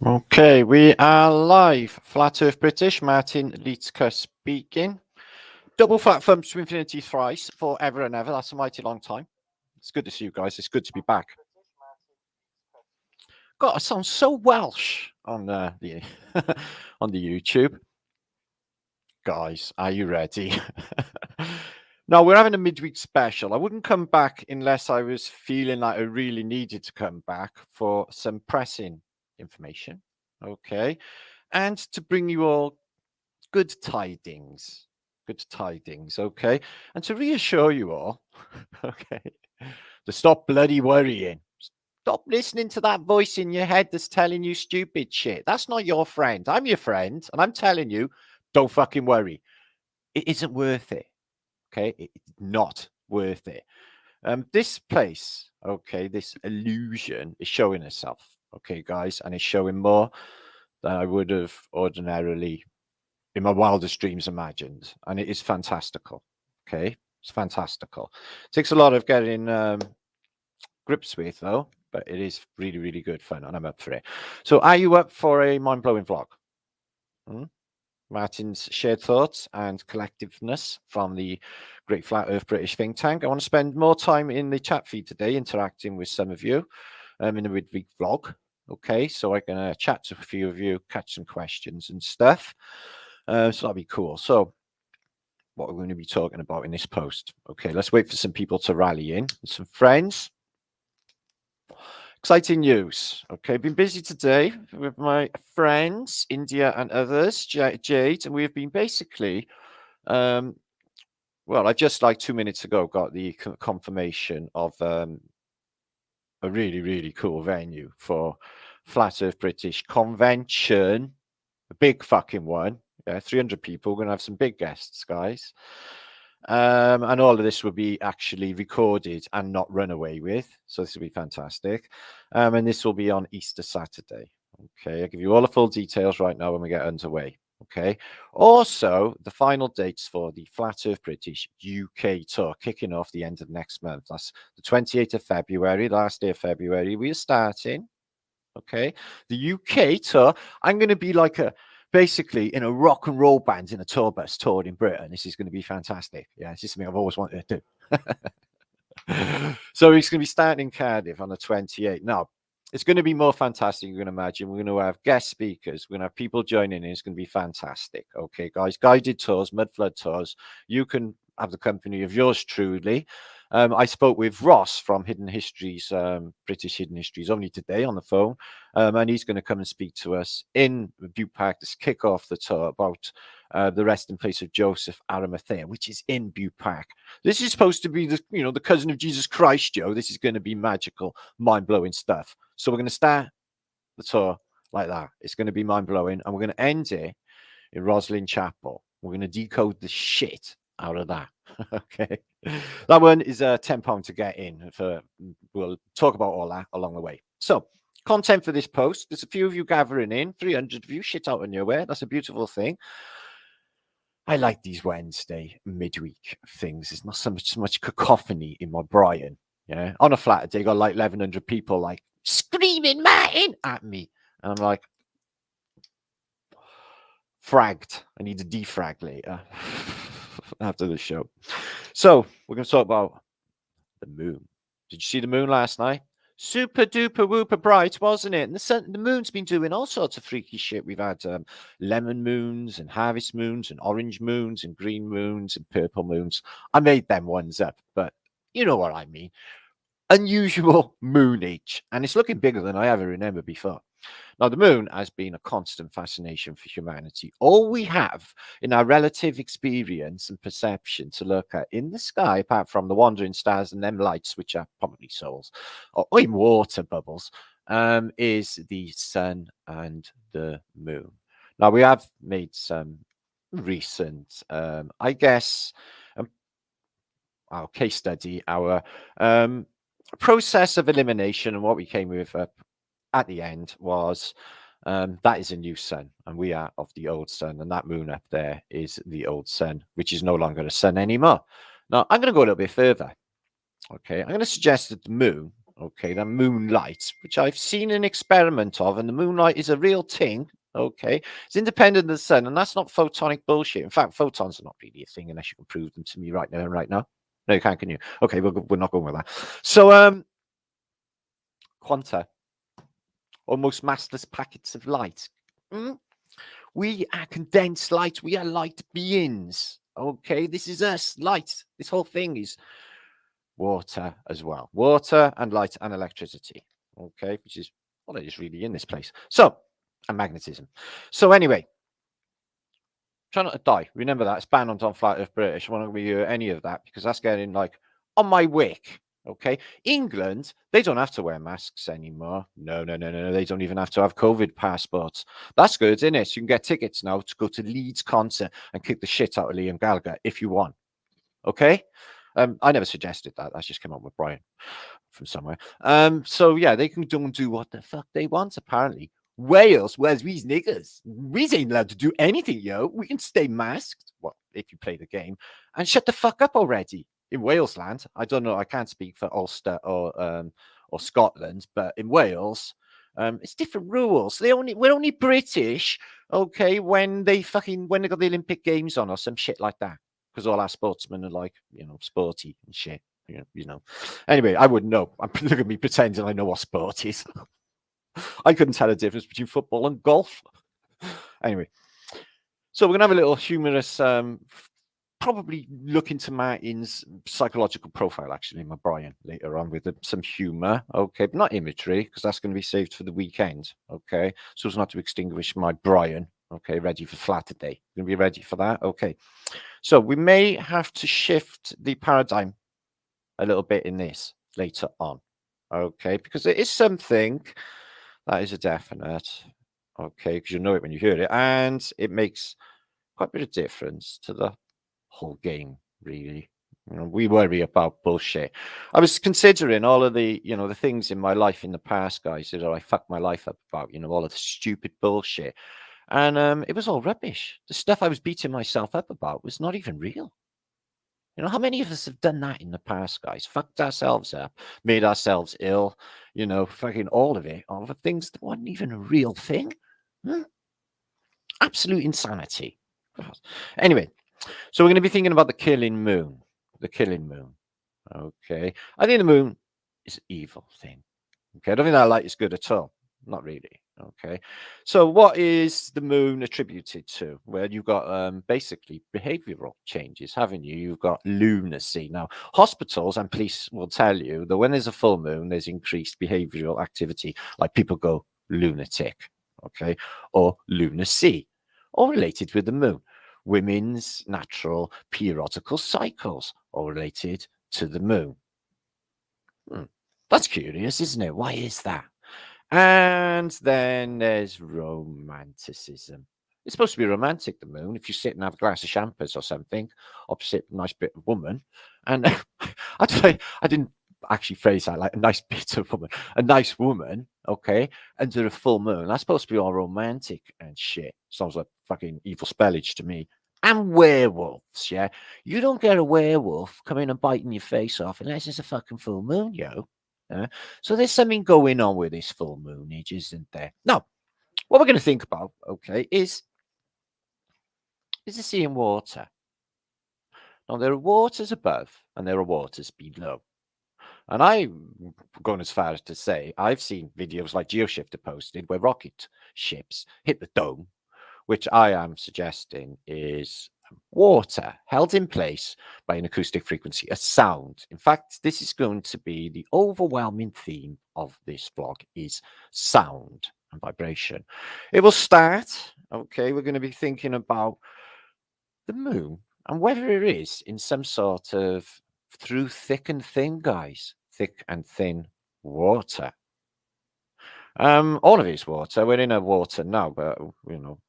Okay, we are live. Flat Earth British, Martinliedtke speaking. Double flat thumbs to infinity thrice, forever and ever. That's a mighty long time. It's good to see you guys. It's good to be back. God, I sound so Welsh on the on the YouTube. Guys, are you ready? No, we're having a midweek special. I wouldn't come back unless I was feeling like I really needed to come back for some pressing information. Okay. And to bring you all good tidings. Good tidings, okay? And to reassure you all, okay, to stop bloody worrying. Stop listening to that voice in your head that's telling you stupid shit. That's not your friend. I'm your friend, and I'm telling you, don't fucking worry. It isn't worth it, okay? It's not worth it. This place, okay, this illusion is showing itself, okay, guys, and it's showing more than I would have ordinarily in my wildest dreams imagined, and it is fantastical. Okay, it's fantastical. It takes a lot of getting grips with, though, but it is really, really good fun, and I'm up for it. So, are you up for a mind-blowing vlog? Martin's shared thoughts and collectiveness from the Great Flat Earth British Think Tank. I want to spend more time in the chat feed today, interacting with some of you in the midweek vlog. Okay, so I can chat to a few of you, catch some questions and stuff. So that'll be cool. So what we're going to be talking about in this post. Okay, let's wait for some people to rally in. Some friends. Exciting news. Okay, been busy today with my friends, India and others, Jade, and we've been basically, well, I just like 2 minutes ago got the confirmation of a really, really cool venue for Flat Earth British Convention, a big fucking one. Yeah, 300 people. We're going to have some big guests, guys. And all of this will be actually recorded and not run away with. So this will be fantastic. And this will be on Easter Saturday. Okay, I'll give you all the full details right now when we get underway. Okay. Also, the final dates for the Flat Earth British UK tour kicking off the end of next month. That's the 28th of February, last day of February. We are starting. Okay. The UK tour, I'm going to be like basically in a rock and roll band in a tour bus toured in Britain. This is going to be fantastic. Yeah, it's just something I've always wanted to do. So it's going to be starting in Cardiff on the 28th. Now, it's going to be more fantastic, you can imagine. We're going to have guest speakers. We're going to have people joining in. It's going to be fantastic. Okay, guys, guided tours, mudflood tours. You can have the company of yours truly. I spoke with Ross from Hidden Histories, British Hidden Histories, only today on the phone. And he's going to come and speak to us in Buoy Park to kick off the tour about the resting place of Joseph Arimathea, which is in Buoy Park. This is supposed to be the cousin of Jesus Christ, Joe. This is going to be magical, mind-blowing stuff. So we're going to start the tour like that. It's going to be mind-blowing, and we're going to end it in Roslyn Chapel. We're going to decode the shit out of that. Okay, that one is £10 to get in. We'll talk about all that along the way. So, content for this post. There's a few of you gathering in, 300 of you, shit out of nowhere. That's a beautiful thing. I like these Wednesday midweek things. There's not so much cacophony in my brain. Yeah, on a flat day, got like 1,100 people like screaming Martin at me, and I'm like, fragged. I need to defrag later after the show. So we're going to talk about the moon. Did you see the moon last night? Super duper whooper bright, wasn't it? And the moon's been doing all sorts of freaky shit. We've had lemon moons and harvest moons and orange moons and green moons and purple moons. I made them ones up, but you know what I mean. Unusual moonage, and it's looking bigger than I ever remember before. Now, the moon has been a constant fascination for humanity. All we have in our relative experience and perception to look at in the sky, apart from the wandering stars and them lights, which are probably souls, or in water bubbles, is the sun and the moon. Now, we have made some recent, I guess, our case study, our process of elimination, and what we came with at the end was that is a new sun, and we are of the old sun, and that moon up there is the old sun, which is no longer a sun anymore. Now, I'm going to go a little bit further. Okay, I'm going to suggest that the moon, okay, than moonlight, which I've seen an experiment of, and the moonlight is a real thing. Okay, it's independent of the sun, and that's not photonic bullshit. In fact, photons are not really a thing unless you can prove them to me right now. Right now, no, you can't, can you? Okay, we're not going with that. So, quanta, almost massless packets of light. We are condensed light. We are light beings. Okay, this is us, light. This whole thing is water as well. Water and light and electricity. Okay, which is what it is really in this place. So, and magnetism. So anyway, try not to die. Remember that. It's banned on Flat Earth British. I won't hear any of that because that's getting like on my wick. Okay. England, they don't have to wear masks anymore. No. They don't even have to have COVID passports. That's good, isn't it? So you can get tickets now to go to Leeds concert and kick the shit out of Liam Gallagher if you want. Okay. I never suggested that. That's just come up with Brian from somewhere. So yeah, they can do what the fuck they want, apparently. Wales, where's these niggers? We ain't allowed to do anything, yo. We can stay masked. Well, if you play the game. And shut the fuck up already. In Wales land, I don't know, I can't speak for Ulster or Scotland, but in Wales, it's different rules. We're only British, okay, when they got the Olympic Games on or some shit like that. Because all our sportsmen are like, sporty and shit. Anyway, I wouldn't know. Look at me pretending I know what sport is. I couldn't tell the difference between football and golf. Anyway, so we're gonna have a little humorous, probably look into Martin's psychological profile, actually, my Brian, later on with some humor. Okay, but not imagery, because that's going to be saved for the weekend. Okay, so as not to extinguish my Brian. Okay, ready for flat today. Gonna be ready for that. Okay, so we may have to shift the paradigm a little bit in this later on. Okay, because it is something that is a definite. Okay, because you know it when you hear it, and it makes quite a bit of difference to the whole game, really. We worry about bullshit. I was considering all of the, the things in my life in the past, guys, that I fucked my life up about, all of the stupid bullshit. And it was all rubbish. The stuff I was beating myself up about was not even real. How many of us have done that in the past, guys? Fucked ourselves up, made ourselves ill, fucking all of it, all the things that weren't even a real thing. Absolute insanity. Anyway, so we're going to be thinking about the killing moon. The killing moon. Okay. I think the moon is an evil thing. Okay. I don't think that light is good at all. Not really. Okay. So what is the moon attributed to? Well, you've got basically behavioral changes, haven't you? You've got lunar sea. Now, hospitals and police will tell you that when there's a full moon, there's increased behavioral activity, like people go lunatic, okay, or lunar sea, or related with the moon. Women's natural periodical cycles are related to the moon. That's curious, isn't it? Why is that? And then there's romanticism. It's supposed to be romantic, the moon, if you sit and have a glass of champers or something, opposite a nice bit of woman. And I didn't actually phrase that like a nice bit of woman, a nice woman, okay, under a full moon. That's supposed to be all romantic and shit. Sounds like fucking evil spellage to me. And werewolves, yeah. You don't get a werewolf coming and biting your face off unless it's a fucking full moon, yo. So there's something going on with this full moonage, isn't there? Now, what we're going to think about, okay, is the sea and water. Now, there are waters above and there are waters below. And I'm going as far as to say I've seen videos like GeoShifter posted where rocket ships hit the dome, which I am suggesting is water held in place by an acoustic frequency, a sound. In fact, this is going to be the overwhelming theme of this vlog is sound and vibration. It will start, okay, we're going to be thinking about the moon and whether it is in some sort of through thick and thin, guys, thick and thin water. All of it's water. We're in a water now, but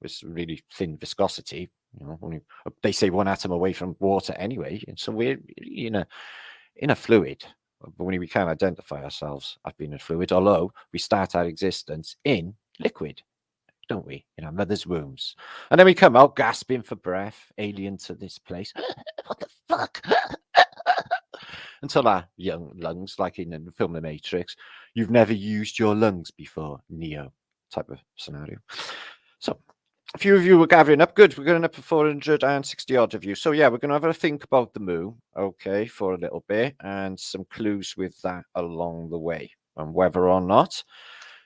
it's really thin viscosity. Only, they say one atom away from water anyway, and so we're in a fluid. But when we can't identify ourselves as being a fluid, although we start our existence in liquid, don't we? In our mother's wombs, and then we come out gasping for breath, alien to this place. What the fuck? until our young lungs, like in the film The Matrix. You've never used your lungs before, Neo type of scenario. So a few of you were gathering up. Good. We're going up for 460 odd of you. So yeah, we're going to have a think about the moon, okay, for a little bit, and some clues with that along the way, and whether or not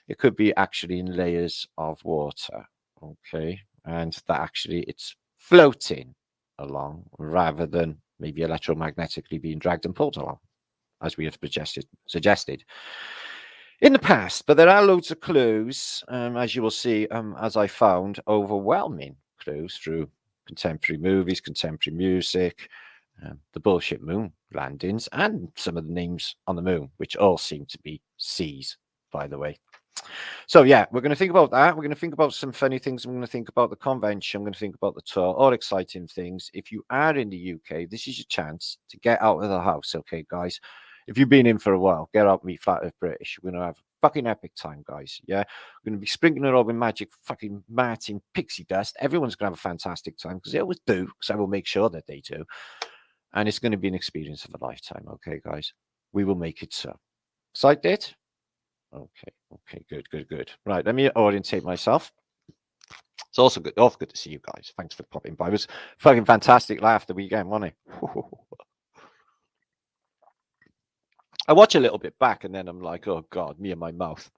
it could be actually in layers of water, okay, and that actually it's floating along rather than maybe electromagnetically being dragged and pulled along, as we have suggested in the past. But there are loads of clues, as you will see, as I found overwhelming clues through contemporary movies, contemporary music, the bullshit moon landings, and some of the names on the moon, which all seem to be seas, by the way. So yeah, we're going to think about that. We're going to think about some funny things. I'm going to think about the convention. I'm going to think about the tour, all exciting things. If you are in the UK, this is your chance to get out of the house. Okay, guys, if you've been in for a while, get out, meet Flat Earth British. We're going to have a fucking epic time, guys. Yeah, we're going to be sprinkling it all with magic fucking Martin pixie dust. Everyone's going to have a fantastic time, because they always do, because I will make sure that they do. And it's going to be an experience of a lifetime. Okay, guys, we will make it so. Excited? Okay, good. Right, let me orientate myself. It's also good to see you guys. Thanks for popping by. It was fucking fantastic laugh the weekend, wasn't it? I watch a little bit back and then I'm like, oh God, me and my mouth.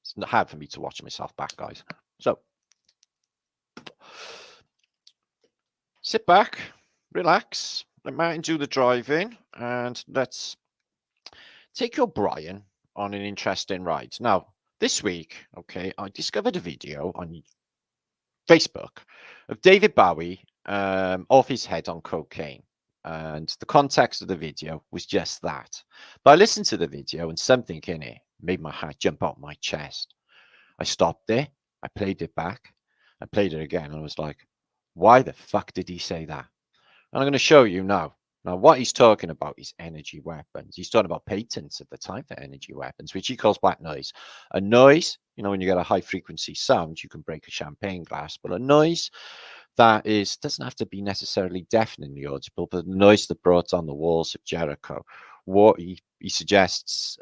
It's not hard for me to watch myself back, guys. So sit back, relax, let Martin do the driving, and let's take your Brian on an interesting ride. Now, this week, okay, I discovered a video on Facebook of David Bowie off his head on cocaine. And the context of the video was just that. But I listened to the video and something in it made my heart jump out my chest. I stopped it. I played it back. I played it again. And I was like, why the fuck did he say that? And I'm going to show you now. Now, what he's talking about is energy weapons. He's talking about patents at the time for energy weapons, which he calls black noise. A noise, you know, when you get a high frequency sound, you can break a champagne glass, but a noise that doesn't have to be necessarily deafeningly audible, but the noise that brought on the walls of Jericho. What he suggests,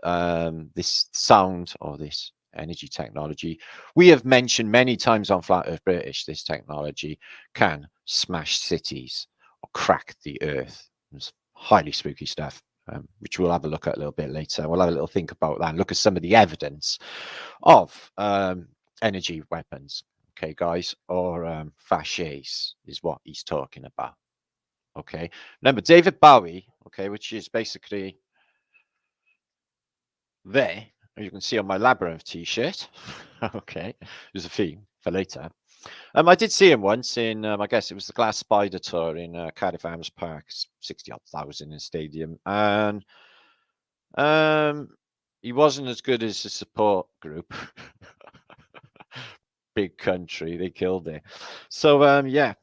this sound or this energy technology, we have mentioned many times on Flat Earth British, this technology can smash cities or crack the earth. It's highly spooky stuff, which we'll have a look at a little bit later. We'll have a little think about that and look at some of the evidence of energy weapons. Okay, guys, or Fasces is what he's talking about. Okay, remember David Bowie, okay, which is basically there. You can see on my Labyrinth t-shirt. Okay, there's a theme for later. I did see him once in, I guess it was the Glass Spider tour in Cardiff Arms Park, 60,000 in stadium, and he wasn't as good as the support group. Big Country, they killed it. So yeah.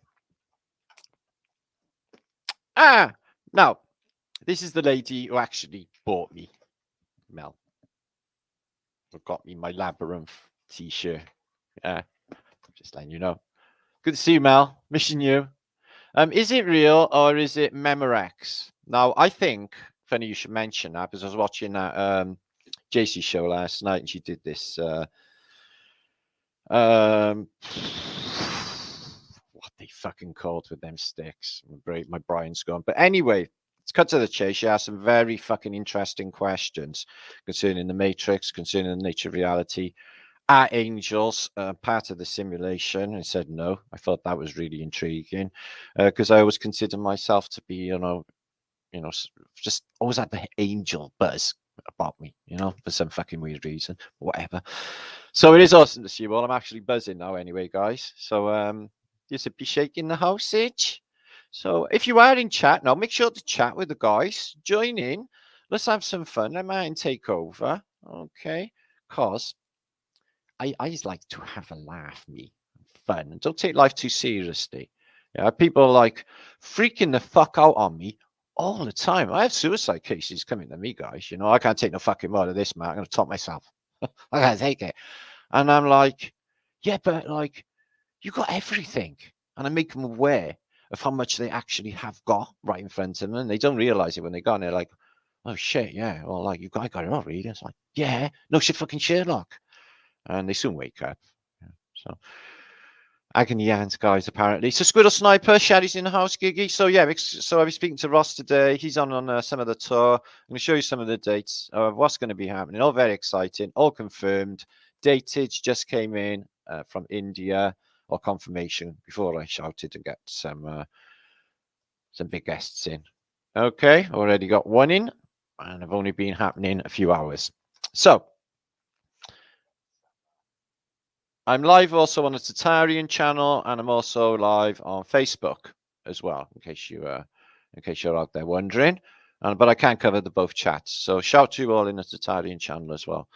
Now this is the lady who actually bought me, Mel, who got me my Labyrinth t-shirt. Just letting you know. Good to see you, Mel. Missing you. Is it real or is it Memorex? Now, I think, funny you should mention that, because I was watching that JC show last night and she did this what they fucking called with them sticks. My brain's gone. But anyway, let's cut to the chase. She asked some very fucking interesting questions concerning the Matrix, concerning the nature of reality. Are angels part of the simulation? I said no. I thought that was really intriguing because I always consider myself to be, you know, just always had the angel buzz about me, you know, for some fucking weird reason, whatever. So it is awesome to see you all. I'm actually buzzing now, anyway, guys. So you should be shaking the house-age. So if you are in chat now, make sure to chat with the guys. Join in. Let's have some fun. Let Martin take over, okay? Cause I just like to have a laugh, me, fun, and don't take life too seriously. Yeah, people are like freaking the fuck out on me all the time. I have suicide cases coming to me, guys. You know, I can't take no fucking more of this, man. I'm gonna top myself. I can't take it. And I'm like, yeah, but like, you got everything. And I make them aware. of how much they actually have got right in front of them. And they don't realize it when they go and they're like, oh shit, yeah, well, like, I got it all, really. It's like, yeah, no shit, fucking Sherlock. And they soon wake up. Yeah, so agony aunt guys, apparently. So Squirrel Sniper, Shaddy's in the house, Giggy. So yeah, so I'll be speaking to Ross today. He's on some of the tour. I'm going to show you some of the dates of what's going to be happening. All very exciting, all confirmed. Datage just came in from India, or confirmation before I shouted and get some big guests in. Okay, already got one in, and I've only been happening a few hours. So I'm live also on the Tartarian channel, and I'm also live on Facebook as well, in case you're out there wondering. But I can't cover the both chats, so shout to you all in the Tartarian channel as well.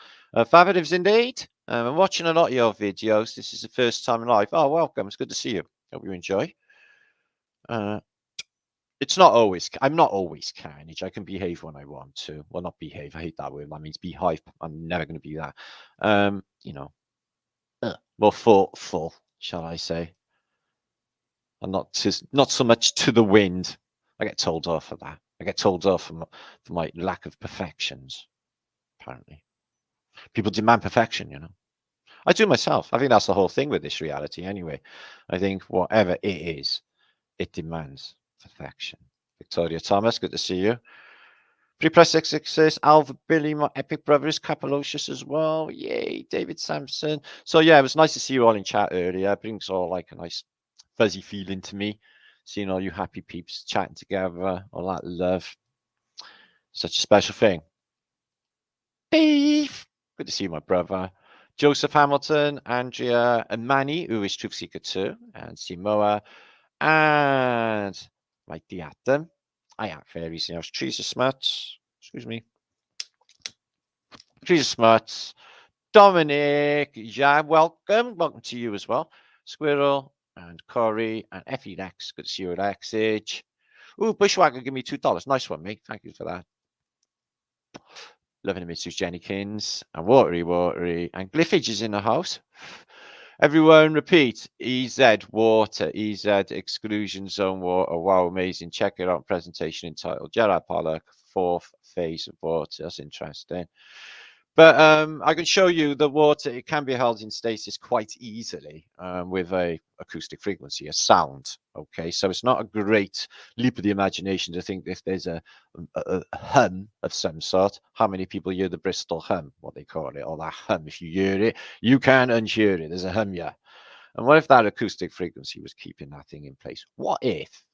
Fabulous indeed. I'm watching a lot of your videos. This is the first time live. Oh, welcome. It's good to see you. Hope you enjoy. It's not always. I'm not always carnage. I can behave when I want to. Well, not behave. I hate that word. That means behave. I'm never going to be that. You know. More thoughtful, shall I say, and not so much to the wind. I get told off for that. I get told off for my lack of perfections. Apparently, people demand perfection. You know, I do myself. I think that's the whole thing with this reality. Anyway, I think whatever it is, it demands perfection. Victoria Thomas, good to see you. Pre-press 666, Alva Billy, my epic brothers, Capalocious as well. Yay, David Sampson. So yeah, it was nice to see you all in chat earlier. It brings all like a nice fuzzy feeling to me. Seeing all you happy peeps chatting together, all that love. Such a special thing. Dave, good to see you, my brother. Joseph Hamilton, Andrea, and Manny, who is Truth Seeker 2, and Simoa, and Mike Diatom. I am fairies now. Trees of Smuts. Excuse me. Trees of Smuts. Dominic. Yeah, welcome. Welcome to you as well. Squirrel and Corey and Effie Lex. Good to see you at Xage. Ooh, Bushwhacker, give me $2. Nice one, mate. Thank you for that. Loving the Mitsu's Jennykins and Watery and Glyphage is in the house. Everyone repeat, EZ water, EZ exclusion zone water. Wow, amazing. Check it out. Presentation entitled Gerard Pollock, 4th phase of water. That's interesting. But I can show you the water. It can be held in stasis quite easily with a acoustic frequency, a sound. Okay, so it's not a great leap of the imagination to think if there's a hum of some sort. How many people hear the Bristol hum, what they call it, or that hum? If you hear it, you can't unhear it. There's a hum, yeah. And what if that acoustic frequency was keeping that thing in place? What if,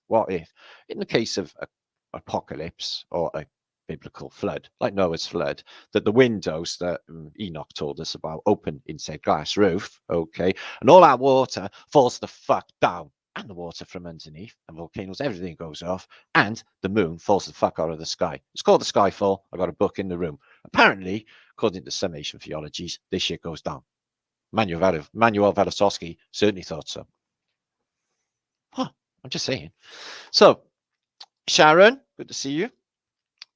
in the case of an apocalypse or a biblical flood, like Noah's flood, that the windows that Enoch told us about open inside glass roof, okay, and all that water falls the fuck down, and the water from underneath, and volcanoes, everything goes off, and the moon falls the fuck out of the sky. It's called the Skyfall. I got a book in the room. Apparently, according to some Asian theologies, this shit goes down. Manuel Velikovsky certainly thought so. Huh, I'm just saying. So, Sharon, good to see you.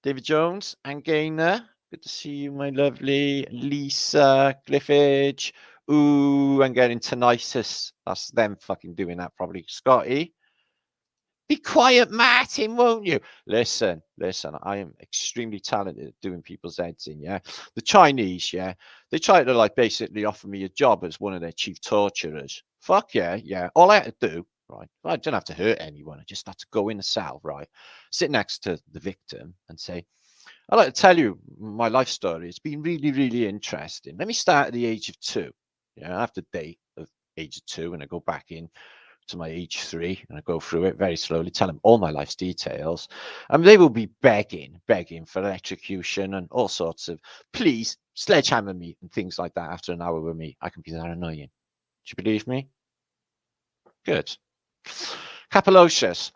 David Jones and Gaynor, good to see you, my lovely. Lisa, Glyphage. Ooh, I'm getting tinnitus. That's them fucking doing that, probably. Scotty. Be quiet, Martin, won't you? Listen, I am extremely talented at doing people's heads in, yeah? The Chinese, yeah? They try to, like, basically offer me a job as one of their chief torturers. Fuck yeah, yeah. All I had to do, right? I didn't have to hurt anyone. I just had to go in the cell, right? Sit next to the victim and say, I'd like to tell you my life story. It's been really, really interesting. Let me start at the age of 2. Yeah, I have to date of age of 2 and I go back in to my age 3 and I go through it very slowly, tell them all my life's details. And they will be begging for electrocution and all sorts of, please sledgehammer me and things like that after an hour with me. I can be that annoying. Do you believe me? Good. Capalocious.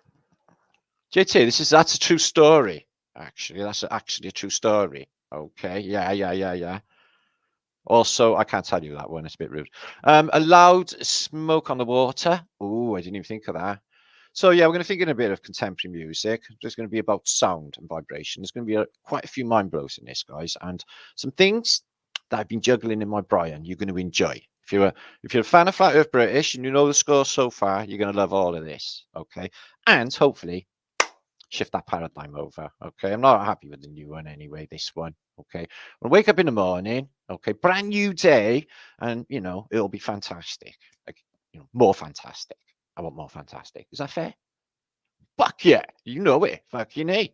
JT, that's a true story. Actually, that's actually a true story. Okay, yeah. Also, I can't tell you that one. It's a bit rude. Allowed smoke on the water. Oh, I didn't even think of that. So yeah, we're going to think in a bit of contemporary music. There's going to be about sound and vibration. There's going to be quite a few mind blows in this, guys, and some things that I've been juggling in my brain you're going to enjoy. If you're a fan of Flat Earth British and you know the score so far, you're going to love all of this, okay? And hopefully shift that paradigm over, okay? I'm not happy with the new one anyway, this one, okay? I'll wake up in the morning, okay? Brand new day, and, you know, it'll be fantastic. Like, you know, more fantastic. I want more fantastic. Is that fair? Fuck yeah. You know it. Fucking A.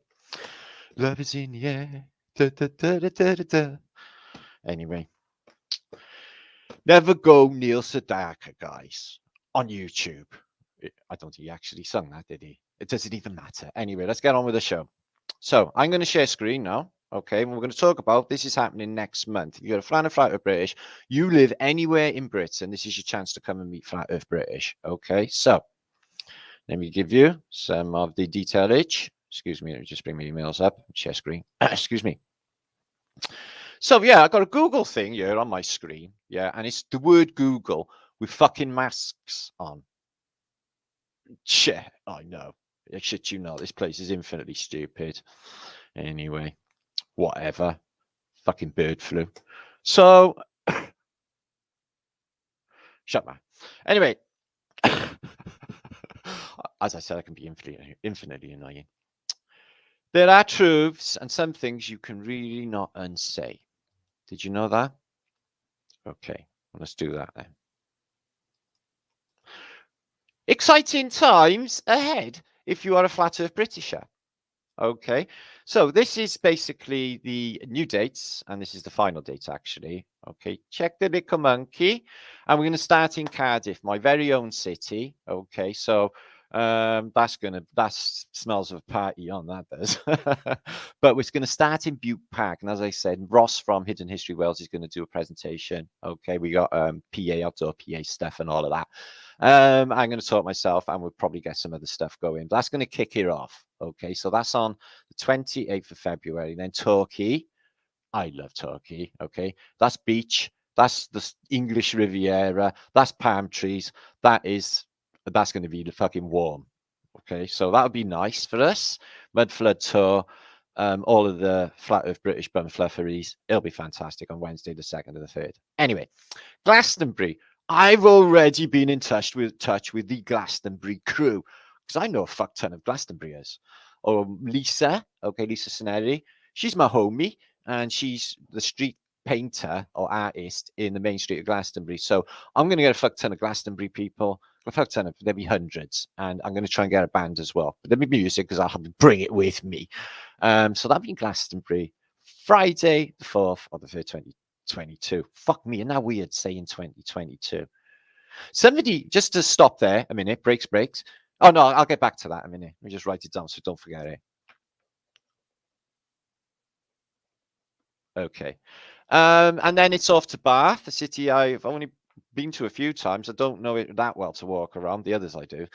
Love is in the air. Da, da, da, da, da, da, da. Anyway. Never go Neil Sedaka, guys, on YouTube. I don't think he actually sung that, did he? It doesn't even matter. Anyway, let's get on with the show. So I'm going to share screen now. Okay, and we're going to talk about this is happening next month. If you're a fan of Flat Earth British, you live anywhere in Britain, this is your chance to come and meet Flat Earth British. Okay, so let me give you some of the detailage. Excuse me, let me just bring my emails up. Share screen. Excuse me. So yeah, I got a Google thing here on my screen. Yeah, and it's the word Google with fucking masks on. Shit, I know. I shit you know, this place is infinitely stupid. Anyway, whatever. Fucking bird flu. So, shut up. Anyway, as I said, I can be infinitely annoying. There are truths and some things you can really not unsay. Did you know that? Okay, well, let's do that then. Exciting times ahead if you are a Flat Earth Britisher. Okay, so this is basically the new dates, and this is the final date actually. Okay, check the little monkey, and we're going to start in Cardiff, my very own city. Okay, so that smells of a party on that does. But we're going to start in Butte Park, and as I said, Ross from Hidden History Wales is going to do a presentation. Okay, we got PA outdoor PA stuff and all of that. I'm going to talk myself, and we'll probably get some other stuff going. But that's going to kick it off. Okay, so that's on the 28th of February. Then Turkey. I love Turkey. Okay, that's beach. That's the English Riviera. That's palm trees. That's going to be the fucking warm. Okay, so that would be nice for us. Mudflood tour. All of the Flat Earth British bum flufferys. It'll be fantastic on Wednesday, the 2nd and the 3rd. Anyway, Glastonbury. I've already been in touch with the Glastonbury crew because I know a fuck ton of Glastonburyers. Or Lisa, okay, Lisa Sineri. She's my homie, and she's the street painter or artist in the main street of Glastonbury. So I'm going to get a fuck ton of Glastonbury people. A fuck ton of, there'll be hundreds, and I'm going to try and get a band as well. But there'll be music because I'll have to bring it with me. So that'll be in Glastonbury, Friday the 4th or the 3rd, 2022. Fuck me, isn't that weird saying 2022? Somebody, just to stop there a minute, breaks. Oh no, I'll get back to that in a minute. Let me just write it down so don't forget it. Okay. And then it's off to Bath, a city I've only been to a few times. I don't know it that well to walk around. The others I do,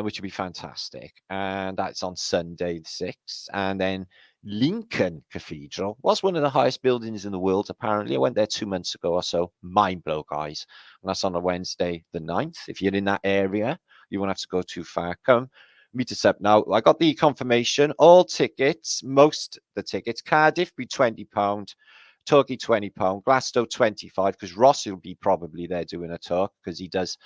which would be fantastic. And that's on Sunday the 6th. And then Lincoln Cathedral was one of the highest buildings in the world, apparently. I went there 2 months ago or so. Mind blow, guys. And that's on a Wednesday the 9th. If you're in that area, you won't have to go too far. Come meet us up now. I got the confirmation. All tickets, most the tickets, Cardiff be £20. Turkey £20, Glasgow 25, because Ross will be probably there doing a talk because he does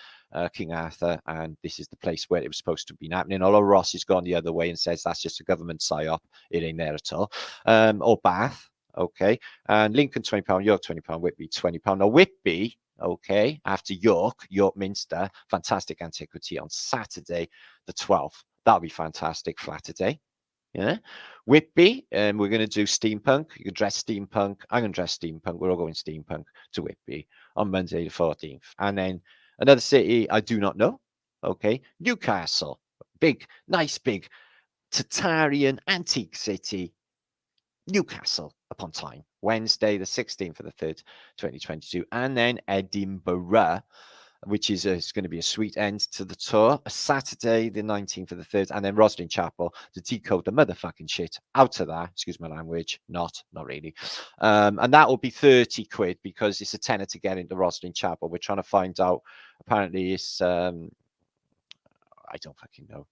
King Arthur, and this is the place where it was supposed to be happening. Although Ross has gone the other way and says that's just a government psyop, it ain't there at all. Or Bath, okay, and Lincoln £20, York £20, Whitby £20. Now Whitby, okay, after York Minster, fantastic antiquity on Saturday the 12th. That'll be fantastic. Flatterday. Yeah, Whitby, and we're going to do steampunk. You can dress steampunk. I'm going to dress steampunk. We're all going steampunk to Whitby on Monday the 14th. And then another city I do not know. Okay, Newcastle, nice big Tartarian antique city. Newcastle upon Tyne, Wednesday the 16th of the 3rd, 2022. And then Edinburgh, which is it's going to be a sweet end to the tour. A Saturday, the 19th of the 3rd, and then Rosslyn Chapel to decode the motherfucking shit out of that. Excuse my language. Not really. And that will be 30 quid because it's a tenner to get into Rosslyn Chapel. We're trying to find out. Apparently, it's I don't fucking know.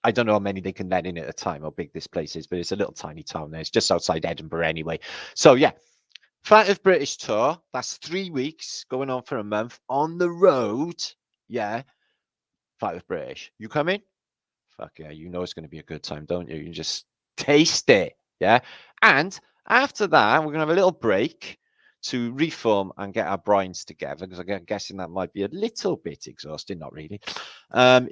I don't know how many they can let in at a time, how big this place is, but it's a little tiny town there. It's just outside Edinburgh anyway. So yeah. Flat Earth British tour. That's 3 weeks going on for a month on the road. Yeah. Flat Earth British. You coming? Fuck yeah. You know it's going to be a good time, don't you? You just taste it. Yeah. And after that, we're going to have a little break to reform and get our brines together, because I'm guessing that might be a little bit exhausting. Not really.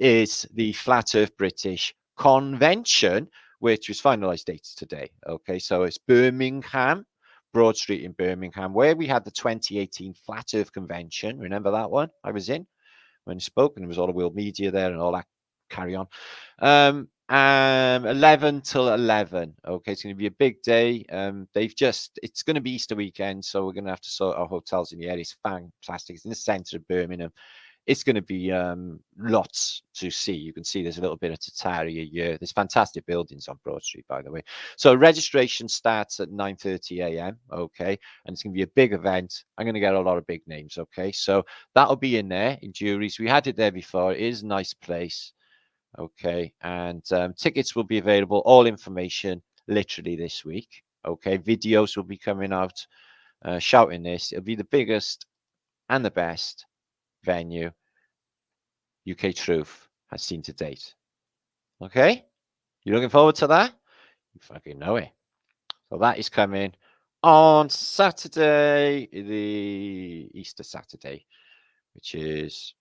Is the Flat Earth British Convention, which was finalized dates today. Okay. So it's Birmingham. Broad Street in Birmingham, where we had the 2018 Flat Earth Convention. Remember that one? I was in when I spoke, and there was all the world media there and all that carry on. 11 till 11. Okay, it's going to be a big day. It's going to be Easter weekend, so we're going to have to sort our hotels in the area. It's fantastic. It's in the center of Birmingham. It's going to be lots to see. You can see there's a little bit of tartaria here. There's fantastic buildings on Broad Street, by the way. So registration starts at 9:30 a.m. Okay, and it's going to be a big event. I'm going to get a lot of big names. Okay, so that'll be in there in Juries. We had it there before. It is a nice place. Okay, and tickets will be available. All information literally this week. Okay, videos will be coming out shouting this. It'll be the biggest and the best venue UK Truth has seen to date. Okay? You looking forward to that? You fucking know it. So that is coming on Saturday, the Easter Saturday, which is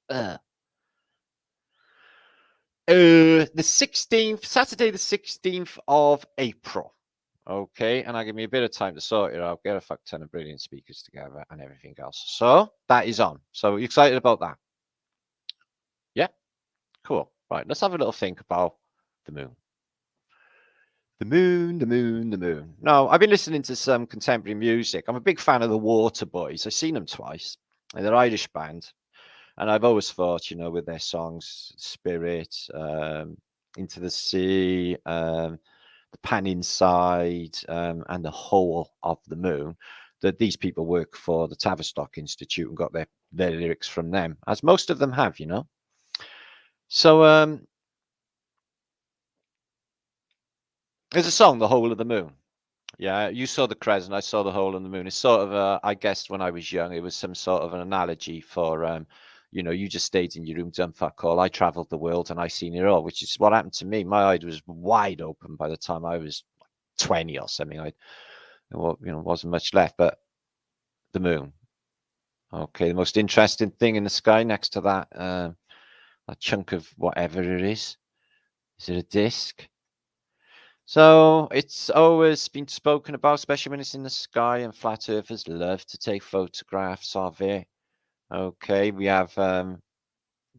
the 16th, Saturday the 16th of April. Okay, and I'll give me a bit of time to sort it out, get a fuck ton of brilliant speakers together and everything else. So that is on. So you excited about that? Yeah, cool. Right, let's have a little think about the moon. The moon, the moon, the moon. Now, I've been listening to some contemporary music. I'm a big fan of the Water Boys. I've seen them twice. They're an Irish band. And I've always thought, you know, with their songs, Spirit, Into the Sea, The Pan Inside, and The Whole of the Moon, that these people work for the Tavistock Institute and got their lyrics from them, as most of them have, you know. So there's a song, The Whole of the Moon. Yeah, you saw the crescent, I saw the hole in the moon. It's sort of, I guess when I was young, it was some sort of an analogy for, you know, you just stayed in your room, done fuck all. I traveled the world and I seen it all, which is what happened to me. My eyes was wide open by the time I was 20 or something. Wasn't much left, but the moon. Okay, the most interesting thing in the sky next to that, that chunk of whatever it is. Is it a disc? So it's always been spoken about, especially when it's in the sky, and flat earthers love to take photographs of it. Okay, we have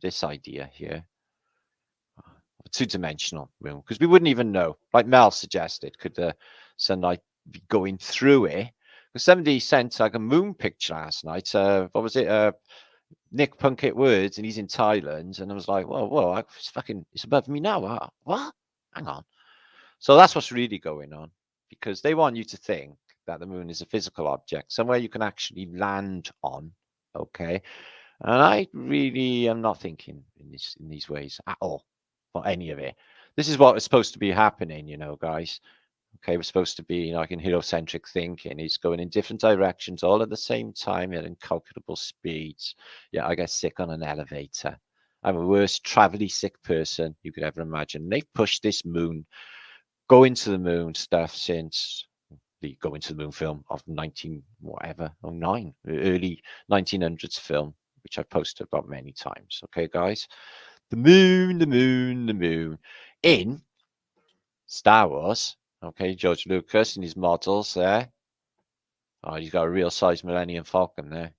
this idea here, a two-dimensional moon, because we wouldn't even know. Like Mel suggested, could the sunlight be going through it? Because somebody sent like a moon picture last night. What was it? Nick Punkit Words, and he's in Thailand, and I was like, whoa, it's above me now. What? Hang on. So that's what's really going on, because they want you to think that the moon is a physical object, somewhere you can actually land on. Okay, and I really am not thinking in these ways at all, for any of it. This is what is supposed to be happening, you know, guys. Okay, we're supposed to be like in heliocentric thinking. It's going in different directions all at the same time at incalculable speeds. Yeah, I get sick on an elevator. I'm the worst travelly sick person you could ever imagine. They've pushed this moon, going to the moon stuff since the Going to the Moon film of 1909, early 1900s film, which I've posted about many times. Okay, guys, the moon, the moon, the moon. In Star Wars, okay, George Lucas and his models there. Oh, he's got a real size Millennium Falcon there.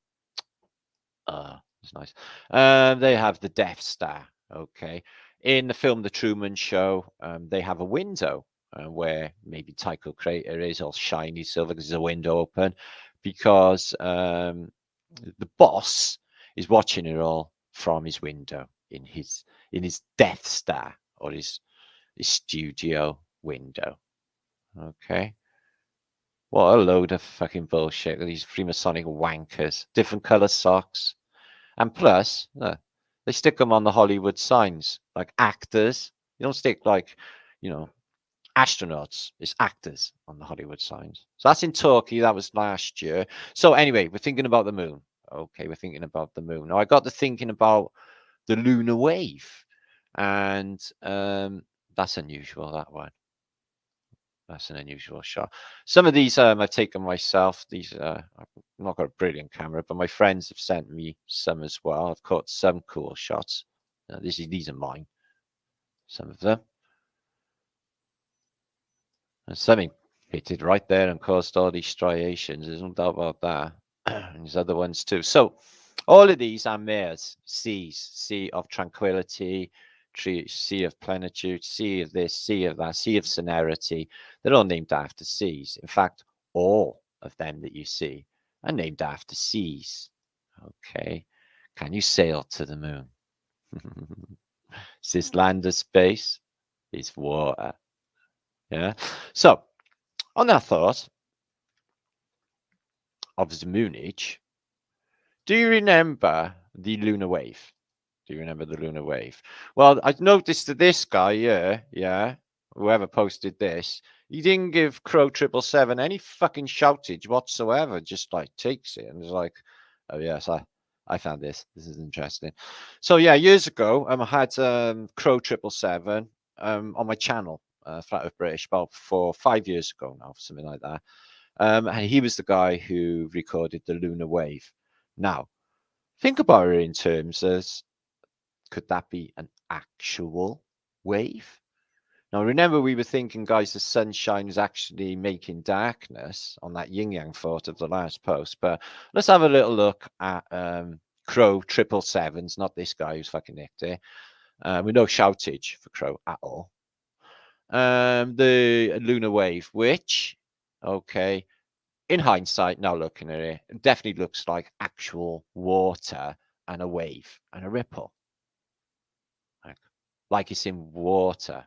It's nice. They have the Death Star. Okay, in the film The Truman Show, they have a window where maybe Tycho Crater is all shiny silver because there's a window open, because the boss is watching it all from his window in his Death Star, or his studio window. Okay. What a load of fucking bullshit. These Freemasonic wankers. Different colour socks. And plus, they stick them on the Hollywood signs, like actors. You don't stick like, you know, astronauts. It's actors on the Hollywood signs. So that's in Turkey. That was last year. So anyway, we're thinking about the moon. Okay, we're thinking about the moon. Now I got to thinking about the lunar wave, and that's unusual, that one. That's an unusual shot. Some of these I've taken myself. These I've not got a brilliant camera, but my friends have sent me some as well. I've caught some cool shots. These are mine. Some of them. And something hit it right there and caused all these striations. There's no doubt about that. And there's other ones too. So all of these are mares, seas, sea of tranquility, sea of plenitude, sea of this, sea of that, sea of celerity. They're all named after seas. In fact, all of them that you see are named after seas. Okay. Can you sail to the moon? Is this land or space? It's water. Yeah. So, on that thought of the moonage, do you remember the lunar wave? Do you remember the lunar wave? Well, I noticed that this guy here, yeah, whoever posted this, he didn't give Crrow777 any fucking shoutage whatsoever. Just like takes it and is like, oh yes, I found this. This is interesting. So yeah, years ago, I had Crrow777 on my channel, Flat Earth British, about 5 years ago now, something like that. And he was the guy who recorded the lunar wave. Now, think about it in terms as, could that be an actual wave? Now, remember, we were thinking, guys, the sunshine is actually making darkness on that yin-yang thought of the last post. But let's have a little look at Crrow777s, not this guy who's fucking nicked it. With no shoutage for Crrow at all. The lunar wave, which, okay, in hindsight, now looking at it, it definitely looks like actual water and a wave and a ripple. Like it's in water.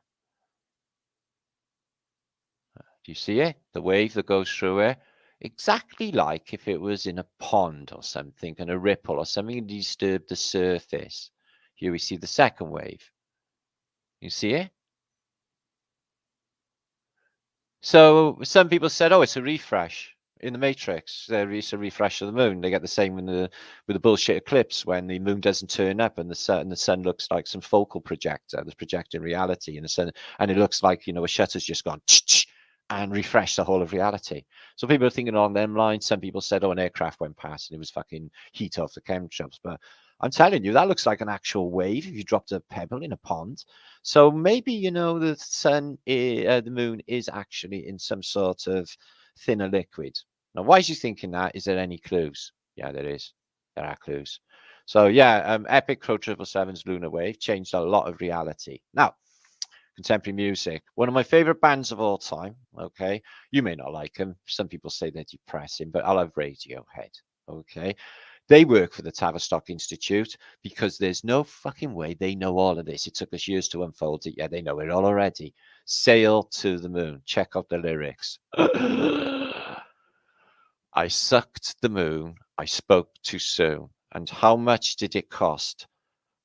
Do you see it? The wave that goes through it? Exactly like if it was in a pond or something, and a ripple or something disturbed the surface. Here we see the second wave. You see it? So some people said, oh, it's a refresh in the Matrix. It's a refresh of the moon. They get the same with the bullshit eclipse when the moon doesn't turn up and the sun looks like some focal projector that's projecting reality in the sun, and it looks like, you know, a shutter's just gone and refresh the whole of reality. So people are thinking on them lines. Some people said, oh, an aircraft went past and it was fucking heat off the chemtrails. But I'm telling you, that looks like an actual wave if you dropped a pebble in a pond. So maybe, you know, the the moon is actually in some sort of thinner liquid. Now, why is you thinking that? Is there any clues? Yeah, there is. There are clues. So yeah, epic Crrow777s Lunar Wave changed a lot of reality. Now, contemporary music, one of my favorite bands of all time. Okay, you may not like them. Some people say they're depressing, but I love Radiohead. Okay, they work for the Tavistock Institute because there's no fucking way they know all of this. It took us years to unfold it. Yeah, they know it all already. Sail to the moon. Check out the lyrics. I sucked the moon. I spoke too soon. And how much did it cost?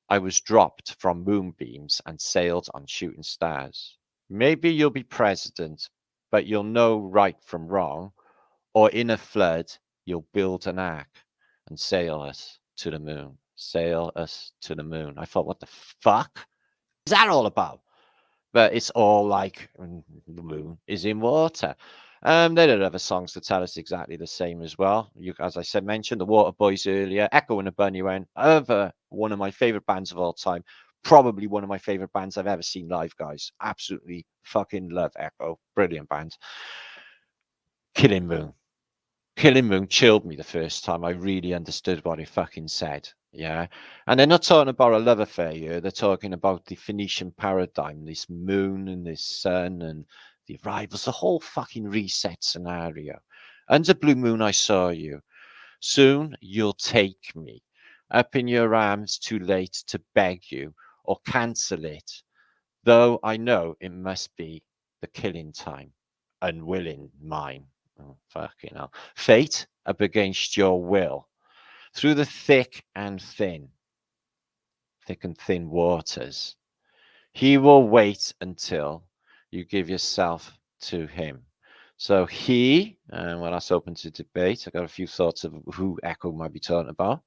I was dropped from moonbeams and sailed on shooting stars. Maybe you'll be president, but you'll know right from wrong. Or in a flood, you'll build an ark and sail us to the moon. Sail us to the moon. I thought, what the fuck is that all about? But it's all like the moon is in water. There are other songs that tell us exactly the same as well. As I said, mentioned the Water Boys earlier, Echo and the Bunnymen, one of my favorite bands of all time. Probably one of my favorite bands I've ever seen live, guys. Absolutely fucking love Echo. Brilliant band. Killing Moon. Killing Moon chilled me the first time I really understood what he fucking said. Yeah. And they're not talking about a love affair here. They're talking about the Phoenician paradigm, this moon and this sun and the arrivals, the whole fucking reset scenario. Under blue moon, I saw you. Soon you'll take me up in your arms, too late to beg you or cancel it. Though I know it must be the killing time, unwilling mine. Oh, fucking hell. Fate up against your will. Through the thick and thin waters. He will wait until you give yourself to him. So he, and when that's open to debate, I got a few thoughts of who Echo might be talking about.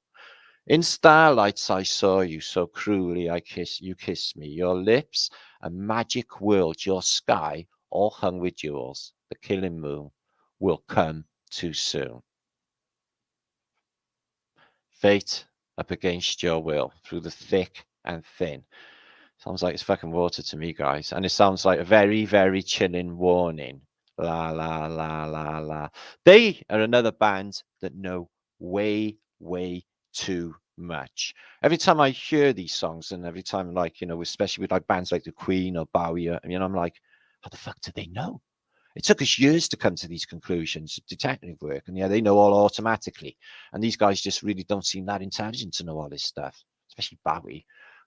In starlights I saw you, so cruelly you kissed me. Your lips, a magic world, your sky, all hung with jewels. The killing moon will come too soon. Fate up against your will, through the thick and thin. Sounds like it's fucking water to me, guys. And it sounds like a very, very chilling warning. La, la, la, la, la. They are another band that know way, way too much. Every time I hear these songs, and every time, like, you know, especially with like bands like the Queen or Bowie, I'm like, how the fuck do they know? It took us years to come to these conclusions, detective work, and yeah, they know all automatically. And these guys just really don't seem that intelligent to know all this stuff, especially Bowie,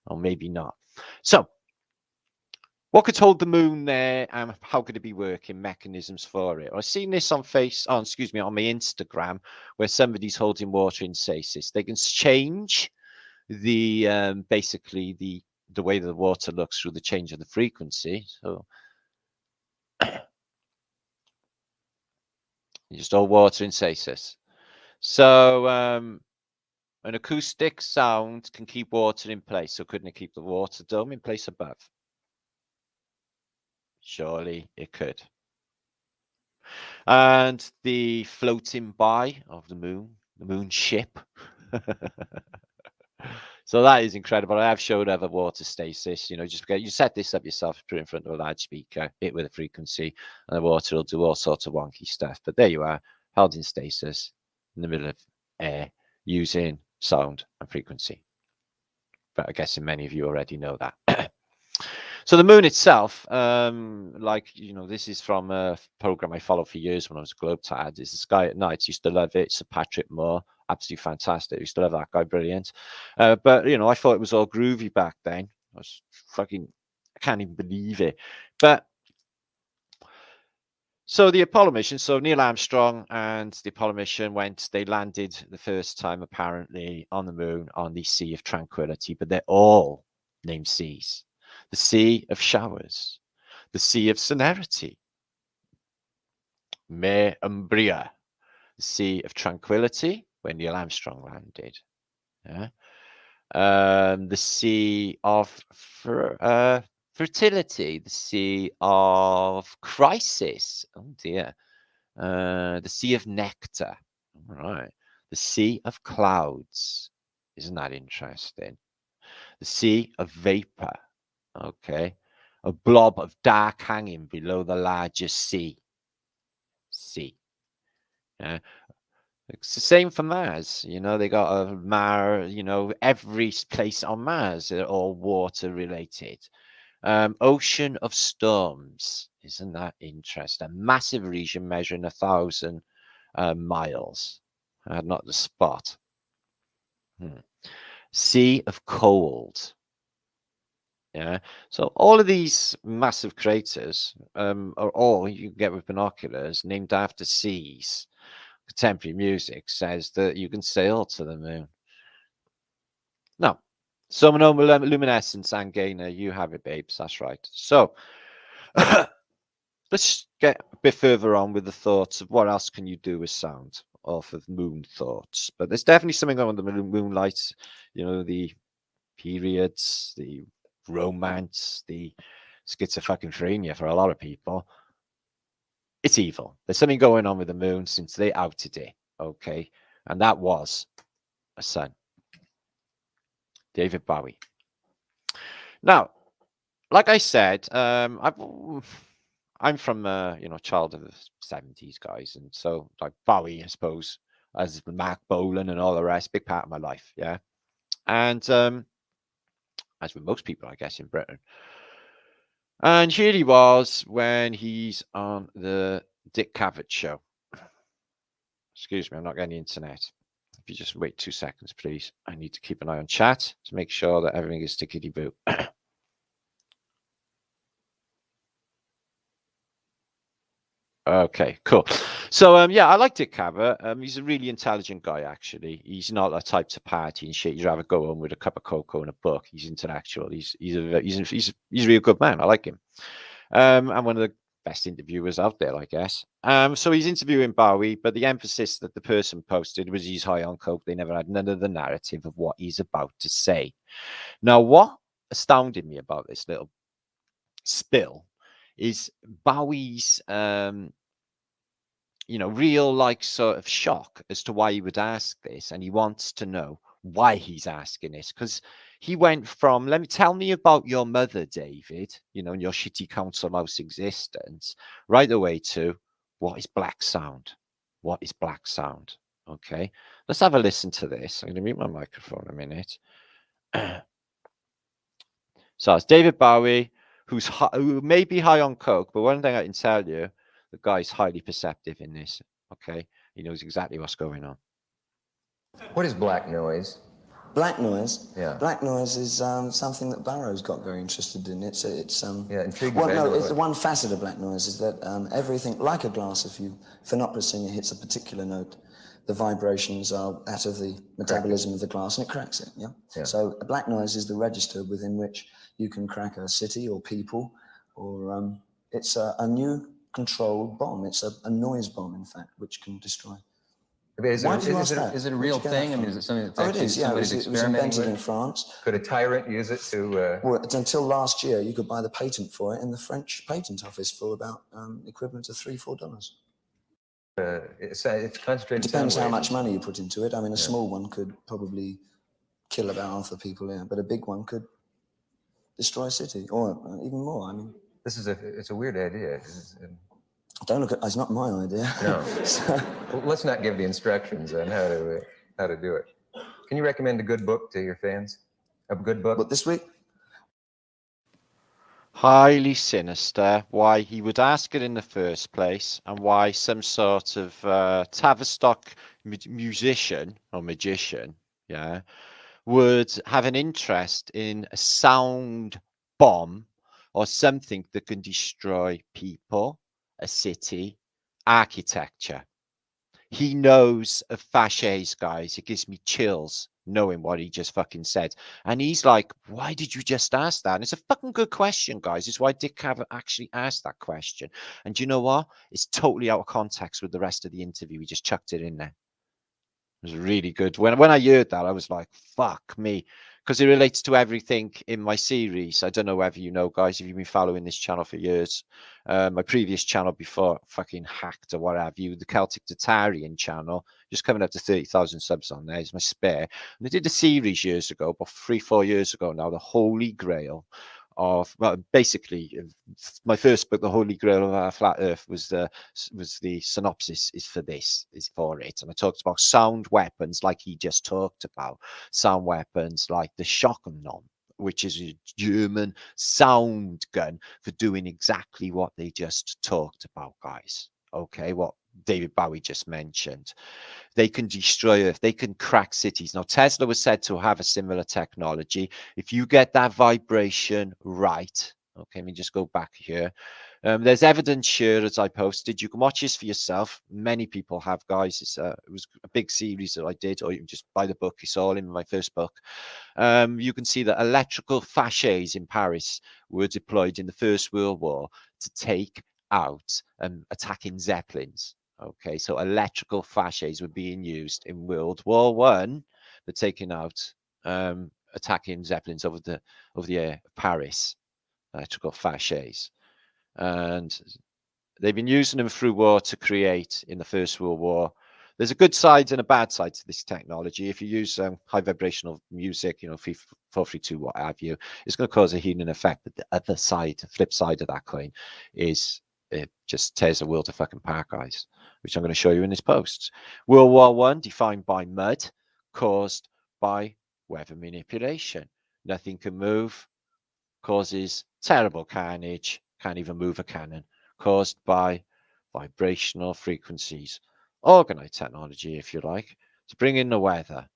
or maybe not. So, what could hold the moon there, and how could it be working? Mechanisms for it. I've seen this on on my Instagram, where somebody's holding water in stasis. They can change the basically the way the water looks through the change of the frequency. So you just hold water in stasis. So an acoustic sound can keep water in place. So couldn't it keep the water dome in place above? Surely it could. And the floating by of the moon ship. So that is incredible. I have showed other water stasis, you know, just because you set this up yourself, put it in front of a loudspeaker, hit with a frequency, and the water will do all sorts of wonky stuff. But there you are, held in stasis in the middle of air using sound and frequency. But I guess many of you already know that. So the moon itself, like, you know, this is from a program I followed for years when I was a Globetrotter. It's The Sky at Night. Used to love it. Sir Patrick Moore, absolutely fantastic. Used to love that guy, brilliant. But, you know, I thought it was all groovy back then. I can't even believe it. But so the Apollo mission, so Neil Armstrong and the Apollo mission they landed the first time apparently on the moon on the Sea of Tranquility, but they're all named seas. The Sea of Showers, the Sea of Celerity, Mare Umbria, the Sea of Tranquility, when Neil Armstrong landed. Yeah. The Sea of Fertility, the Sea of Crisis. Oh dear. The Sea of Nectar. All right. The Sea of Clouds. Isn't that interesting? The Sea of Vapor. Okay. A blob of dark hanging below the largest sea. Yeah. It's the same for Mars. You know, they got a Mars, you know, every place on Mars are all water related. Ocean of Storms. Isn't that interesting? A massive region measuring 1,000 miles. Not the spot. Sea of Cold. Yeah. So all of these massive craters are all you can get with binoculars named after seas. Contemporary music says that you can sail to the moon. No. Luminescence and Gainer, you have it, babes. That's right. So let's get a bit further on with the thoughts of what else can you do with sound off of moon thoughts. But there's definitely something on the moonlight, you know, the periods, the romance, the schizophrenia for a lot of people. It's evil. There's something going on with the moon since they outed it. Okay. And that was a son, David Bowie. Now, like I said, I'm from you know, child of the 70s, guys, and so like Bowie, I suppose, as Mark Bolan and all the rest, big part of my life, yeah. And as with most people, I guess, in Britain. And here he was when he's on the Dick Cavett show. Excuse me, I'm not getting the internet. If you just wait 2 seconds, please. I need to keep an eye on chat to make sure that everything is tickety-boo. Okay, cool. So, yeah, I like Dick Cavett. He's a really intelligent guy, actually. He's not a type to party and shit. He'd rather go home with a cup of cocoa and a book. He's intellectual. He's a real good man. I like him. and one of the best interviewers out there, I guess. So he's interviewing Bowie, but the emphasis that the person posted was he's high on coke. They never had none of the narrative of what he's about to say. Now, what astounded me about this little spill is Bowie's, real like sort of shock as to why he would ask this, and he wants to know why he's asking this, because he went from tell me about your mother, David, and your shitty council mouse existence, right away to what is black sound. Okay, let's have a listen to this. I'm going to mute my microphone a minute. So it's David Bowie, who may be high on coke, but one thing I can tell you, the guy's highly perceptive in this. Okay, he knows exactly what's going on. What is black noise? Black noise? Yeah. Black noise is something that Burroughs got very interested in. It's intriguing. Well, no, it's the one facet of black noise is that everything, like a glass, if an opera singer hits a particular note, the vibrations are that of the metabolism of the glass, and it cracks it. Yeah. So a black noise is the register within which you can crack a city or people, or it's a new controlled bomb. It's a noise bomb, in fact, which can destroy. Is it a real thing? I mean, is it something that's actually somebody's experimenting with? It was invented in France. Could a tyrant use it to... Well, until last year, you could buy the patent for it in the French patent office for about equivalent to $3-4. It's concentrated. It depends how much money you put into it. I mean, a small one could probably kill about half the people, but a big one could destroy a city, or even more. I mean, it's a weird idea. Don't look at it's not my idea. No. Well, let's not give the instructions on how to do it. Can you recommend a good book to your fans? A good book? What, this week? Highly sinister. Why he would ask it in the first place, and why some sort of Tavistock musician or magician, would have an interest in a sound bomb or something that can destroy people, a city, architecture. He knows of Fasces, guys. It gives me chills knowing what he just fucking said. And he's like, why did you just ask that? And it's a fucking good question, guys. It's why Dick Cavett actually asked that question. And do you know what? It's totally out of context with the rest of the interview. He just chucked it in there. It was really good. When I heard that, I was like, fuck me. Because it relates to everything in my series. I don't know whether you know, guys, if you've been following this channel for years. My previous channel before fucking hacked or what have you, the Celtic Tartarian channel, just coming up to 30,000 subs on there. It's my spare. And I did a series years ago, about 3-4 years ago now, the Holy Grail of, well, basically my first book, The Holy Grail of Our Flat Earth, was the synopsis is for it. And I talked about sound weapons like he just talked about, sound weapons like the Shotgun, which is a German sound gun for doing exactly what they just talked about, guys. Okay, what David Bowie just mentioned. They can destroy Earth. They can crack cities. Now, Tesla was said to have a similar technology. If you get that vibration right, okay, let me just go back here. There's evidence here, as I posted. You can watch this for yourself. Many people have, guys. It was a big series that I did, or you can just buy the book. It's all in my first book. You can see that electrical fasces in Paris were deployed in the First World War to take out attacking Zeppelins. Okay, so electrical fasces were being used in World War I for taking out attacking Zeppelins over the air of Paris. Electrical fasces, and they've been using them through war to create in the First World War. There's a good side and a bad side to this technology. If you use high vibrational music, 432, what have you, it's going to cause a healing effect. But the other side, the flip side of that coin, is it just tears the world to fucking apart, guys, which I'm going to show you in this post. World War I, defined by mud, caused by weather manipulation. Nothing can move, causes terrible carnage, can't even move a cannon, caused by vibrational frequencies. Organized technology, if you like, to bring in the weather.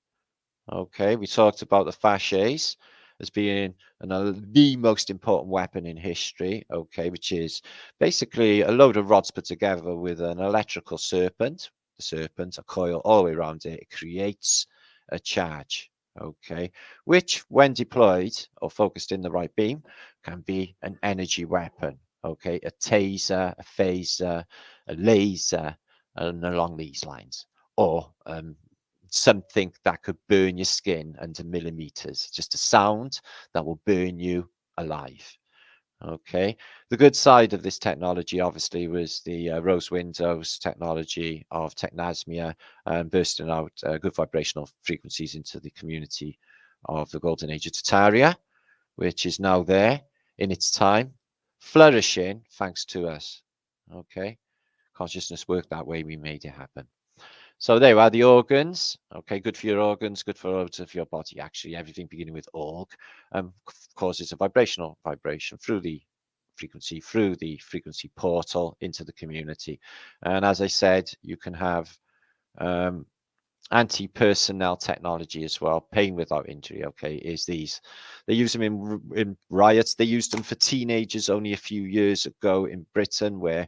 Okay, we talked about the fasces as being the most important weapon in history, okay, which is basically a load of rods put together with an electrical serpent, a coil all the way around it. It creates a charge, okay, which when deployed or focused in the right beam can be an energy weapon. okay, a taser, a phaser, a laser, and along these lines, or something that could burn your skin under millimeters, just a sound that will burn you alive. Okay, the good side of this technology obviously was the rose windows technology of technasmia and bursting out good vibrational frequencies into the community of the golden age of tartaria, which is now there in its time, flourishing thanks to us. Okay, consciousness worked that way, we made it happen. So there you are, the organs. Okay, good for your organs, good for loads of your body. Actually, everything beginning with org causes a vibrational vibration through the frequency portal into the community. And as I said, you can have anti-personnel technology as well. Pain without injury. Okay, is these? They use them in riots. They used them for teenagers only a few years ago in Britain, where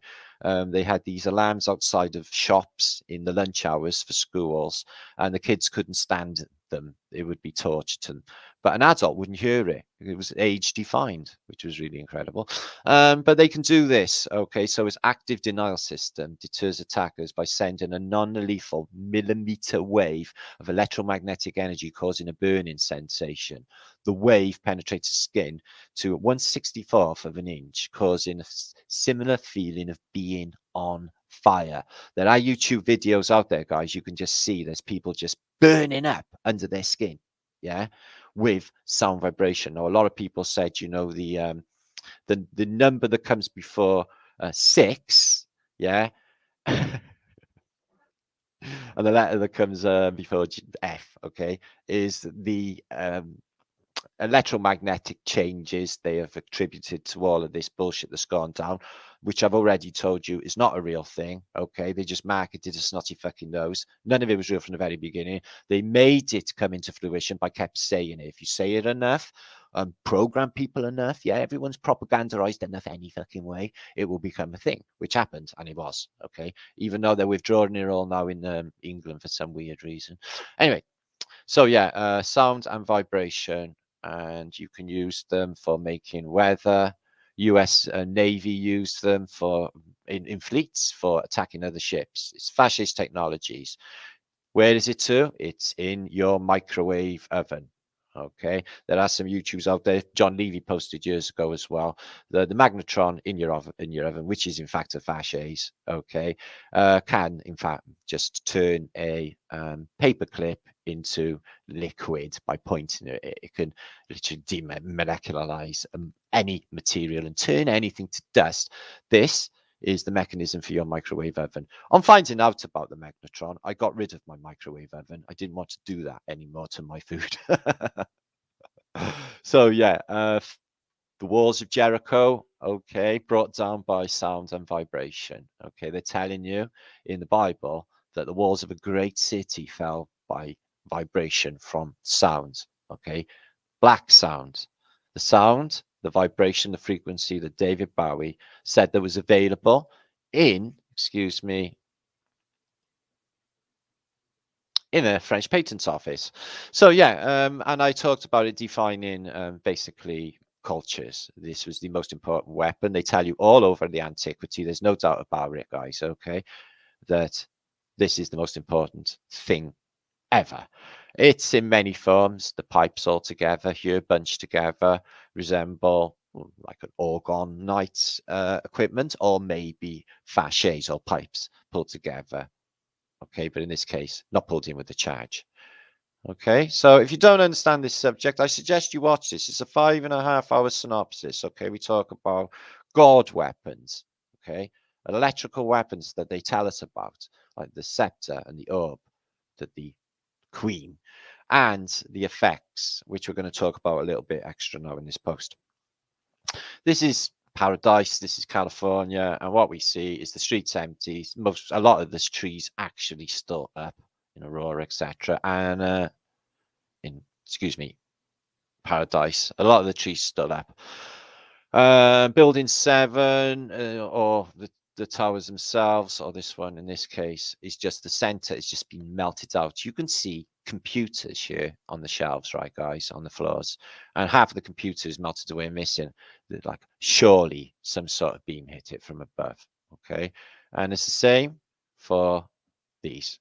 they had these alarms outside of shops in the lunch hours for schools, and the kids couldn't stand them. It would be torture to them, but an adult wouldn't hear it. It was age defined, which was really incredible. But they can do this. Okay, so its active denial system deters attackers by sending a non-lethal millimeter wave of electromagnetic energy, causing a burning sensation. The wave penetrates the skin to 1/64th of an inch, causing a similar feeling of being on fire. There are YouTube videos out there, guys. You can just see there's people just burning up under their skin, yeah, with sound vibration. Now, a lot of people said, you know, the number that comes before 6, yeah, and the letter that comes before F, okay, is the electromagnetic changes they have attributed to all of this bullshit that's gone down, which I've already told you is not a real thing. Okay, they just marketed a snotty fucking nose. None of it was real from the very beginning. They made it come into fruition by kept saying it. If you say it enough, program people enough, yeah, everyone's propagandized enough any fucking way, it will become a thing, which happened, and it was. Okay, even though they're withdrawing it all now in England for some weird reason. Anyway, so yeah, sound and vibration, and you can use them for making weather. US Navy use them for in fleets for attacking other ships. It's fascist technologies. Where is it to? It's in your microwave oven. Okay, there are some YouTubes out there. John Levy posted years ago as well. The magnetron in your oven, which is in fact a Fasces, okay, can in fact just turn a paperclip into liquid by pointing it. It can literally demolecularize any material and turn anything to dust. This is the mechanism for your microwave oven. On finding out about the magnetron, I got rid of my microwave oven. I didn't want to do that anymore to my food. So yeah, the walls of Jericho, okay, brought down by sound and vibration. Okay, they're telling you in the Bible that the walls of a great city fell by vibration from sound. Okay, black sound. The sound, the vibration, the frequency that David Bowie said that was available in, excuse me, in a French patent office. So yeah, and I talked about it defining basically cultures. This was the most important weapon. They tell you all over the antiquity, there's no doubt about it, guys, okay, that this is the most important thing ever. It's in many forms. The pipes all together here, bunched together, resemble like an organ night equipment, or maybe fasces or pipes pulled together. Okay, but in this case, not pulled in with the charge. Okay, so if you don't understand this subject, I suggest you watch this. It's a 5.5-hour synopsis. Okay, we talk about God weapons. Okay, electrical weapons that they tell us about, like the scepter and the orb that the Queen, and the effects, which we're going to talk about a little bit extra now in this post. This is paradise. This is California, and what we see is the streets empty. A lot of the trees actually still up in Aurora, etc. And in paradise, a lot of the trees still up. Building 7 or the towers themselves, or this one in this case, is just the center. It's just been melted out. You can see computers here on the shelves, right, guys, on the floors, and half of the computers melted away and missing. Like, surely some sort of beam hit it from above. Okay, and it's the same for these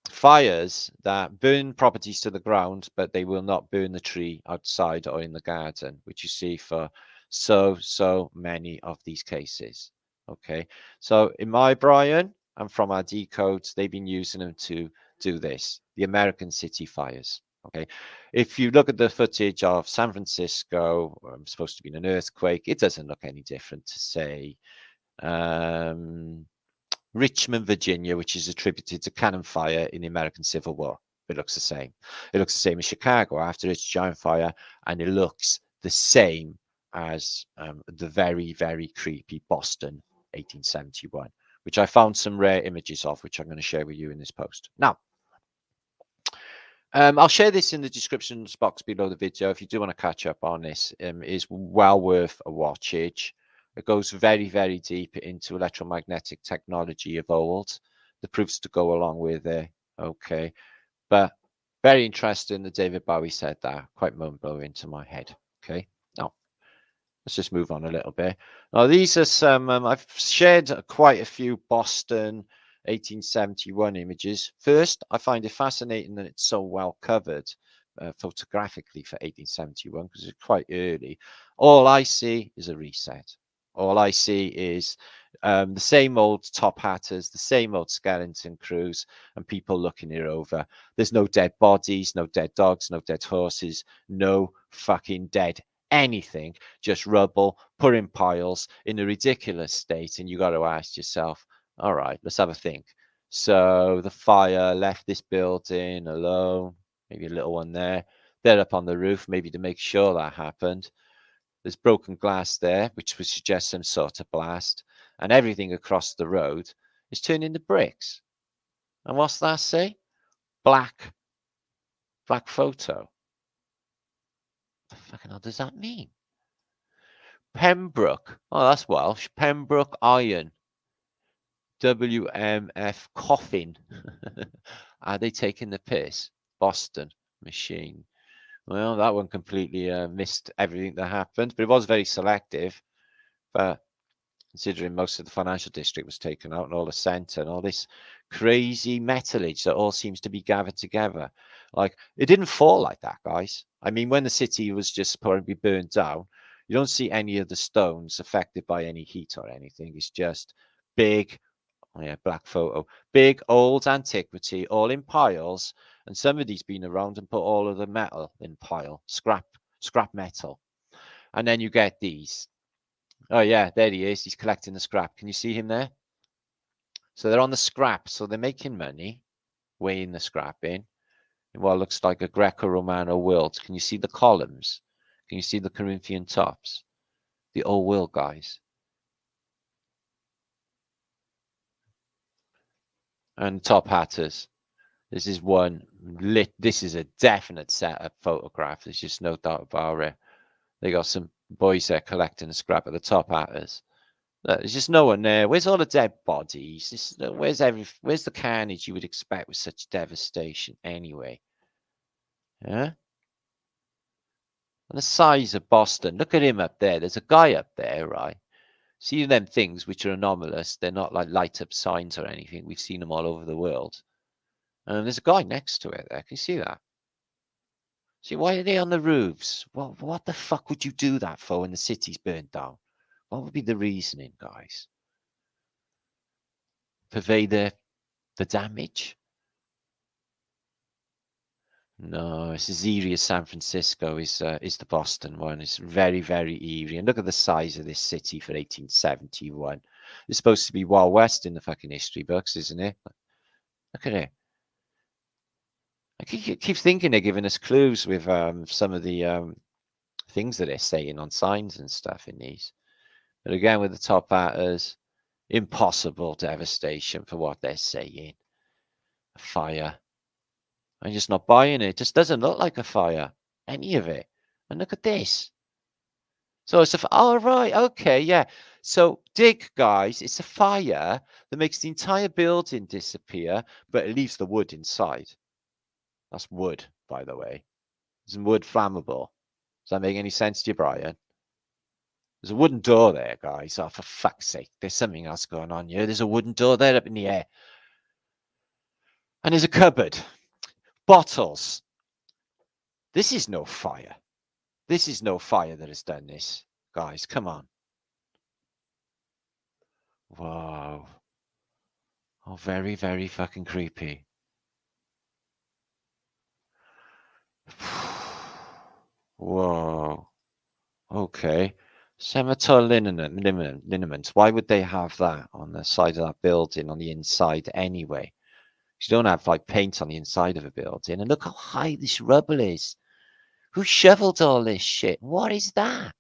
fires that burn properties to the ground, but they will not burn the tree outside or in the garden, which you see for so many of these cases. Okay, so in my Brian and from our decodes, they've been using them to do this, the American city fires. Okay, if you look at the footage of San Francisco, supposed to be an earthquake, it doesn't look any different to, say, Richmond, Virginia, which is attributed to cannon fire in the American Civil War. It looks the same. It looks the same as Chicago after its giant fire, and it looks the same as the very, very creepy Boston 1871, which I found some rare images of, which I'm going to share with you in this post. Now, I'll share this in the description box below the video. If you do want to catch up on this, is well worth a watchage. It goes very, very deep into electromagnetic technology of old, the proofs to go along with it. Okay, but very interesting that David Bowie said that. Quite mind-blowing to my head. Okay, now let's just move on a little bit. Now these are some. I've shared quite a few Boston 1871 images. First, I find it fascinating that it's so well covered photographically for 1871 because it's quite early. All I see is a reset. All I see is the same old top hatters, the same old skeleton crews, and people looking it over. There's no dead bodies, no dead dogs, no dead horses, no fucking dead anything, just rubble put in piles in a ridiculous state. And you got to ask yourself, all right, let's have a think. So the fire left this building alone, maybe a little one there. They're up on the roof, maybe to make sure that happened. There's broken glass there, which would suggest some sort of blast. And everything across the road is turned into bricks. And what's that say? Black photo. What the fucking hell does that mean? Pembroke. Oh, that's Welsh. Pembroke Iron. WMF Coffin. Are they taking the piss? Boston Machine. Well, that one completely missed everything that happened, but it was very selective. But considering most of the financial district was taken out and all the centre and all this crazy metalage that all seems to be gathered together. Like, it didn't fall like that, guys. I mean, when the city was just probably burned down, you don't see any of the stones affected by any heat or anything. It's just big, oh yeah, black photo, big old antiquity, all in piles. And somebody's been around and put all of the metal in pile, scrap metal. And then you get these. Oh yeah, there he is. He's collecting the scrap. Can you see him there? So they're on the scrap. So they're making money, weighing the scrap in what looks like a Greco-Romano world. Can you see the columns? Can you see the Corinthian tops? The old world, guys. And top hatters. This is one this is a definite setup photograph. There's just no doubt about it. They got some boys there collecting the scrap at the top hatters. There's just no one there. Where's all the dead bodies? Where's the carnage you would expect with such devastation anyway? Yeah. And the size of Boston. Look at him up there. There's a guy up there, right? See them things which are anomalous. They're not like light up signs or anything. We've seen them all over the world. And there's a guy next to it there. Can you see that? See, why are they on the roofs? Well, what the fuck would you do that for when the city's burned down? What would be the reasoning, guys? Purvey the damage? No, it's as eerie as San Francisco is the Boston one. It's very, very eerie. And look at the size of this city for 1871. It's supposed to be Wild West in the fucking history books, isn't it? Look at it. I keep thinking they're giving us clues with some of the things that they're saying on signs and stuff in these. But again, with the top hatters, impossible devastation for what they're saying. A fire. I'm just not buying it. It just doesn't look like a fire. Any of it. And look at this. So it's right, okay, yeah. So Dick, guys, it's a fire that makes the entire building disappear, but it leaves the wood inside. That's wood, by the way. Isn't wood flammable? Does that make any sense to you, Brian? There's a wooden door there, guys. Oh, for fuck's sake. There's something else going on here. There's a wooden door there up in the air. And there's a cupboard. Bottles. This is no fire. This is no fire that has done this. Guys, come on. Wow. Oh, very, very fucking creepy. Whoa. Okay. Cemetery lineaments. Why would they have that on the side of that building on the inside anyway? You don't have like paint on the inside of a building. And look how high this rubble is. Who shoveled all this shit? What is that?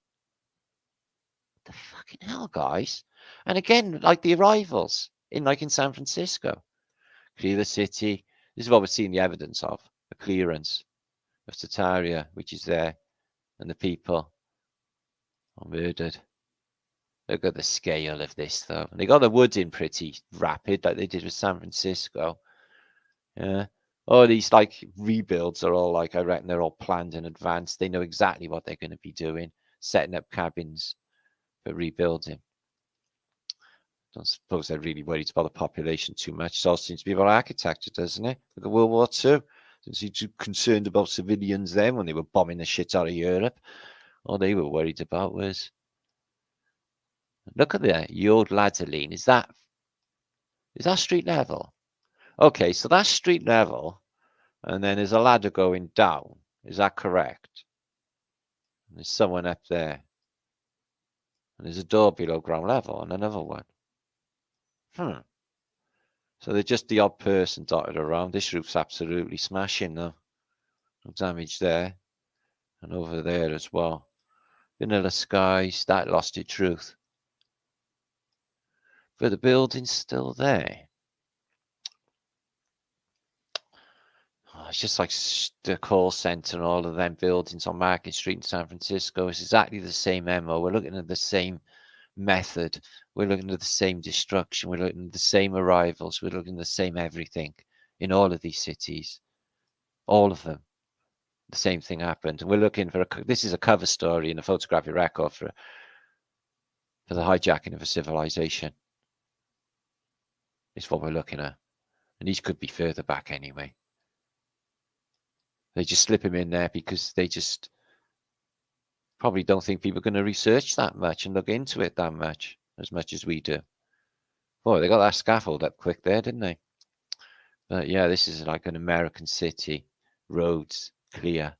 The fucking hell, guys. And again, like the arrivals in San Francisco. Clear the city. This is what we're seeing the evidence of. The clearance of tartaria, which is there. And the people are murdered. Look at the scale of this, though. And they got the wood in pretty rapid, like they did with San Francisco. Yeah. All these like rebuilds are all like, I reckon they're all planned in advance. They know exactly what they're going to be doing, setting up cabins for rebuilding. Don't suppose they're really worried about the population too much. It all seems to be about architecture, doesn't it? Look at World War II. Didn't seem too concerned about civilians then when they were bombing the shit out of Europe. All they were worried about was, look at the old ladder lean. Is that street level? Okay, so that's street level, and then there's a ladder going down. Is that correct? And there's someone up there. And there's a door below ground level and another one. So they're just the odd person dotted around. This roof's absolutely smashing, though. No damage there. And over there as well. Vanilla skies, that lost its truth. But the building's still there. Oh, it's just like the call center and all of them buildings on Market Street in San Francisco. It's exactly the same MO. We're looking at the same method. We're looking at the same destruction. We're looking at the same arrivals. We're looking at the same everything in all of these cities. All of them. The same thing happened. And we're looking for this is a cover story and a photographic record for the hijacking of a civilization. It's what we're looking at. And these could be further back anyway. They just slip him in there because they just probably don't think people are going to research that much and look into it that much as we do. Boy, they got that scaffold up quick there, didn't they? But yeah, this is like an American city. Roads clear.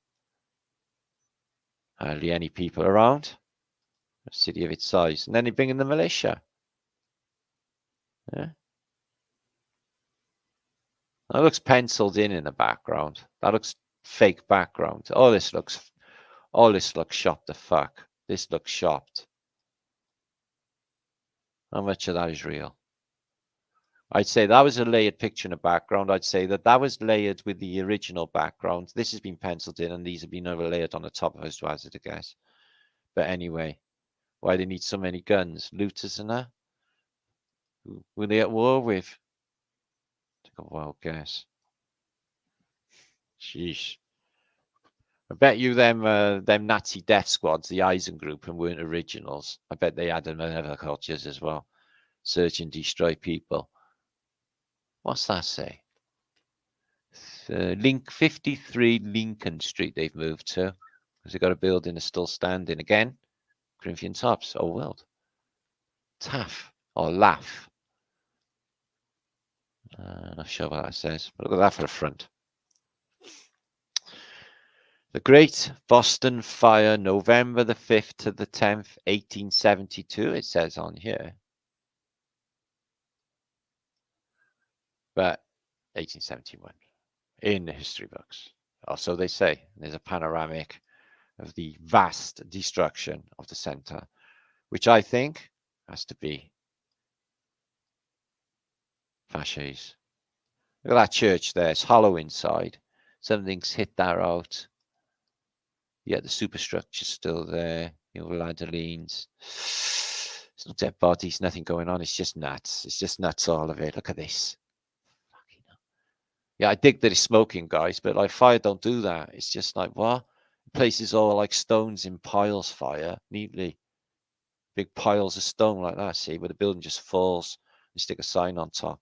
Hardly any people around. A city of its size. And then they bring in the militia. Yeah. That looks penciled in the background. That looks fake background. All this looks shopped the fuck. This looks shopped. How much of that is real? I'd say that was a layered picture in the background. I'd say that was layered with the original background. This has been penciled in and these have been overlaid on the top of us to hazard a guess. But anyway, why they need so many guns? Looters and that? Who were they at war with? Take a wild guess. Sheesh. I bet you them Nazi death squads, the Eisen group, and weren't originals. I bet they had them in other cultures as well. Search and destroy people. What's that say? Link 53 Lincoln Street they've moved to. Because they've got a building that's still standing. Again, Corinthian tops. Oh, world. Taff or laugh. Not sure what that says. But look at that for the front. The Great Boston Fire, November the 5th to the 10th, 1872, it says on here. But 1871 in the history books. Also, they say there's a panoramic of the vast destruction of the center, which I think has to be Fasces. Look at that church there. It's hollow inside. Something's hit that out. Yeah, the superstructure's still there. You know, ladder leans. There's no dead bodies, nothing going on. It's just nuts. It's just nuts, all of it. Look at this. Fucking hell. Yeah, I dig that it's smoking, guys, but like fire don't do that. It's just like, what? Places all like stones in piles, fire, neatly. Big piles of stone like that, see, where the building just falls. You stick a sign on top.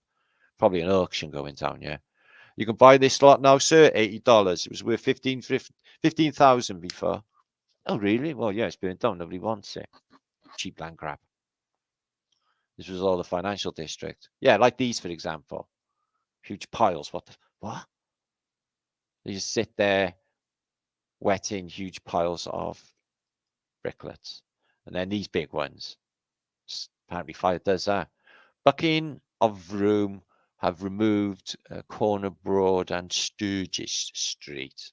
Probably an auction going down, yeah. You can buy this lot now, sir, $80. It was worth 15,000 before. Oh, really? Well, yeah, it's been done. Nobody wants it. Cheap land grab. This was all the financial district. Yeah, like these, for example. Huge piles. What? They just sit there wetting huge piles of bricklets. And then these big ones. Apparently fire does that. Bucking of Room have removed Corner Broad and Sturgis Street.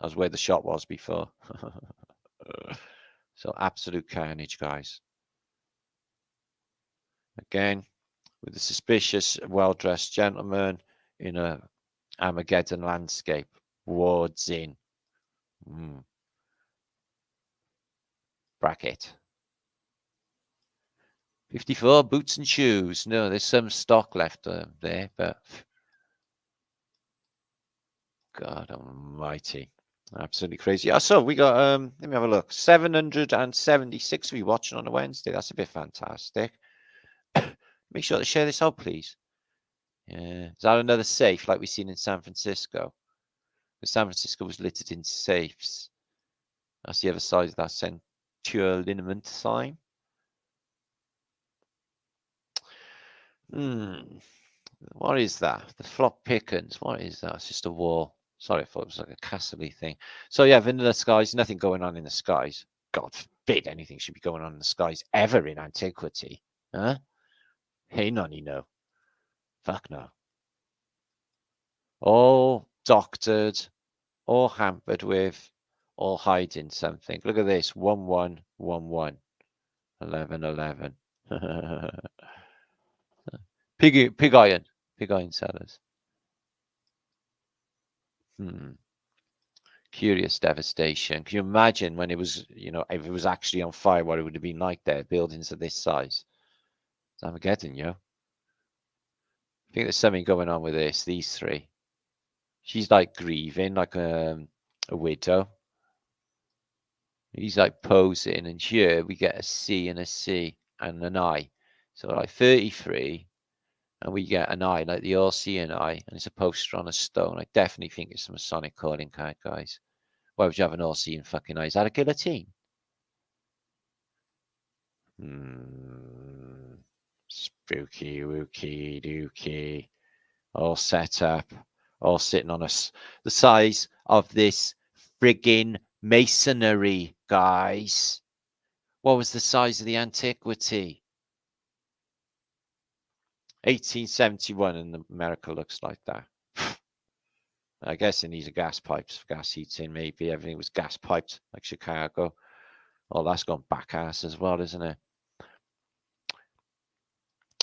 That was where the shop was before. So absolute carnage, guys. Again, with a suspicious, well-dressed gentleman in a Armageddon landscape. Wards in. Bracket. 54 boots and shoes. No, there's some stock left there, but God almighty. Absolutely crazy. Yeah, so we got, let me have a look. 776 of you watching on a Wednesday. That's a bit fantastic. Make sure to share this out, please. Yeah. Is that another safe like we've seen in San Francisco? Because San Francisco was littered in safes. That's the other side of that central lineament sign. What is that? The flop pickens. What is that? It's just a wall. Sorry, I thought it was like a castle-y thing. So yeah, vanilla skies, nothing going on in the skies. God forbid anything should be going on in the skies ever in antiquity. Huh? Hey, nonny, no. Fuck no. All doctored, all hampered with, all hiding something. Look at this. 1111. 1111. Pig iron. Pig iron sellers. Curious devastation. Can you imagine when it was, if it was actually on fire, what it would have been like there? Buildings of this size. It's Armageddon, yo. I think there's something going on with this. These three. She's like grieving, like a widow. He's like posing, and here we get a C and a C and an I. So like 33, and we get an I, like the all C and I, and it's a poster on a stone. I definitely think it's a Masonic calling card, guys. Why would you have an all C and fucking I? Is that a guillotine? Spooky, wooky, dooky. All set up, all sitting on us. The size of this friggin' masonry, guys. What was the size of the antiquity? 1871, and America looks like that. I guess it needs a gas pipes for gas heating, maybe. Everything was gas piped, like Chicago. Oh, that's gone back ass as well, isn't it?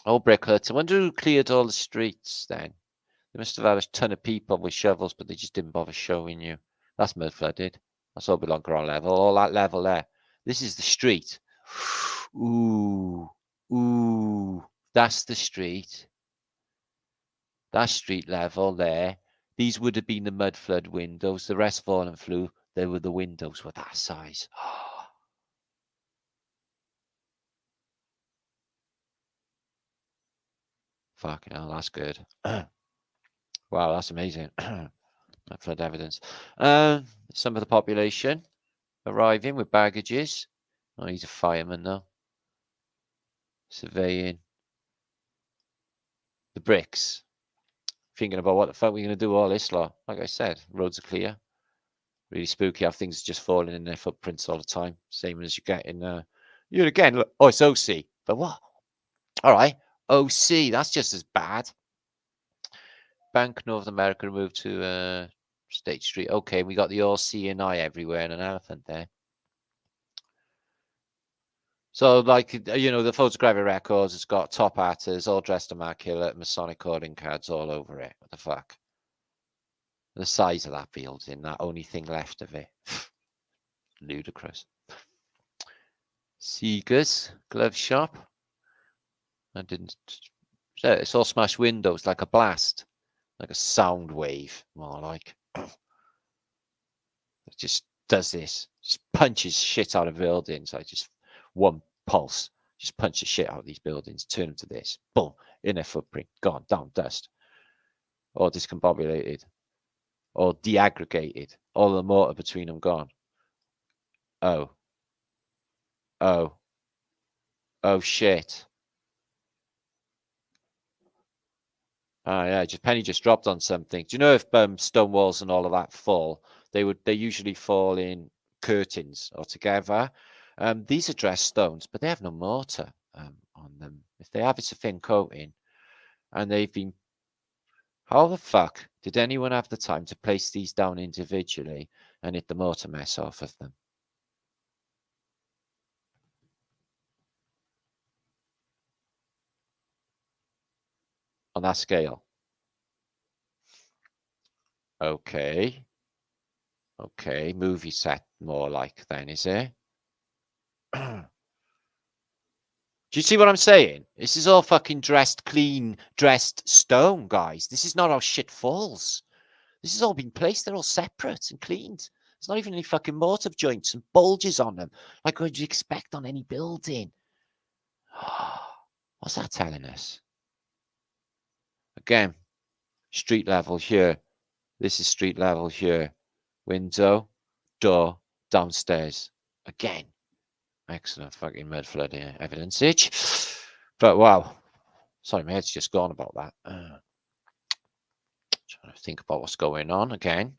Oh, bricklets. I wonder who cleared all the streets then. They must have had a ton of people with shovels, but they just didn't bother showing you. That's mud flooded. That's all below ground level. All that level there. This is the street. Ooh. That's the street. That street level there. These would have been the mud flood windows. The rest fallen flew. They were the windows were that size. Fucking hell, that's good. Wow, that's amazing. Flood evidence. Some of the population arriving with baggages. Oh, he's a fireman though. Surveying the bricks. Thinking about what the fuck we're going to do all this lot. Like I said, roads are clear. Really spooky how things are just falling in their footprints all the time. Same as you get in you again, look, oh, it's OC. But what? All right. OC, that's just as bad. Bank North America moved to State Street. Okay, we got the all C and I everywhere and an elephant there. So, like, the photographic records, it's got top hatters, all dressed immaculate, Masonic calling cards all over it. What the fuck? The size of that building, that only thing left of it. Ludicrous. Seeger's glove shop. I didn't. It's all smashed windows like a blast. like a sound wave, more like. It just does this, just punches shit out of buildings. Like just one pulse, just punch the shit out of these buildings, turn them to this, boom, in their footprint, gone, down, dust, or discombobulated, or deaggregated, all the mortar between them gone. Oh, shit. Oh yeah, Penny just dropped on something. Do you know if stone walls and all of that fall, they usually fall in curtains or together. These are dressed stones, but they have no mortar on them. If they have, it's a thin coating, and they've been. How the fuck did anyone have the time to place these down individually and hit the mortar mess off of them? On that scale. Okay. Okay, movie set more like then, is it? Do you see what I'm saying? This is all fucking dressed stone, guys. This is not how shit falls. This has all been placed. They're all separate and cleaned. There's not even any fucking mortar joints and bulges on them, like what you'd expect on any building. What's that telling us? Again, street level here. This is street level here. Window, door, downstairs. Again. Excellent fucking mudflood evidence. But wow. Sorry, my head's just gone about that. Trying to think about what's going on again.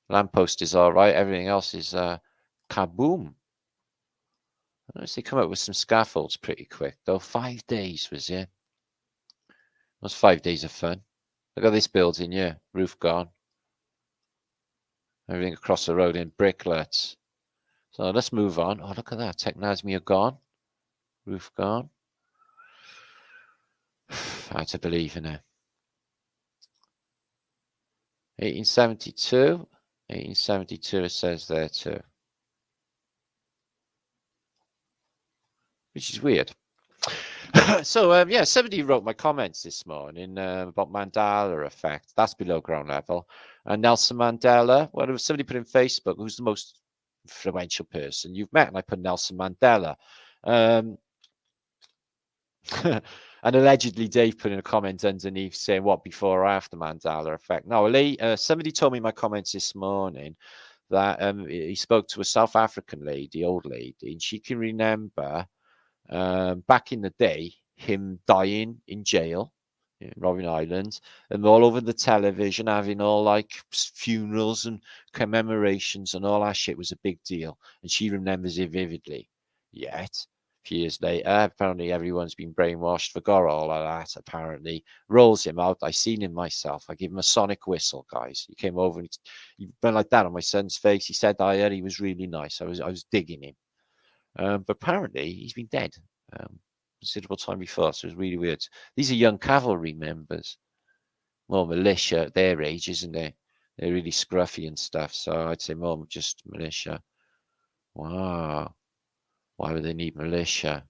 Lamppost is all right. Everything else is kaboom. Notice they come up with some scaffolds pretty quick, though. 5 days was it? It was 5 days of fun. Look at this building, yeah. Roof gone. Everything across the road in bricklets. So let's move on. Oh, look at that. Technasmia gone. Roof gone. Hard to believe in it. 1872. 1872 it says there too. Which is weird. So, yeah, somebody wrote my comments this morning about Mandela effect. That's below ground level. And Nelson Mandela, well, there was somebody put in Facebook, who's the most influential person you've met? And I put Nelson Mandela. And allegedly Dave put in a comment underneath saying, what, before or after Mandela effect? No, somebody told me in my comments this morning that he spoke to a South African lady, old lady, and she can remember back in the day, him dying in jail in Robben Island, and all over the television having all like funerals and commemorations and all that shit was a big deal. And she remembers it vividly. Yet, a few years later, apparently everyone's been brainwashed, forgot all of that, apparently. Rolls him out. I seen him myself. I gave him a sonic whistle, guys. He came over and he went like that on my son's face. He said, he was really nice. I was digging him. But apparently he's been dead considerable time before, so it's really weird. These are young cavalry members, more militia at their age, isn't it? They're really scruffy and stuff, so I'd say more just militia. Wow. Why would they need militia?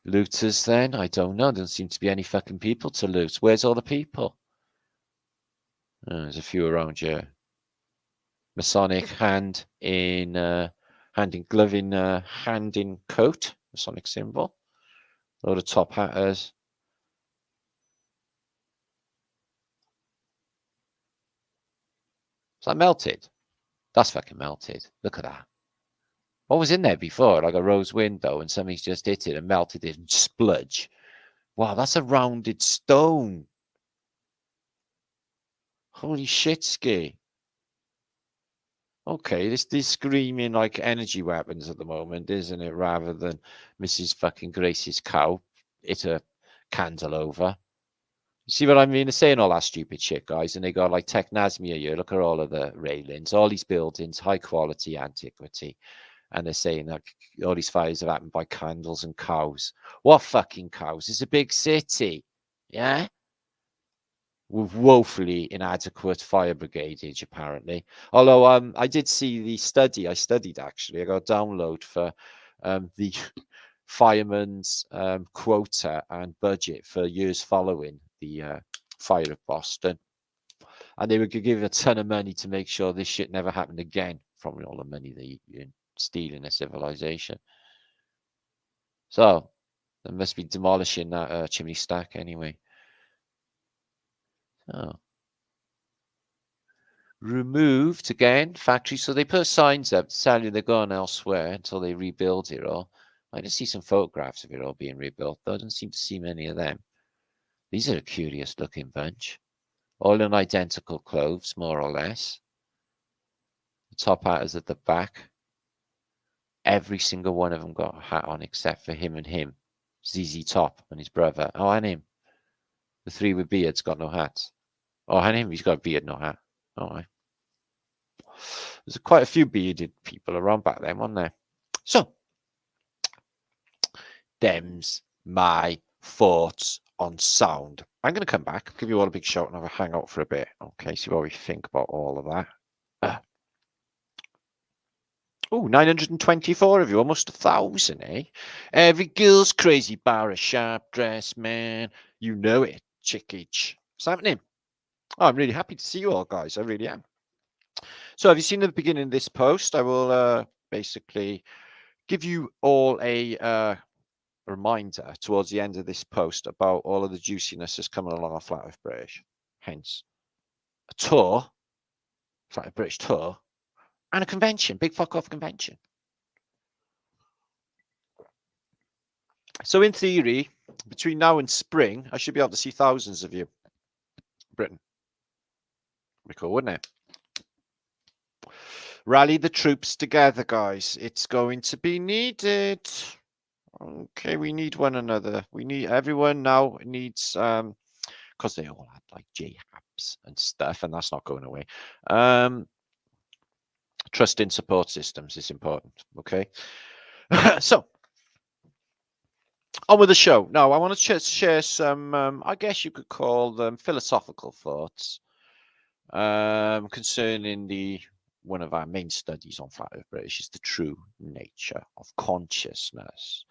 Looters then? I don't know. There doesn't seem to be any fucking people to loot. Where's all the people? Oh, there's a few around here. Masonic hand in glove in hand in coat, Masonic symbol. Load of top hatters. Is that melted? That's fucking melted. Look at that. What was in there before? Like a rose window, and something's just hit it and melted it and spludge. Wow, that's a rounded stone. Holy shitski. Okay, this is screaming like energy weapons at the moment, isn't it? Rather than Mrs. fucking Grace's cow hit a candle over. You see what I mean? They're saying all that stupid shit, guys, and they got like Technasmia here. Look at all of the railings, all these buildings, high quality antiquity. And they're saying that all these fires have happened by candles and cows. What fucking cows? It's a big city. Yeah? With woefully inadequate fire brigadage, apparently. Although I did see the study. I studied, actually. I got a download for the fireman's quota and budget for years following the fire of Boston. And they would give a ton of money to make sure this shit never happened again from all the money they steal in a civilization. So, they must be demolishing that chimney stack anyway. So, removed again, factory. So they put signs up telling you they're going elsewhere until they rebuild it all. I can see some photographs of it all being rebuilt, though I don't seem to see many of them. These are a curious looking bunch. All in identical clothes, more or less. The top hat is at the back. Every single one of them got a hat on except for him and him. ZZ Top and his brother. Oh, and him. The three with beards got no hats. Oh, and him, he's got a beard, no hat. All right. There's quite a few bearded people around back then, wasn't there? So, them's my thoughts on sound. I'm going to come back, give you all a big shout and have a hangout for a bit. Okay, see what we think about all of that. Oh, 924 of you, almost 1,000, eh? Every girl's crazy bar a sharp dress, man. You know it, chickage. What's happening? Oh, I'm really happy to see you all, guys. I really am. So have you seen at the beginning of this post? I will basically give you all a reminder towards the end of this post about all of the juiciness that's coming along on Flat Earth British. Hence, a tour, Flat Earth British tour, and a convention, big fuck off convention. So in theory, between now and spring, I should be able to see thousands of you. Britain. Be cool, wouldn't it? Rally the troops together, guys. It's going to be needed. Okay, we need one another. We need everyone now needs because they all had like JHAPs and stuff, and that's not going away. Trust in support systems is important. Okay. So on with the show. Now I want to share some I guess you could call them philosophical thoughts concerning one of our main studies on Flat Earth British is the true nature of consciousness,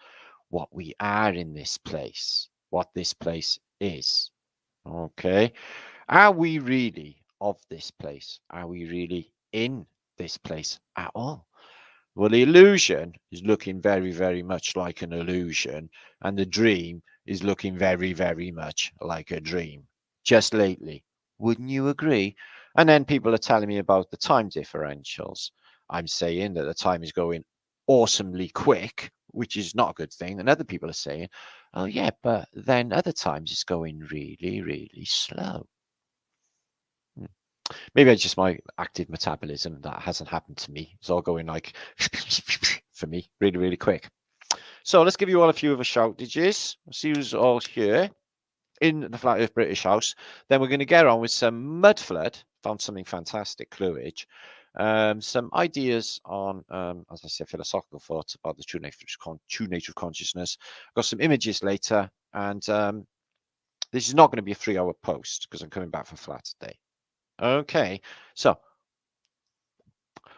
what we are in this place, what this place is. Okay, are we really of this place? Are we really in this place at all? Well, the illusion is looking very, very much like an illusion, and the dream is looking very, very much like a dream. Just lately, wouldn't you agree? And then people are telling me about the time differentials. I'm saying that the time is going awesomely quick, which is not a good thing. And other people are saying, oh yeah, but then other times it's going really, really slow. Maybe it's just my active metabolism that hasn't happened to me. It's all going like, for me, really, really quick. So let's give you all a few of a shout, did you? See who's all here in the Flat Earth British house. Then we're going to get on with some mudflood. Found something fantastic, Cluage. Some ideas on, as I said, philosophical thoughts about the true nature of consciousness. I've got some images later, and this is not going to be a 3-hour post because I'm coming back for flat today. Okay, so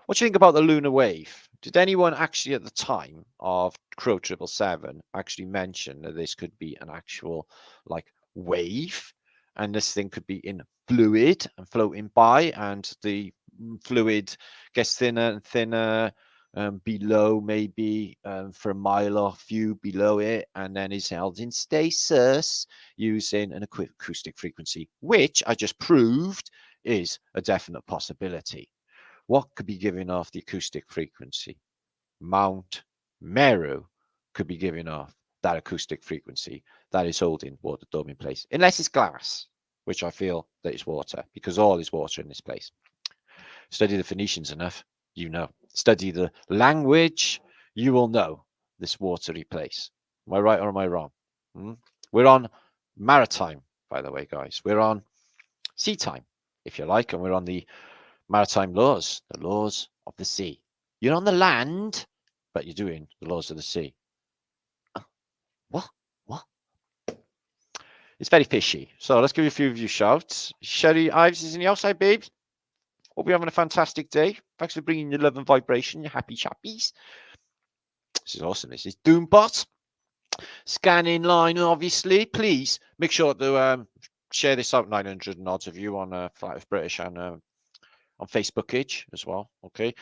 what do you think about the lunar wave? Did anyone actually at the time of Crrow777 actually mention that this could be an actual like wave, and this thing could be in fluid and floating by, and the fluid gets thinner and thinner below, maybe for a mile or few below it, and then is held in stasis using an acoustic frequency, which I just proved is a definite possibility. What could be giving off the acoustic frequency? Mount Meru could be giving off that acoustic frequency that is holding water dome in place, unless it's glass, which I feel that is water, because all is water in this place. Study the Phoenicians enough, you know. Study the language, you will know this watery place. Am I right or am I wrong? We're on maritime, by the way, guys. We're on sea time, if you like, and we're on the maritime laws, the laws of the sea. You're on the land, but you're doing the laws of the sea. What? It's very fishy. So let's give you a few of you shouts. Sherry Ives is in the outside, babes. Hope you're having a fantastic day. Thanks for bringing your love and vibration, you happy chappies. This is awesome. This is Doombot. Scanning line, obviously. Please make sure to share this out, 900 and odds of you on Flat Earth British and on Facebookage as well. Okay.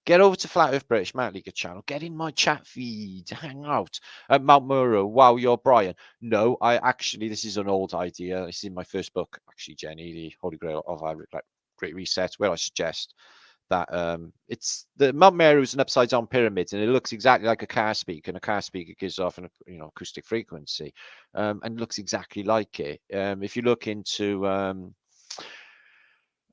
Get over to Flat Earth British Martinliedtke channel. Get in my chat feed. Hang out at Mount Murrow. Wow, you're Brian. No, I actually, this is an old idea. This is in my first book, actually, Jenny, the Holy Grail of Great Reset, where I suggest that it's the Mount Meru is an upside down pyramid, and it looks exactly like a car speaker, and a car speaker gives off an acoustic frequency, and it looks exactly like it. If you look into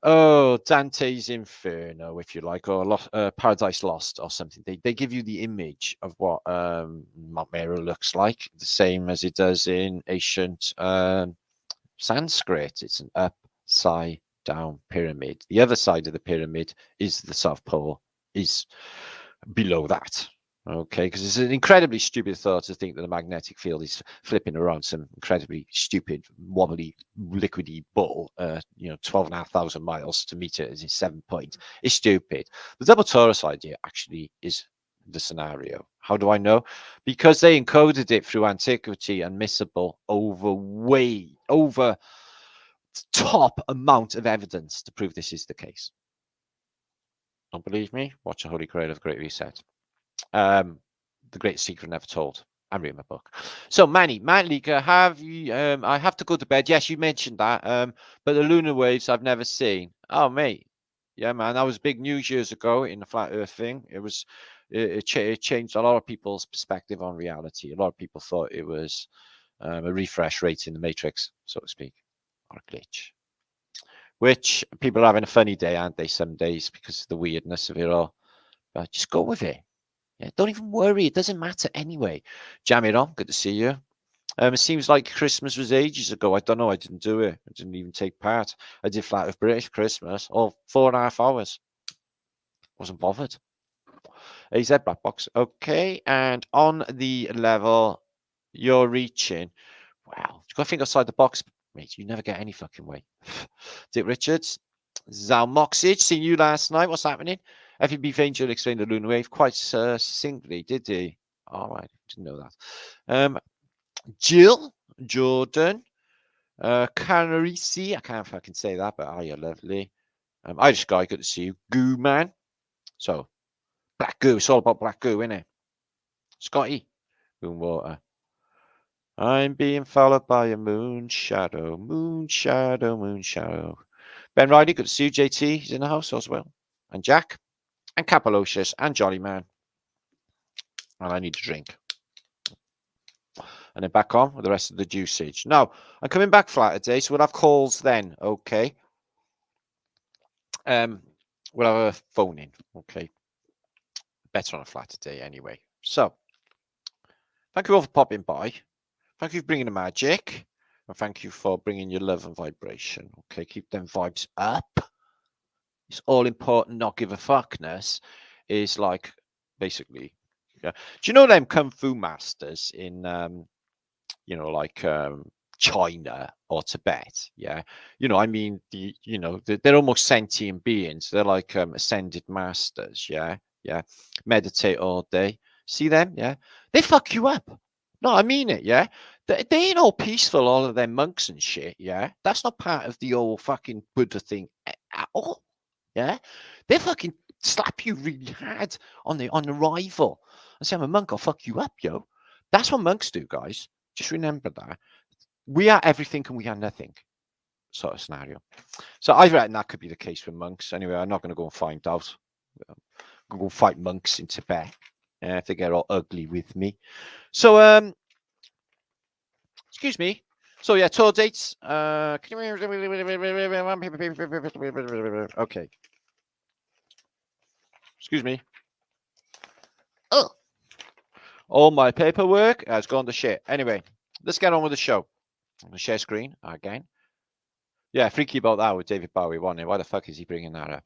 Dante's Inferno, if you like, or Paradise Lost or something, they give you the image of what Mount Meru looks like, the same as it does in ancient Sanskrit. It's an upside down pyramid. The other side of the pyramid is the South Pole, is below that. Okay, because it's an incredibly stupid thought to think that the magnetic field is flipping around some incredibly stupid, wobbly, liquidy ball, 12,500 miles to meet it as in 7 points. It's stupid. The double torus idea actually is the scenario. How do I know? Because they encoded it through antiquity and miscible over top amount of evidence to prove this is the case. Don't believe me? Watch a Holy Grail of Great Reset. The Great Secret Never Told. I'm reading my book. So, Martinliedtke, I have to go to bed. Yes, you mentioned that. But the lunar waves I've never seen. Oh, mate. Yeah, man. That was big news years ago in the flat Earth thing. It changed a lot of people's perspective on reality. A lot of people thought it was a refresh rate in the matrix, so to speak, or a glitch. Which people are having a funny day, aren't they, some days, because of the weirdness of it all. But just go with it. Yeah, don't even worry. It doesn't matter anyway. Jam it on. Good to see you. It seems like Christmas was ages ago. I don't know. I didn't do it. I didn't even take part. I did Flat Earth British Christmas. All 4.5 hours. Wasn't bothered. AZ Black Box. Okay. And on the level you're reaching. Wow. You've got to think outside the box, mate. You never get any fucking way. Dick Richards. Zal Moxage. Seen you last night. What's happening? FEB Angel explained the lunar wave quite succinctly, did he? All right, didn't know that. Jill, Jordan, Canarisi, I can't fucking say that, but you're lovely. Irish guy, good to see you. Goo Man. So, black goo, it's all about black goo, isn't it? Scotty, Boom Water. I'm being followed by a moon shadow, moon shadow, moon shadow. Ben Riley, good to see you. JT, he's in the house as well. And Jack. And Capalocious and Jolly Man. And I need a drink. And then back on with the rest of the juicage. Now, I'm coming back flat today, so we'll have calls then, okay? We'll have a phone in, okay? Better on a flat today anyway. So, thank you all for popping by. Thank you for bringing the magic. And thank you for bringing your love and vibration, okay? Keep them vibes up. It's all important, not give a fuckness is like basically, yeah. Do you know them kung fu masters in, China or Tibet? Yeah. I mean, they're almost sentient beings. They're like ascended masters. Yeah. Yeah. Meditate all day. See them? Yeah. They fuck you up. No, I mean it. Yeah. They ain't all peaceful, all of them monks and shit. Yeah. That's not part of the old fucking Buddha thing at all. Yeah, they fucking slap you really hard on arrival and say, I'm a monk, I'll fuck you up, yo. That's what monks do, guys. Just remember that. We are everything and we are nothing sort of scenario. So I reckon that could be the case with monks. Anyway, I'm not going to go and find out. I'm going to go fight monks in Tibet if they get all ugly with me. So, excuse me. So, yeah, tour dates. Okay. Excuse me. Oh, all my paperwork has gone to shit. Anyway, let's get on with the show. I'm gonna share screen again. Yeah, freaky about that with David Bowie, wasn't it? Why the fuck is he bringing that up?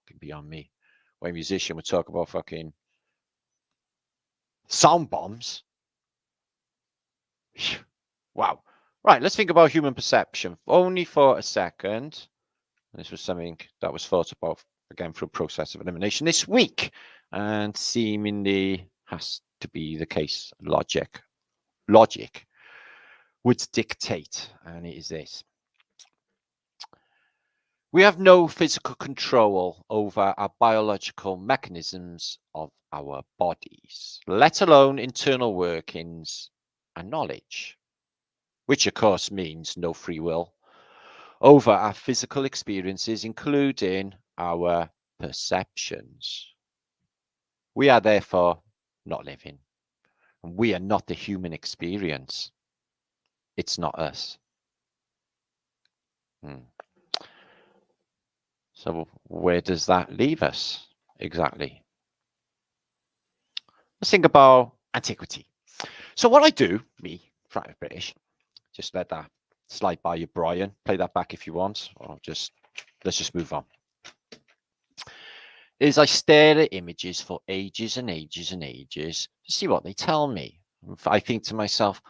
Could be on me. Why a musician would talk about fucking sound bombs. Wow. Right, let's think about human perception. Only for a second. This was something that was thought about again through a process of elimination this week, and seemingly has to be the case. Logic would dictate, and it is this. We have no physical control over our biological mechanisms of our bodies, let alone internal workings and knowledge, which of course means no free will over our physical experiences, including our perceptions. We are therefore not living, and we are not the human experience. It's not us. So where does that leave us exactly? Let's think about antiquity. So what I do, me, Frat British, just let that slide by you, Brian. Play that back if you want, or let's just move on. Is I stare at images for ages and ages and ages to see what they tell me. I think to myself,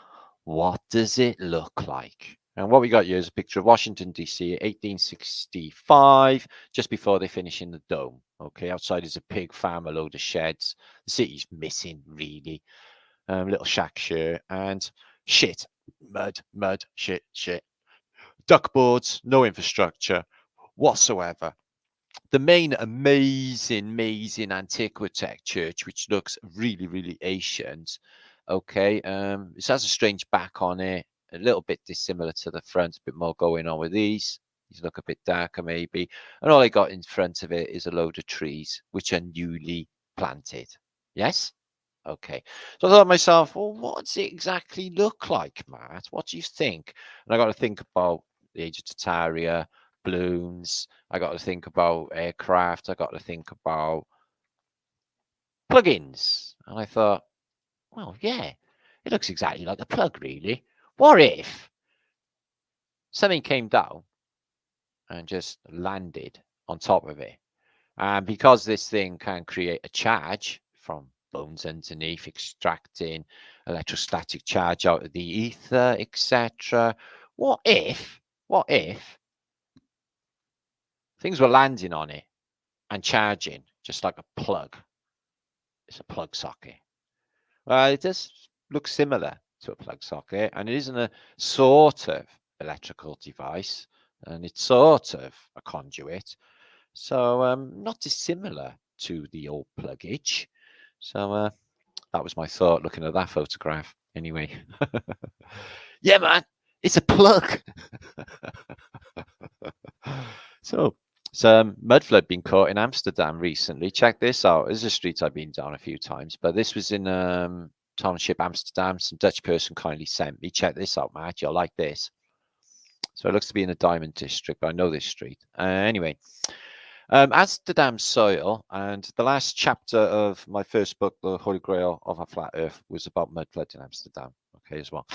what does it look like? And what we got here is a picture of Washington, D.C., 1865, just before they finish in the dome. Okay, outside is a pig farm, a load of sheds. The city's missing, really. Little shack shirt and shit, mud, shit. Duckboards, no infrastructure whatsoever. The main amazing Antiquitech church, which looks really, really ancient. Okay, it has a strange back on it, a little bit dissimilar to the front, a bit more going on with these. These look a bit darker maybe. And all I got in front of it is a load of trees, which are newly planted. Yes? Okay. So I thought to myself, well, what does it exactly look like, Matt? What do you think? And I got to think about the age of Tartaria, balloons. I got to think about aircraft. I got to think about plugins. And I thought, well, yeah, it looks exactly like the plug, really. What if something came down and just landed on top of it? And because this thing can create a charge from bones underneath, extracting electrostatic charge out of the ether, etc. What if things were landing on it and charging just like a plug? It's a plug socket. Well, it does look similar to a plug socket, and it isn't a sort of electrical device, and it's sort of a conduit. So not dissimilar to the old pluggage. So that was my thought looking at that photograph. Anyway, yeah, man, it's a plug. So some mudflood been caught in Amsterdam recently. Check this out. This is a street I've been down a few times, but this was in township Amsterdam. Some Dutch person kindly sent me. Check this out, Matt. You'll like this. So it looks to be in the Diamond District, but I know this street. Anyway, Amsterdam soil, and the last chapter of my first book, The Holy Grail of a Flat Earth, was about mudflood in Amsterdam. Okay, as well.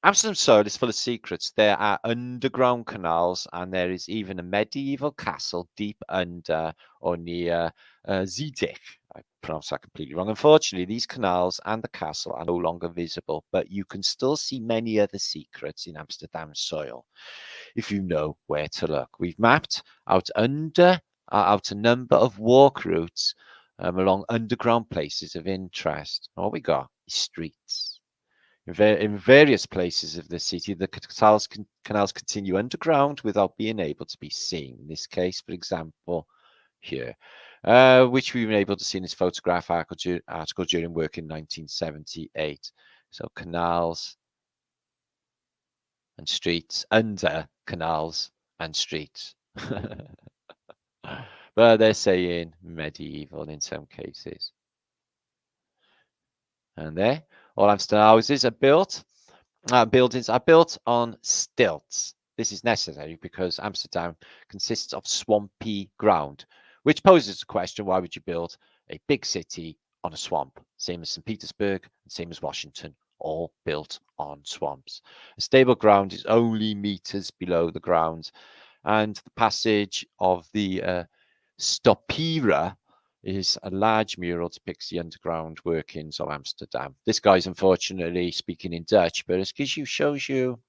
Amsterdam soil is full of secrets. There are underground canals, and there is even a medieval castle deep under or near Ziedijk. I pronounced that completely wrong. Unfortunately, these canals and the castle are no longer visible, but you can still see many other secrets in Amsterdam soil if you know where to look. We've mapped out a number of walk routes along underground places of interest. All we got is streets. In various places of the city, the canals continue underground without being able to be seen. In this case, for example, here, which we've been able to see in this photograph article during work in 1978. So canals and streets under canals and streets. But they're saying medieval in some cases. And there, all Amsterdam houses are built. Buildings are built on stilts. This is necessary because Amsterdam consists of swampy ground, which poses the question: why would you build a big city on a swamp? Same as St. Petersburg, and same as Washington, all built on swamps. A stable ground is only meters below the ground, and the passage of the Stopera is a large mural depicts the underground workings of Amsterdam. This guy's unfortunately speaking in Dutch, but it shows you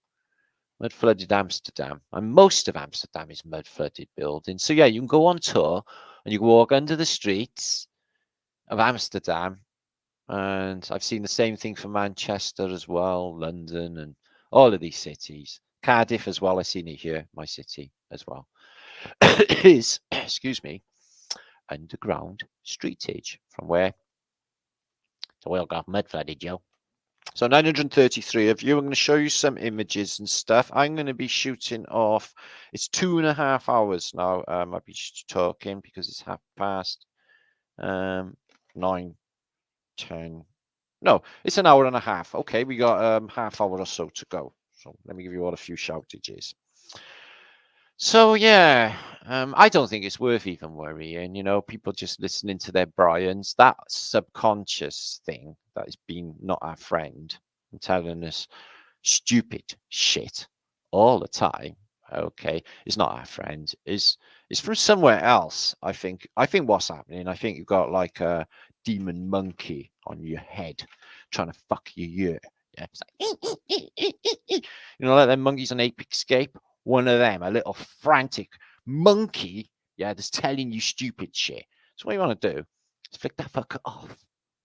mud-flooded Amsterdam. And most of Amsterdam is mud-flooded buildings. So yeah, you can go on tour and you can walk under the streets of Amsterdam. And I've seen the same thing for Manchester as well, London, and all of these cities. Cardiff as well. I've seen it here, my city as well. Is, excuse me, underground streetage from where the oil got mud flooded, Joe. So 933 of you. I'm going to show you some images and stuff. I'm going to be shooting off. It's 2.5 hours now. I'll be talking because it's 9, 10. No, it's an hour and a half. Okay, we got half hour or so to go. So let me give you all a few shoutages. So yeah, I don't think it's worth even worrying. You know, people just listening to their Brians. That subconscious thing that has been not our friend and telling us stupid shit all the time. Okay, it's not our friend. It's from somewhere else. I think what's happening. I think you've got like a demon monkey on your head trying to fuck your ear. Yeah, it's like, you know, like them monkeys on Ape Escape. One of them, a little frantic monkey, yeah, that's telling you stupid shit. So what you want to do is flick that fucker off.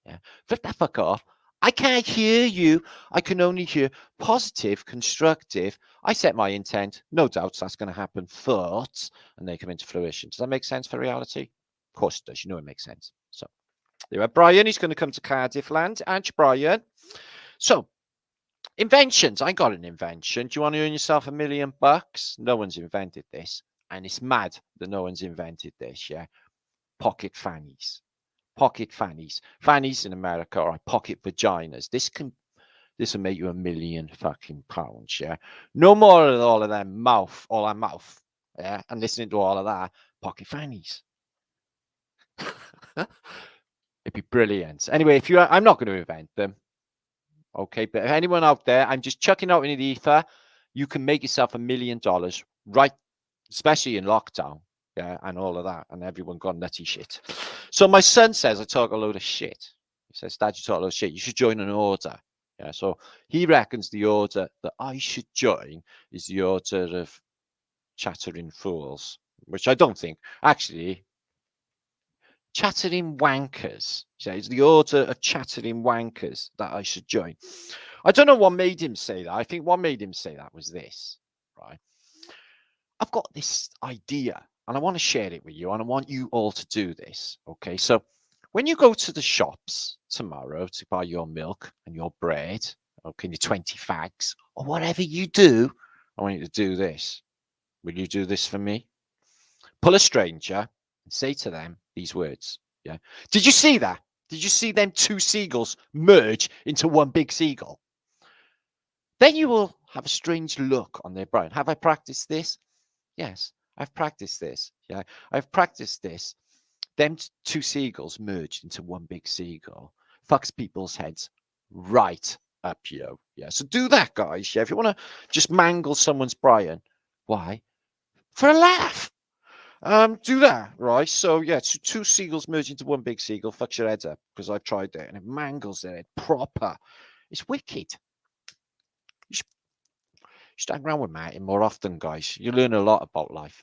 Yeah, flick that fucker off. I can't hear you. I can only hear positive, constructive. I set my intent. No doubts that's going to happen. Thoughts, and they come into fruition. Does that make sense for reality? Of course it does. You know it makes sense. So there are Brian. He's going to come to Cardiff land. And Brian. So inventions. I got an invention. Do you want to earn yourself $1 million? No one's invented this. And it's mad that no one's invented this, yeah? Pocket fannies. Pocket fannies. Fannies in America are pocket vaginas. This will make you $1 million fucking pounds, yeah? No more of all of them mouth, yeah? And listening to all of that. Pocket fannies. It'd be brilliant. Anyway, I'm not going to invent them. Okay, but if anyone out there, I'm just chucking out into the ether. You can make yourself $1 million, right? Especially in lockdown, yeah, and all of that, and everyone got nutty shit. So my son says I talk a load of shit. He says, Dad, you talk a load of shit. You should join an order. Yeah, so he reckons the order that I should join is the order of chattering fools, which I don't think. Actually, chattering wankers. So it's the order of chattering wankers that I should join. I don't know what made him say that. I think what made him say that was this, right? I've got this idea and I want to share it with you and I want you all to do this. Okay. So when you go to the shops tomorrow to buy your milk and your bread, okay, your 20 fags or whatever you do, I want you to do this. Will you do this for me? Pull a stranger and say to them these words. Yeah. Did you see that? Did you see them two seagulls merge into one big seagull? Then you will have a strange look on their brow. Have I practiced this? Yes, I've practiced this. Yeah, I've practiced this. Them two seagulls merged into one big seagull. Fucks people's heads right up, yo. Yeah, so do that, guys. Yeah, if you want to just mangle someone's Brian, why? For a laugh. Do that, right? So yeah, two seagulls merge into one big seagull, fucks your head up because I've tried that and it mangles their head proper. It's wicked. You should hang around with Martin more often, guys. You learn a lot about life.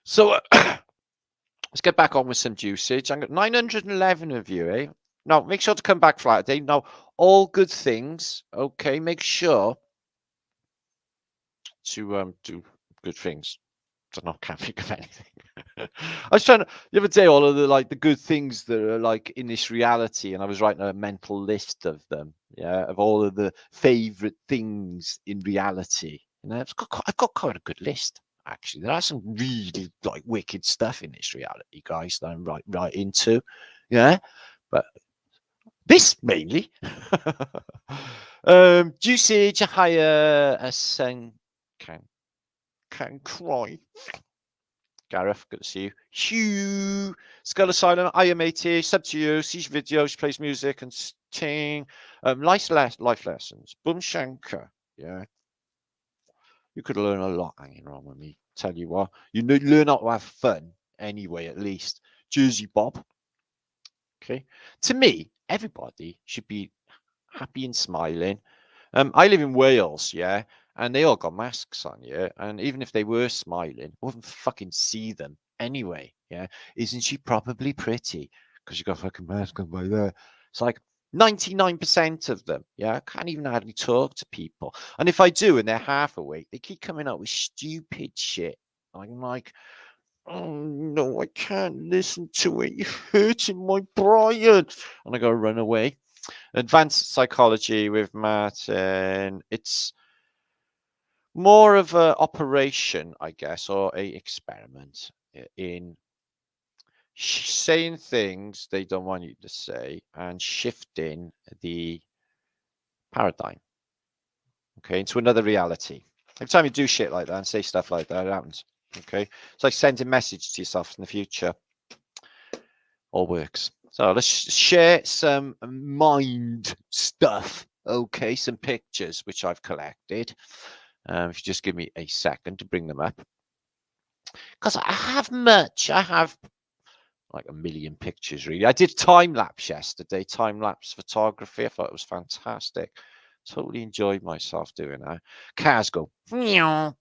So let's get back on with some usage. I've got 911 of you, eh? Now, make sure to come back Friday. Now, all good things, okay? Make sure to do good things. I don't know, can't think of anything. I was trying to the other day, all of the good things that are like in this reality, and I was writing a mental list of them, yeah, of all of the favorite things in reality. You know, I've got quite a good list actually. There are some really like wicked stuff in this reality, guys, that I'm right into, yeah. But this mainly, juicy to hire a son can cry. Gareth, good to see you. Hugh, Skull Asylum, I am 80, sub to you, sees videos, plays music and sing. Life lessons. Boom Shanker, yeah. You could learn a lot hanging around with me. Tell you what, you learn how to have fun anyway, at least. Jersey Bob. Okay. To me, everybody should be happy and smiling. I live in Wales, yeah, and they all got masks on, yeah, and even if they were smiling, I wouldn't fucking see them anyway, yeah. Isn't she probably pretty? Because you got a fucking mask on by there. It's like, 99% of them, yeah, I can't even hardly talk to people. And if I do and they're half awake, they keep coming up with stupid shit. I'm like, oh no, I can't listen to it. You're hurting my brain. And I go run away. Advanced psychology with Martin. It's more of an operation, I guess, or a experiment in saying things they don't want you to say and shifting the paradigm, okay, into another reality. Every time you do shit like that and say stuff like that, it happens. Okay, it's like sending a message to yourself in the future. All works. So let's share some mind stuff. Okay, some pictures which I've collected. If you just give me a second to bring them up, because I have like a million pictures really. I did time lapse yesterday, time lapse photography. I thought it was fantastic. Totally enjoyed myself doing that. Cars go, well,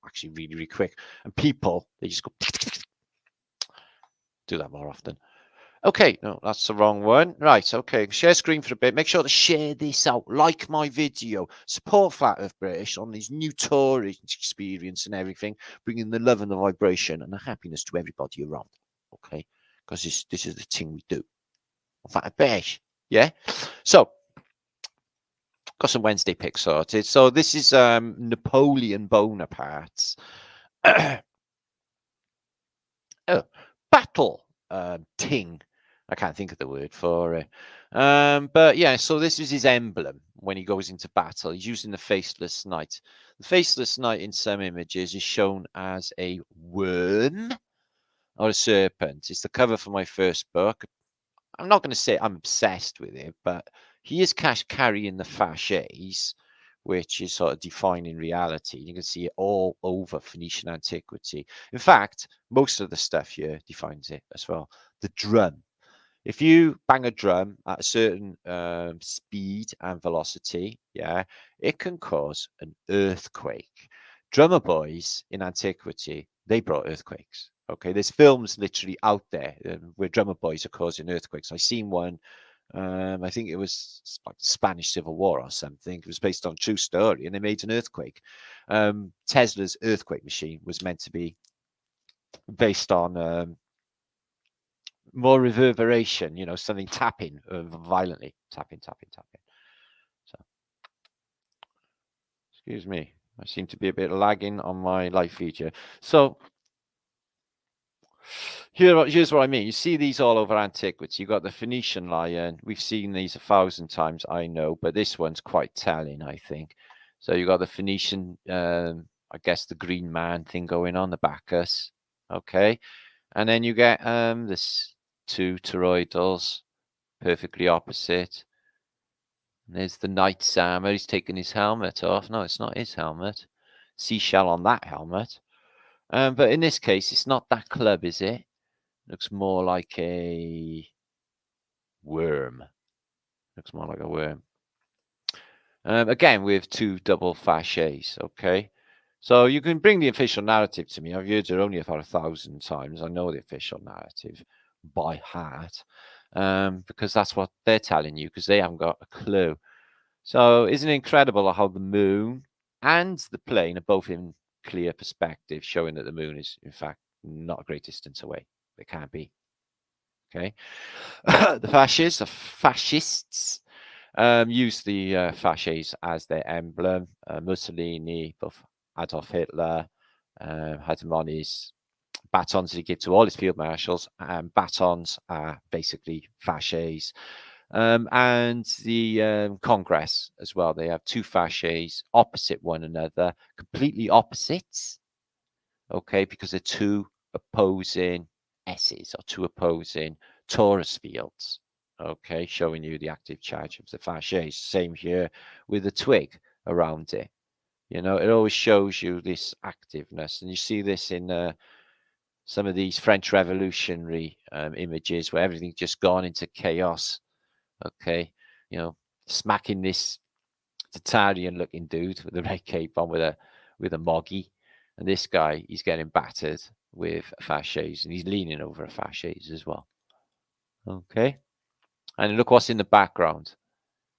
actually really, really quick. And people, they just go, do that more often. Okay, no, that's the wrong one. Right, okay, share screen for a bit. Make sure to share this out. Like my video. Support Flat Earth British on this new touring experience and everything, bringing the love and the vibration and the happiness to everybody around. Okay, because this is the thing we do. Flat Earth British, yeah? So, got some Wednesday pics sorted. So this is Napoleon Bonaparte's battle ting. I can't think of the word for it. But yeah, so this is his emblem when he goes into battle. He's using the faceless knight. The faceless knight in some images is shown as a worm or a serpent. It's the cover for my first book. I'm not going to say I'm obsessed with it, but he is carrying the Fasces, which is sort of defining reality. You can see it all over Phoenician antiquity. In fact, most of the stuff here defines it as well. The drum. If you bang a drum at a certain speed and velocity, yeah, it can cause an earthquake. Drummer boys in antiquity, they brought earthquakes. Okay, there's films literally out there where drummer boys are causing earthquakes. I seen one. I think it was like the Spanish Civil War or something. It was based on a true story, and they made an earthquake. Tesla's earthquake machine was meant to be based on more reverberation, you know, something tapping violently, tapping. So, excuse me, I seem to be a bit lagging on my live feature. So here's what I mean. You see these all over antiquity. You've got the Phoenician lion. We've seen these 1,000 times, I know, but this one's quite telling, I think. So you've got the Phoenician, I guess the green man thing going on, the Bacchus. Okay. And then you get this two toroidals, perfectly opposite. And there's the knight's armor. He's taking his helmet off. No, it's not his helmet. Seashell on that helmet. But in this case, it's not that club, is it? Looks more like a worm. Looks more like a worm. Again, with two double Fasces, okay? So you can bring the official narrative to me. I've heard it only about 1,000 times. I know the official narrative by heart because that's what they're telling you because they haven't got a clue. So isn't it incredible how the moon and the plane are both in clear perspective, showing that the moon is, in fact, not a great distance away. It can't be. Okay. The fascists use the fasces as their emblem. Mussolini, both Adolf Hitler, had them on his batons that he gave to all his field marshals. Batons are basically fasces. And the Congress as well. They have two fasces opposite one another, completely opposites. Okay, because they're two opposing S's or two opposing torus fields. Okay, showing you the active charge of the fasces. Same here with the twig around it. You know, it always shows you this activeness, and you see this in some of these French Revolutionary images where everything's just gone into chaos. Okay, you know, smacking this Tartarian looking dude with a red cape on with a moggy, and this guy, he's getting battered with fasces and he's leaning over a fasces as well. Okay, And look what's in the background.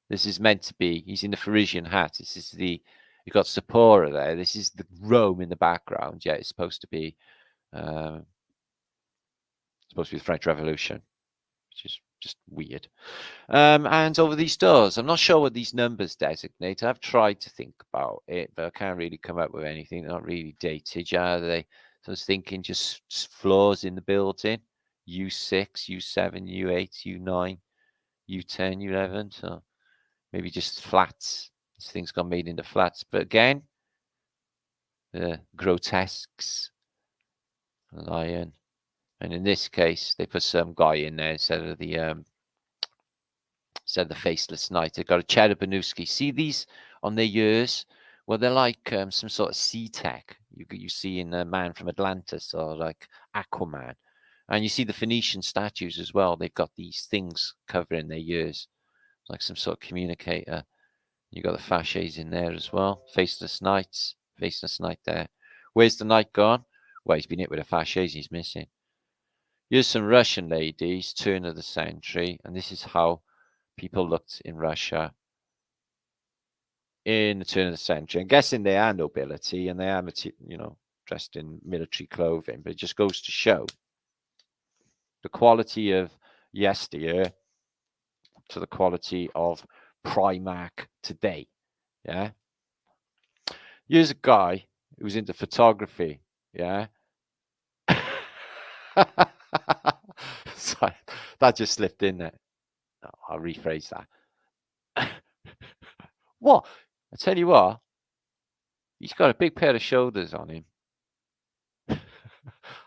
This is meant to be, he's in the Parisian hat. This is the, you've got Sapporo there. This is the Rome in the background. Yeah, it's supposed to be the French Revolution, which is just weird. And over these doors, I'm not sure what these numbers designate. I've tried to think about it, but I can't really come up with anything. They're not really dated, are they? So I was thinking just floors in the building, U6, U7, U8, U9, U10, U11. So maybe just flats. This thing's got made into flats. But again, the grotesques, lion. And in this case, they put some guy in there instead of the faceless knight. They've got a Cherubinowski. See these on their ears? Well, they're like some sort of sea tech you see in a Man from Atlantis or like Aquaman. And you see the Phoenician statues as well. They've got these things covering their ears, like some sort of communicator. You got the Fasces in there as well. Faceless knights. Faceless knight there. Where's the knight gone? Well, he's been hit with a Fasces. He's missing. Here's some Russian ladies, turn of the century. And this is how people looked in Russia in the turn of the century. I'm guessing they are nobility and they are, dressed in military clothing. But it just goes to show the quality of yesteryear to the quality of Primark today. Yeah. Here's a guy who's into photography. Yeah. Sorry, that just slipped in there. No, I'll rephrase that. What? I tell you what, he's got a big pair of shoulders on him.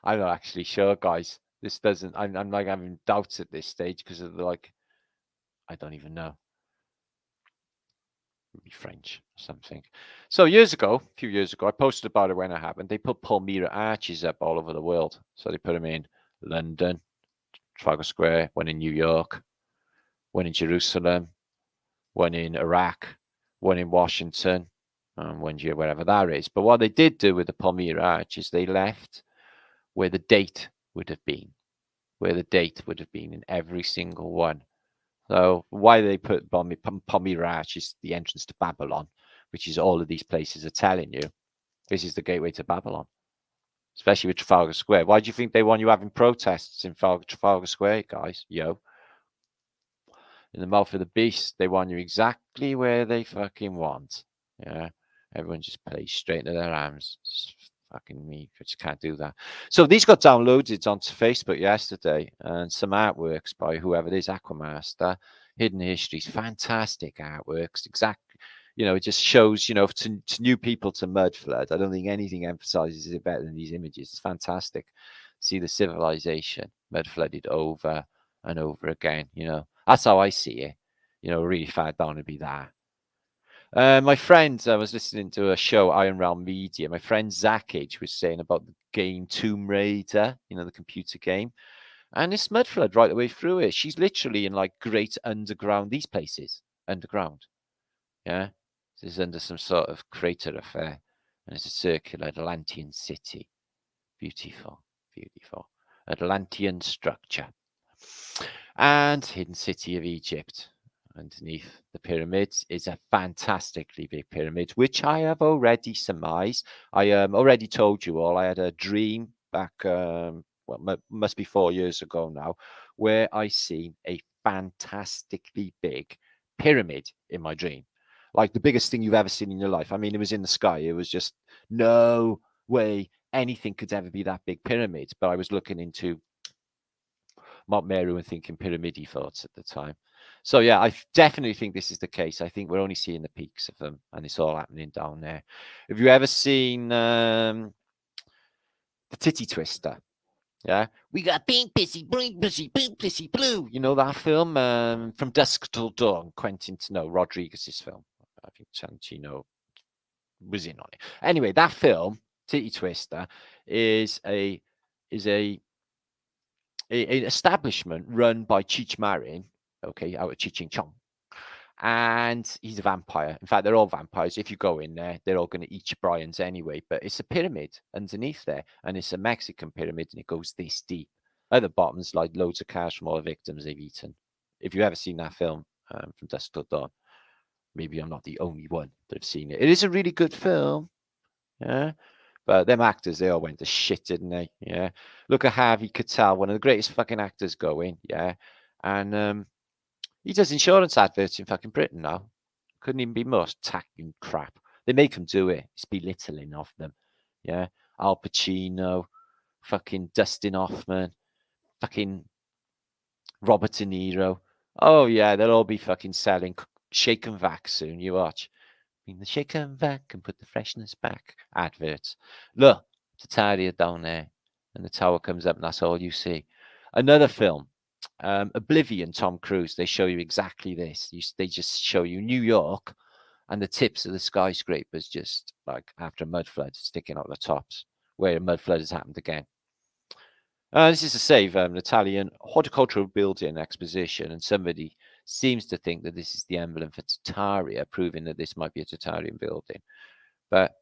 I'm not actually sure, guys. This doesn't. I'm like having doubts at this stage because of I don't even know. Be French or something. So a few years ago, I posted about it when it happened. They put Palmyra arches up all over the world. So they put them in London, Trafalgar Square, one in New York, one in Jerusalem, one in Iraq, one in Washington, and one year wherever that is. But what they did do with the Palmyra arches, they left where the date would have been, in every single one. So why they put Palmyra arches, the entrance to Babylon, which is all of these places are telling you, this is the gateway to Babylon, especially with Trafalgar Square. Why do you think they want you having protests in Trafalgar Square, guys? Yo. In the mouth of the beast, they want you exactly where they fucking want. Yeah. Everyone just plays straight into their arms. Just fucking me. I just can't do that. So these got downloaded onto Facebook yesterday, and some artworks by whoever it is, Aquamaster, Hidden Histories, fantastic artworks. Exactly. It just shows, to new people to mudflood. I don't think anything emphasizes it better than these images. It's fantastic. See the civilization mudflooded over and over again. That's how I see it. Really far down to be that. My friend, I was listening to a show, Iron Realm Media. My friend Zakage was saying about the game Tomb Raider, the computer game. And it's mudflood right the way through it. She's literally in like great underground, these places, underground. Yeah. This is under some sort of crater affair. And it's a circular Atlantean city. Beautiful, beautiful. Atlantean structure. And hidden city of Egypt. Underneath the pyramids is a fantastically big pyramid, which I have already surmised. I already told you all. I had a dream back, must be 4 years ago now, where I seen a fantastically big pyramid in my dream. Like the biggest thing you've ever seen in your life. I mean, it was in the sky. It was just no way anything could ever be that big pyramid. But I was looking into Mount Meru and thinking pyramidi thoughts at the time. So yeah, I definitely think this is the case. I think we're only seeing the peaks of them, and it's all happening down there. Have you ever seen the Titty Twister? Yeah, we got pink pissy, blue pissy, pink pissy, blue. You know that film From Dusk Till Dawn, Rodriguez's film. I think Tarantino was in on it. Anyway, that film, Titty Twister, is an establishment run by Cheech Marin, okay, out of Cheech Chong. And he's a vampire. In fact, they're all vampires. If you go in there, they're all going to eat your Brian's anyway. But it's a pyramid underneath there. And it's a Mexican pyramid, and it goes this deep. At the bottom's like loads of cash from all the victims they've eaten. if you've ever seen that film, From Dusk Till Dawn, maybe I'm not the only one that have seen it. It is a really good film. Yeah. But them actors, they all went to shit, didn't they? Yeah. Look at Harvey Keitel, one of the greatest fucking actors going. Yeah. And he does insurance adverts in fucking Britain now. Couldn't even be more tacky crap. They make him do it. It's belittling of them. Yeah. Al Pacino, fucking Dustin Hoffman, fucking Robert De Niro. Oh, yeah, they'll all be fucking selling shake and vac soon. You watch. The shake and vac and put the freshness back. Adverts. Look, tartaria down there. And the tower comes up and that's all you see. Another film, Oblivion, Tom Cruise. They show you exactly this. They just show you New York and the tips of the skyscrapers just like after a mud flood sticking out the tops where a mud flood has happened again. This is to save an Italian horticultural building exposition, and somebody seems to think that this is the emblem for Tartaria, proving that this might be a Tartarian building. But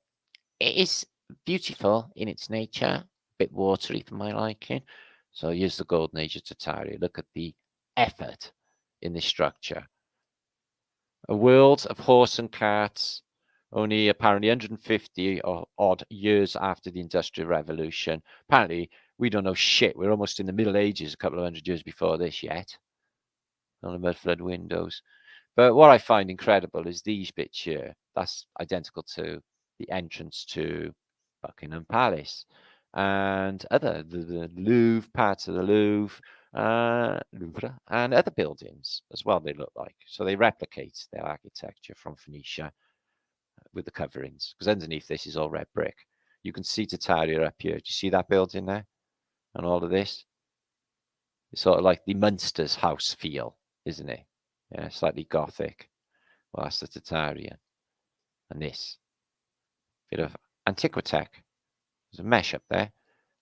it is beautiful in its nature, a bit watery for my liking. So here's the golden age of Tartaria. Look at the effort in this structure. A world of horse and carts, only apparently 150 or odd years after the Industrial Revolution. Apparently, we don't know shit. We're almost in the Middle Ages, a couple of hundred years before this yet. On the mud flood windows. But what I find incredible is these bits here. That's identical to the entrance to Buckingham Palace and the Louvre, parts of the Louvre, and other buildings as well. They look like so they replicate their architecture from Phoenicia with the coverings, because underneath this is all red brick. You can see Tartaria up here. Do you see that building there? And all of this? It's sort of like the Munster's house feel, isn't it? Yeah, slightly gothic. Well, that's the Tartaria. And this bit of Antiquitech. There's a mesh up there.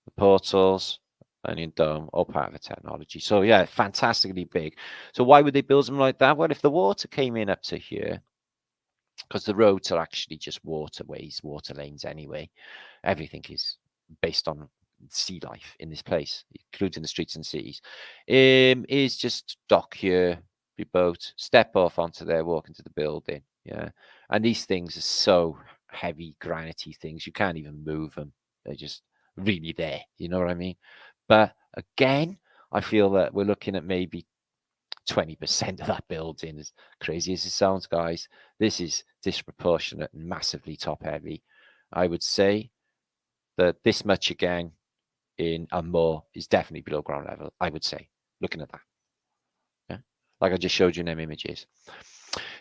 The portals, Onion Dome, all part of the technology. So yeah, fantastically big. So why would they build them like that? Well, if the water came in up to here, because the roads are actually just waterways, water lanes anyway. Everything is based on sea life in this place, including the streets and cities. Is just dock here, be boat, step off onto there, walk into the building. Yeah. And these things are so heavy, granity things, you can't even move them. They're just really there. You know what I mean? But again, I feel that we're looking at maybe 20% of that building. As crazy as it sounds, guys, this is disproportionate and massively top heavy. I would say that this much again in and more is definitely below ground level, I would say, looking at that. Yeah, like I just showed you in them images.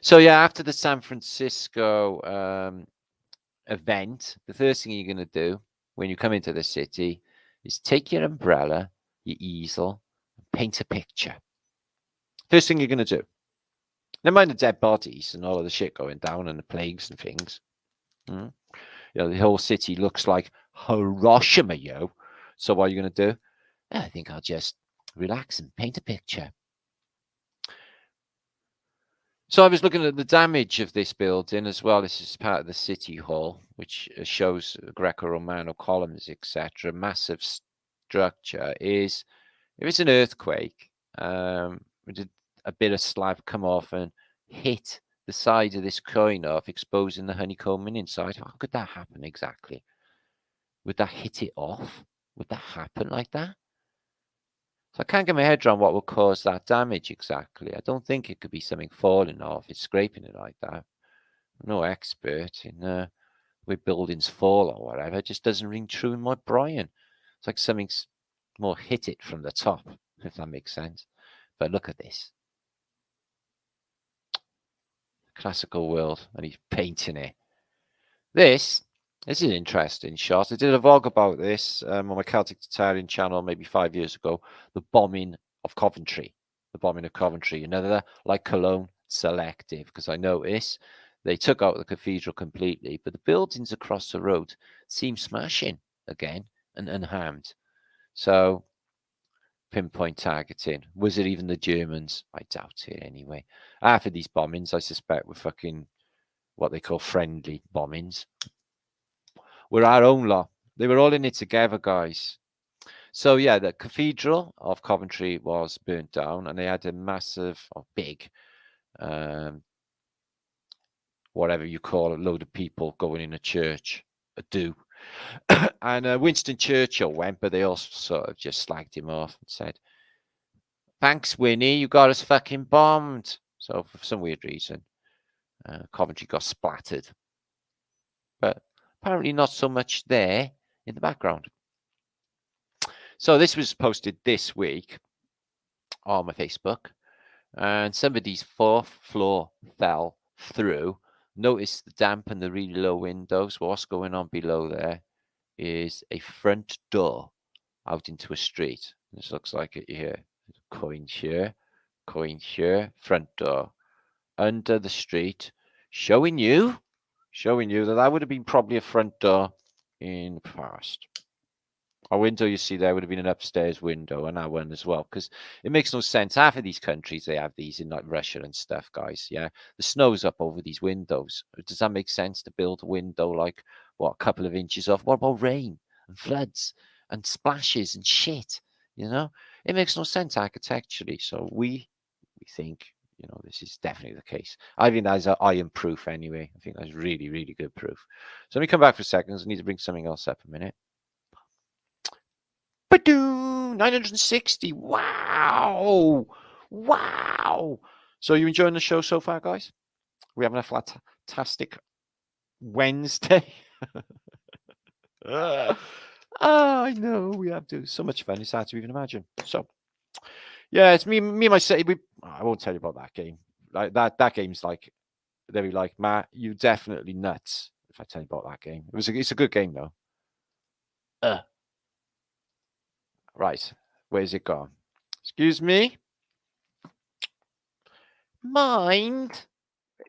So yeah, after the San Francisco event, the first thing you're going to do when you come into the city is take your umbrella, your easel, and paint a picture. First thing you're going to do. Never mind the dead bodies and all of the shit going down and the plagues and things. You know, the whole city looks like Hiroshima, yo. So what are you going to do? I think I'll just relax and paint a picture. So I was looking at the damage of this building as well. This is part of the city hall, which shows Greco-Romano columns, etc. Massive structure. If it's an earthquake, did a bit of slab come off and hit the side of this coin off, exposing the honeycombing inside. How could that happen exactly? Would that hit it off? Would that happen like that? So I can't get my head around what would cause that damage exactly. I don't think it could be something falling off. It's scraping it like that. I'm no expert in where buildings fall or whatever. It just doesn't ring true in my brain. It's like something's more hit it from the top, if that makes sense. But look at this. Classical world, and he's painting it. This is an interesting shot. I did a vlog about this on my Celtic Tartarian channel maybe 5 years ago. The bombing of Coventry. The bombing of Coventry. Another, like Cologne, selective. Because I noticed they took out the cathedral completely, but the buildings across the road seem smashing again and unharmed. So, pinpoint targeting. Was it even the Germans? I doubt it anyway. After these bombings, I suspect were fucking what they call friendly bombings. We're our own lot. They were all in it together, guys. So yeah, the Cathedral of Coventry was burnt down, and they had a massive, or big, whatever you call a load of people going in a church, a do. And Winston Churchill went, but they all sort of just slagged him off and said, "Thanks, Winnie, you got us fucking bombed." So for some weird reason, Coventry got splattered. But apparently not so much there in the background. So this was posted this week on my Facebook, and somebody's 4th floor fell through. Notice the damp and the really low windows. What's going on below there is a front door out into a street. This looks like it here. Coin here, front door under the street, showing you that would have been probably a front door in the past. Our window you see there would have been an upstairs window, and that one as well, because it makes no sense. Half of these countries, they have these in like Russia and stuff, guys. Yeah, the snow's up over these windows. Does that make sense to build a window like, what, a couple of inches off? What about rain and floods and splashes and shit? You know, it makes no sense architecturally. So we think, you know, this is definitely the case. I think that's iron proof anyway. I think that's really, really good proof. So let me come back for a second. I need to bring something else up a minute. 960. Wow. So you enjoying the show so far, guys? We're having a fantastic Wednesday. I know we have to. So much fun. It's hard to even imagine. So yeah, it's me and my city. I won't tell you about that game. Like that game's like, they'll be like, Matt, you definitely nuts if I tell you about that game. It's a good game though. Right, where's it gone? Excuse me. Mind.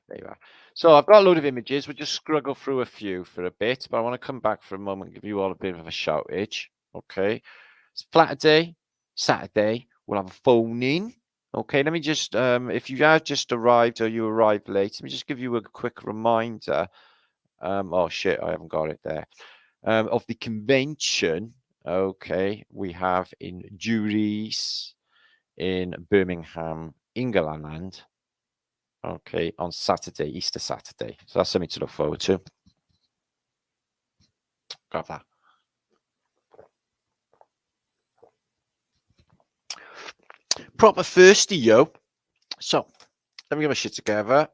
There you are. So I've got a load of images. We'll just scruggle through a few for a bit, but I want to come back for a moment and give you all a bit of a shoutage. Okay. It's Saturday. We'll have a phone in. Okay, let me just, if you have just arrived or you arrived late, let me just give you a quick reminder. Oh shit, I haven't got it there. Of the convention. Okay, we have in Juries in Birmingham, England. Okay, on Saturday, Easter Saturday. So that's something to look forward to. Got that. Proper thirsty, yo. So let me get my shit together.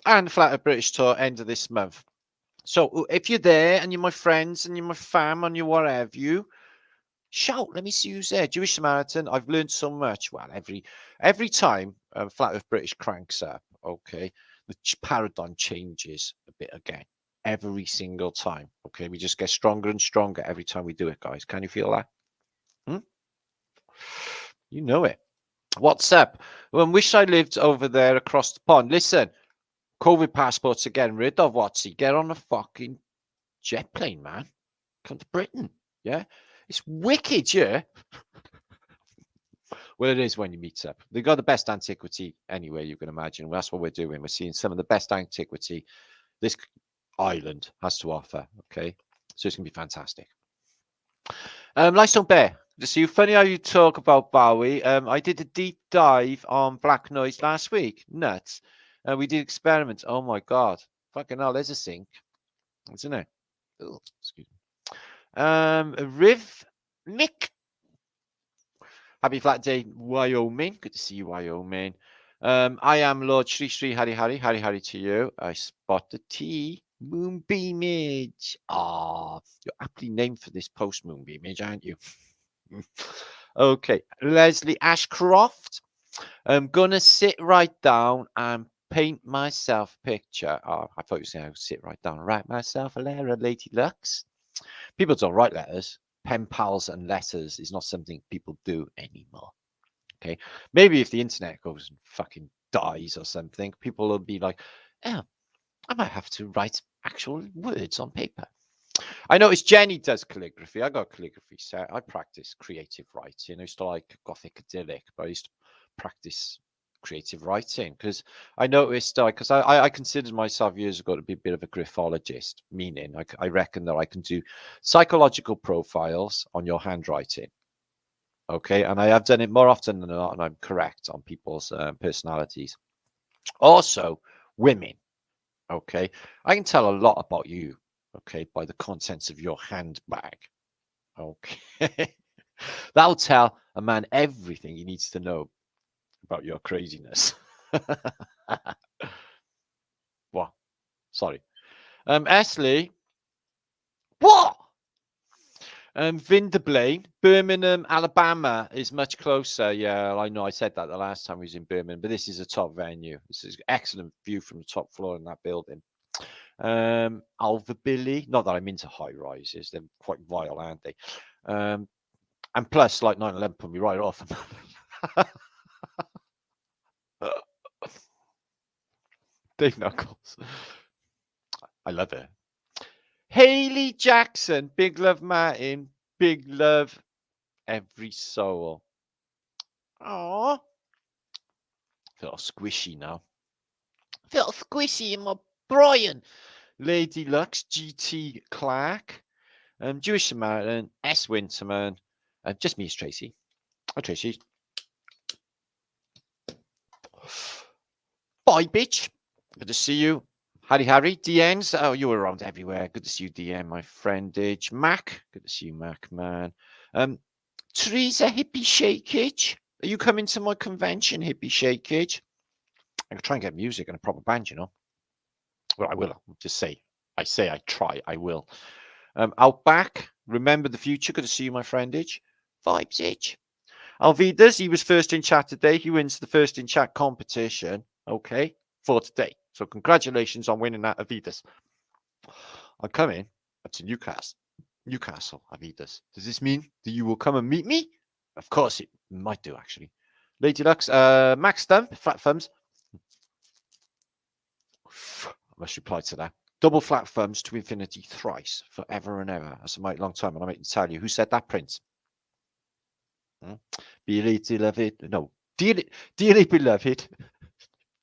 And Flat Earth British Tour end of this month. So if you're there and you're my friends and you're my fam and you're whatever you, shout, let me see who's there. Jewish Samaritan, I've learned so much. Well, every time Flat Earth British cranks up, okay, the paradigm changes a bit again. Every single time, okay? We just get stronger and stronger every time we do it, guys. Can you feel that? You know it. What's up? Well, I wish I lived over there across the pond. Listen, COVID passports are getting rid of, Watsy. Get on a fucking jet plane, man. Come to Britain, yeah? It's wicked, yeah? Well, it is when you meet up. They've got the best antiquity anyway, you can imagine. That's what we're doing. We're seeing some of the best antiquity this island has to offer, okay? So it's going to be fantastic. Lifestone Bear, to see you. Funny how you talk about Bowie. I did a deep dive on Black Noise last week. Nuts. We did experiments. Oh, my God. Fucking hell, there's a sink. Isn't it? Oh, excuse me. Riv Mick. Happy Flat Day, Wyoming. Good to see you, Wyoming. I am Lord Shri Shri Hari Hari to you. I spot the T. Moonbeamage. Ah, you're aptly named for this post, Moonbeamage, aren't you? Okay, Leslie Ashcroft. I'm gonna sit right down and paint myself a picture. Oh, I thought you were saying I would sit right down and write myself a letter, Lady Lux. People don't write letters. Pen pals and letters is not something people do anymore. Okay, maybe if the internet goes and fucking dies or something, people will be like, oh, I might have to write actual words on paper. I noticed Jenny does calligraphy. I got a calligraphy set. I practice creative writing. I used to like Gothic idyllic, but I used to practice creative writing, because I noticed, because I considered myself years ago to be a bit of a graphologist, meaning I reckon that I can do psychological profiles on your handwriting. Okay, and I have done it more often than not, and I'm correct on people's personalities. Also, women. Okay, I can tell a lot about you. Okay, by the contents of your handbag. Okay, that'll tell a man everything he needs to know about your craziness. What? Sorry. Ashley. What? Vinderblaine, Birmingham, Alabama is much closer. Yeah, I know. I said that the last time we was in Birmingham, but this is a top venue. This is an excellent view from the top floor in that building. Alvabilly, not that I'm into high rises. They're quite vile, aren't they? And plus, like 9/11 put me right off. Dave Knuckles. I love it. Haley Jackson, big love Martin, big love every soul. Oh, feel squishy now. Feel squishy in my Brian. Lady Lux, GT Clark, Jewish Samaritan, S Winterman, just me as Tracy. Hi Tracy. Bye, bitch. Good to see you. Howdy, Harry. DNs. Oh, you were around everywhere. Good to see you, DN, my friendage. Mac. Good to see you, Mac, man. Teresa Hippie Shakeage. Are you coming to my convention, Hippie Shakeage? I can try and get music and a proper band, you know. Well, I will. Just say. I try. I will. Outback. Remember the future. Good to see you, my friendage. Vibes itch. Alvidas. He was first in chat today. He wins the first in chat competition. Okay. For today. So congratulations on winning that, Avidas. I'm coming to Newcastle, Avidas. Does this mean that you will come and meet me? Of course it might do, actually. Lady Lux, Max Stump, flat thumbs. I must reply to that. Double flat thumbs to infinity thrice, forever and ever. That's a mighty long time, and I might tell you. Who said that, Prince? Dearly beloved. No. Dearly beloved.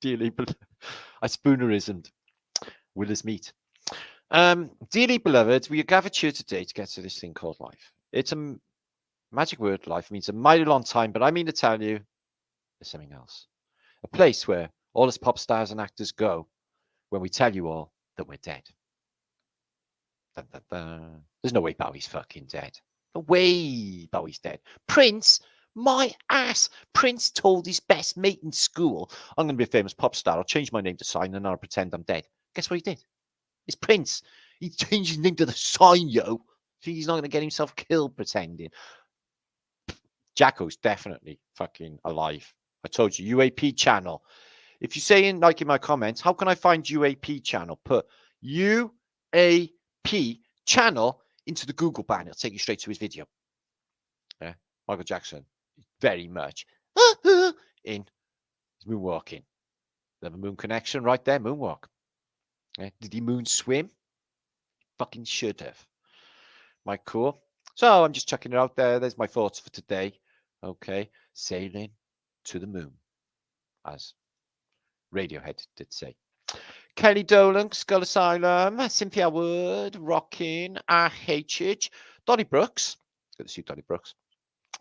Dearly beloved. I spoonerismed. Willer's meat. Dearly beloved, we are gathered here today to get to this thing called life. It's a magic word. Life means a mighty long time, but I mean to tell you there's something else. A place where all us pop stars and actors go when we tell you all that we're dead. Dun, dun, dun. There's no way Bowie's fucking dead. No way Bowie's dead. Prince, my ass. Prince told his best mate in school, I'm going to be a famous pop star. I'll change my name to Sign and I'll pretend I'm dead. Guess what he did? It's Prince. He changed his name to the Sign, yo. He's not going to get himself killed pretending. Jacko's definitely fucking alive. I told you, UAP channel. If you say in my comments, how can I find UAP channel? Put UAP channel into the Google bar. It'll take you straight to his video. Yeah, Michael Jackson, very much in moonwalking. The moon connection right there, moonwalk. Yeah. Did he moon swim? Fucking should have. My cool. So I'm just chucking it out there. There's my thoughts for today. Okay, sailing to the moon, as Radiohead did say. Kelly Dolan, Skull Asylum, Cynthia Wood, Rockin, RHH, Dolly Brooks. Good to see you, Dolly Brooks.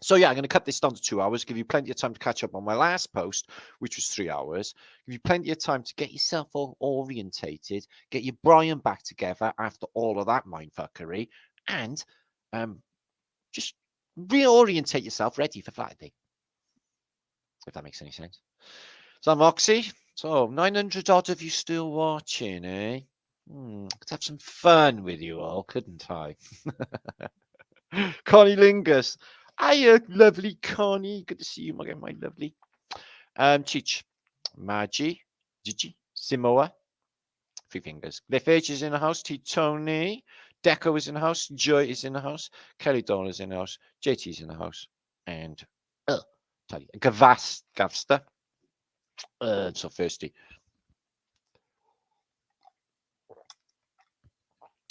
So yeah, I'm going to cut this down to 2 hours, give you plenty of time to catch up on my last post, which was 3 hours. Give you plenty of time to get yourself all orientated, get your Brian back together after all of that mindfuckery, and just reorientate yourself ready for Friday. If that makes any sense. So I'm Oxy. So 900 odd of you still watching, eh? Could have some fun with you all, couldn't I? Connie Lingus. Hiya, lovely Connie. Good to see you, my lovely. Cheech. Maggie. Gigi. Simoa. 3 fingers. Cliff H is in the house. T. Tony. Deco is in the house. Joy is in the house. Kelly Dawn is in the house. JT is in the house. And Gavster. So thirsty.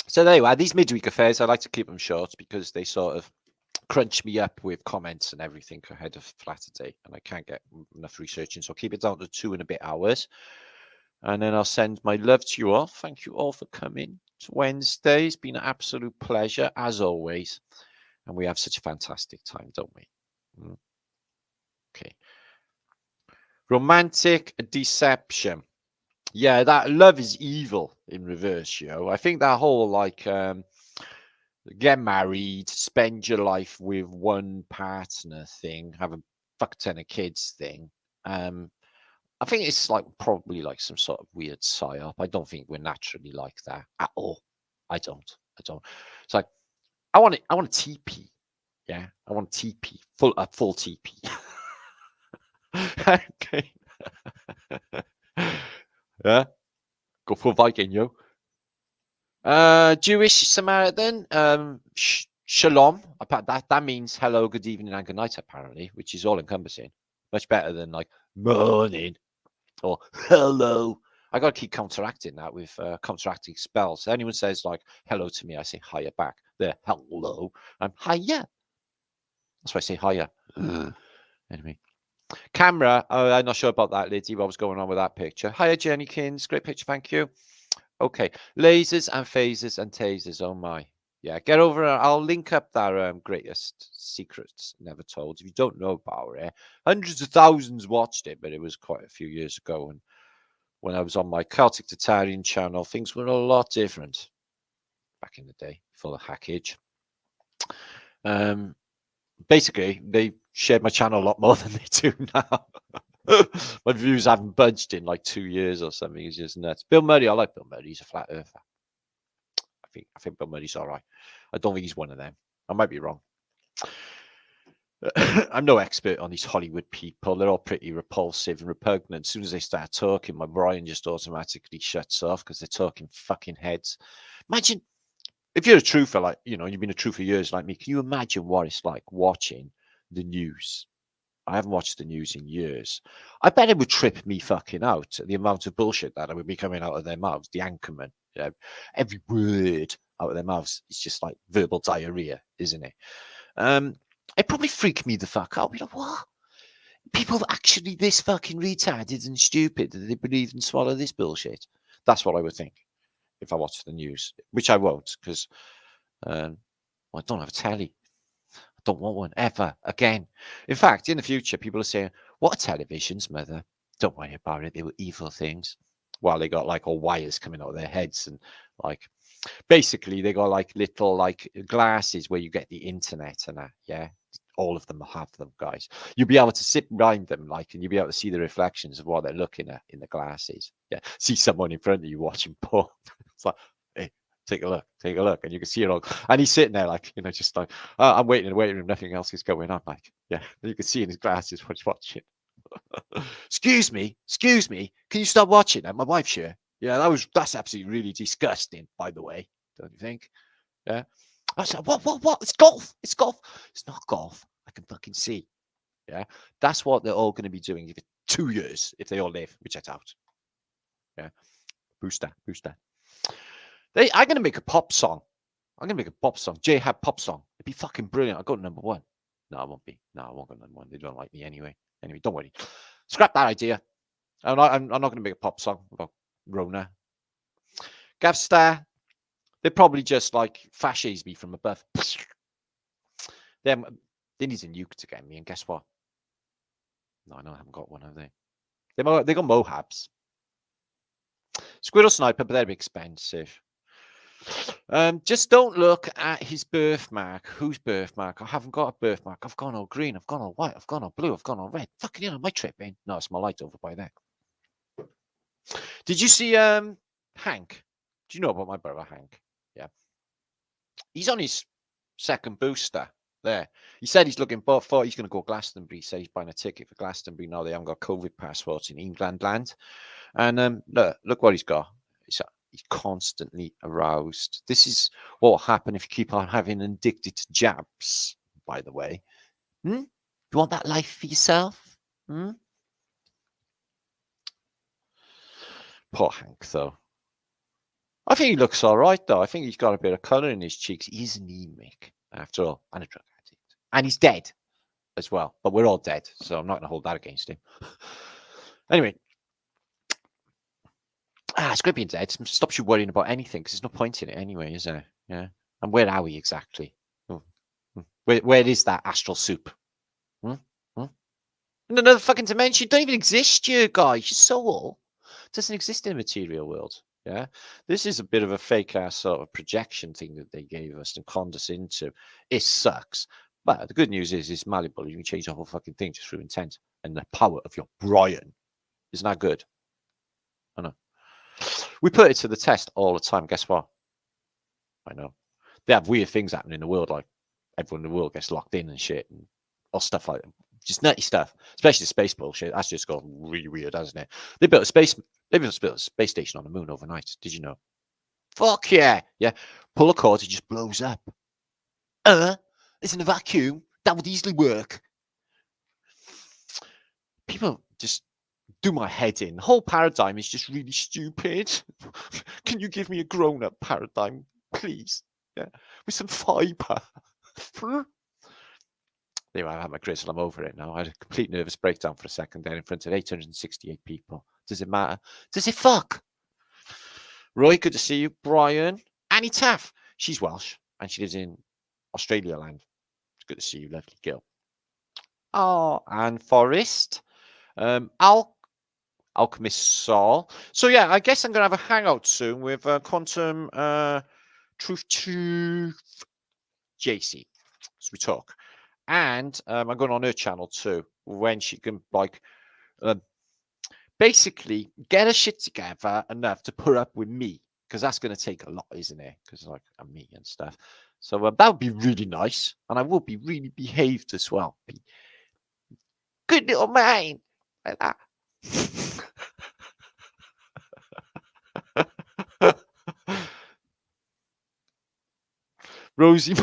So there you are. These midweek affairs, I like to keep them short because they sort of crunch me up with comments and everything ahead of Saturday, and I can't get enough research in, so I'll keep it down to 2 and a bit hours. And then I'll send my love to you all. Thank you all for coming. It's Wednesday. It's been an absolute pleasure, as always. And we have such a fantastic time, don't we? Okay. Romantic deception. Yeah, that love is evil in reverse, I think that whole, like, get married, spend your life with one partner thing, have a fuck ton of kids thing. I think it's like probably like some sort of weird psyop. I don't think we're naturally like that at all. I don't. It's like I want a TP. Yeah, I want a TP, a full TP. Okay. Yeah, go for Viking, yo. Jewish Samaritan. Shalom. That means hello, good evening, and good night. Apparently, which is all encompassing. Much better than like morning. Or hello. I got to keep counteracting that with counteracting spells. Anyone says like hello to me, I say hiya back. They're hello. I'm hiya. That's why I say hiya. Anyway. Camera. Oh, I'm not sure about that, Liddy. What was going on with that picture? Hiya, Jennykins. Great picture. Thank you. Okay. Lasers and phasers and tasers. Oh, my. Yeah, get over. I'll link up that greatest secrets never told. If you don't know about it, hundreds of thousands watched it, but it was quite a few years ago. And when I was on my Celtic Tartarian channel, things were a lot different back in the day, full of hackage. Basically, they shared my channel a lot more than they do now. My views haven't budged in like 2 years or something. It's just nuts. Bill Murray, I like Bill Murray. He's a flat earther. I think Bill Murray's all right. I don't think he's one of them. I might be wrong. I'm no expert on these Hollywood people. They're all pretty repulsive and repugnant. As soon as they start talking, my brain just automatically shuts off because they're talking fucking heads. Imagine if you're a truther, like, you've been a truther for years like me. Can you imagine what it's like watching the news? I haven't watched the news in years. I bet it would trip me fucking out, the amount of bullshit that would be coming out of their mouths. The anchorman, every word out of their mouths is just like verbal diarrhea, isn't it? It probably freaked me the fuck out. What? People are actually this fucking retarded and stupid that they believe and swallow this bullshit. That's what I would think if I watched the news, which I won't, because I don't have a telly. I don't want one ever again. In fact, in the future, people are saying, "What are televisions, mother? Don't worry about it. They were evil things." Well, they got like all wires coming out of their heads, and like basically they got like little like glasses where you get the internet and that. Yeah, all of them have them, guys. You'll be able to sit behind them, like, and you'll be able to see the reflections of what they're looking at in the glasses. Yeah, see someone in front of you watching porn. It's like, hey, take a look, and you can see it all. And he's sitting there, like, just like, I'm waiting in the waiting room, nothing else is going on. Like, yeah, and you can see in his glasses what he's watching. Excuse me, can you stop watching that? My wife's here. Yeah, that's absolutely really disgusting, by the way, don't you think? Yeah. I was like, what? It's golf. It's not golf. I can fucking see. Yeah. That's what they're all going to be doing for 2 years if they all live, which I doubt. Yeah. Booster. I'm going to make a pop song. J-Hab pop song. It'd be fucking brilliant. I'll go to number 1. No, I won't be. No, I won't go to number 1. They don't like me anyway. Anyway, don't worry. Scrap that idea. I'm not going to make a pop song about Rona. Gavstar. They're probably just like Fasces me from above. They need a nuke to get me, and guess what? No, I haven't got one, have they? They got Mohabs. Squirrel Sniper, but they're expensive. Just don't look at his birthmark. Whose birthmark? I haven't got a birthmark. I've gone all green. I've gone all white. I've gone all blue. I've gone all red. Fucking hell, am I tripping? No, it's my light over by there. Did you see Hank? Do you know about my brother Hank? Yeah. He's on his second booster there. He said he's looking for, he's going to go Glastonbury. He said he's buying a ticket for Glastonbury. Now they haven't got COVID passports in England land. And look what he's got. He's constantly aroused. This is what will happen if you keep on having addicted to jabs, by the way. You want that life for yourself? Poor Hank, though. I think he looks all right, though. I think he's got a bit of colour in his cheeks. He's anemic, after all, and a drug addict. And he's dead as well. But we're all dead, so I'm not going to hold that against him. Anyway. It's great being dead. It stops you worrying about anything because there's no point in it anyway, is there? Yeah. And where are we exactly? Where is that astral soup? In another fucking dimension. You don't even exist, you guys. Your soul doesn't exist in the material world. Yeah. This is a bit of a fake ass sort of projection thing that they gave us and conned us into. It sucks. But the good news is it's malleable. You can change the whole fucking thing just through intent and the power of your Brian. Isn't that good? I know. We put it to the test all the time. Guess what? I know. They have weird things happening in the world, like everyone in the world gets locked in and shit, and all stuff like that. Just nutty stuff, especially the space bullshit. That's just got really weird, hasn't it? They built a space station on the moon overnight. Did you know? Fuck yeah. Yeah. Pull a cord, it just blows up. It's in a vacuum. That would easily work. People just do my head in. The whole paradigm is just really stupid. Can you give me a grown-up paradigm, please? Yeah, with some fibre. Anyway, I have my crystal. I'm over it now. I had a complete nervous breakdown for a second there in front of 868 people. Does it matter? Does it fuck? Roy, good to see you. Brian. Annie Taff. She's Welsh and she lives in Australia land. It's good to see you, lovely girl. Oh, and Forrest. Alchemist Saul. So yeah, I guess I'm gonna have a hangout soon with Quantum Truth JC as we talk, and I'm going on her channel too when she can like basically get her shit together enough to put up with me, because that's going to take a lot, isn't it? Because like I'm me and stuff. So that would be really nice, and I will be really behaved as well. Be good little man like that. Rosie,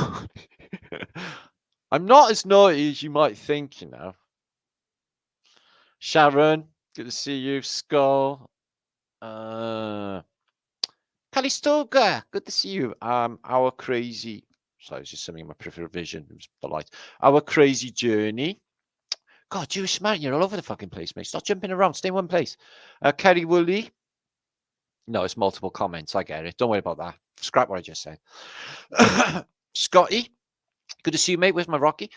I'm not as naughty as you might think, you know. Sharon, good to see you. Skull, Calistoga, good to see you. Our crazy, sorry, it's just something in my peripheral vision. It was the light. Our crazy journey. God, Jewish man, you're all over the fucking place, mate. Stop jumping around. Stay in one place. Kerry Woolley. No, it's multiple comments. I get it. Don't worry about that. Scrap what I just said. Scotty, good to see you, mate. Where's my Rocky?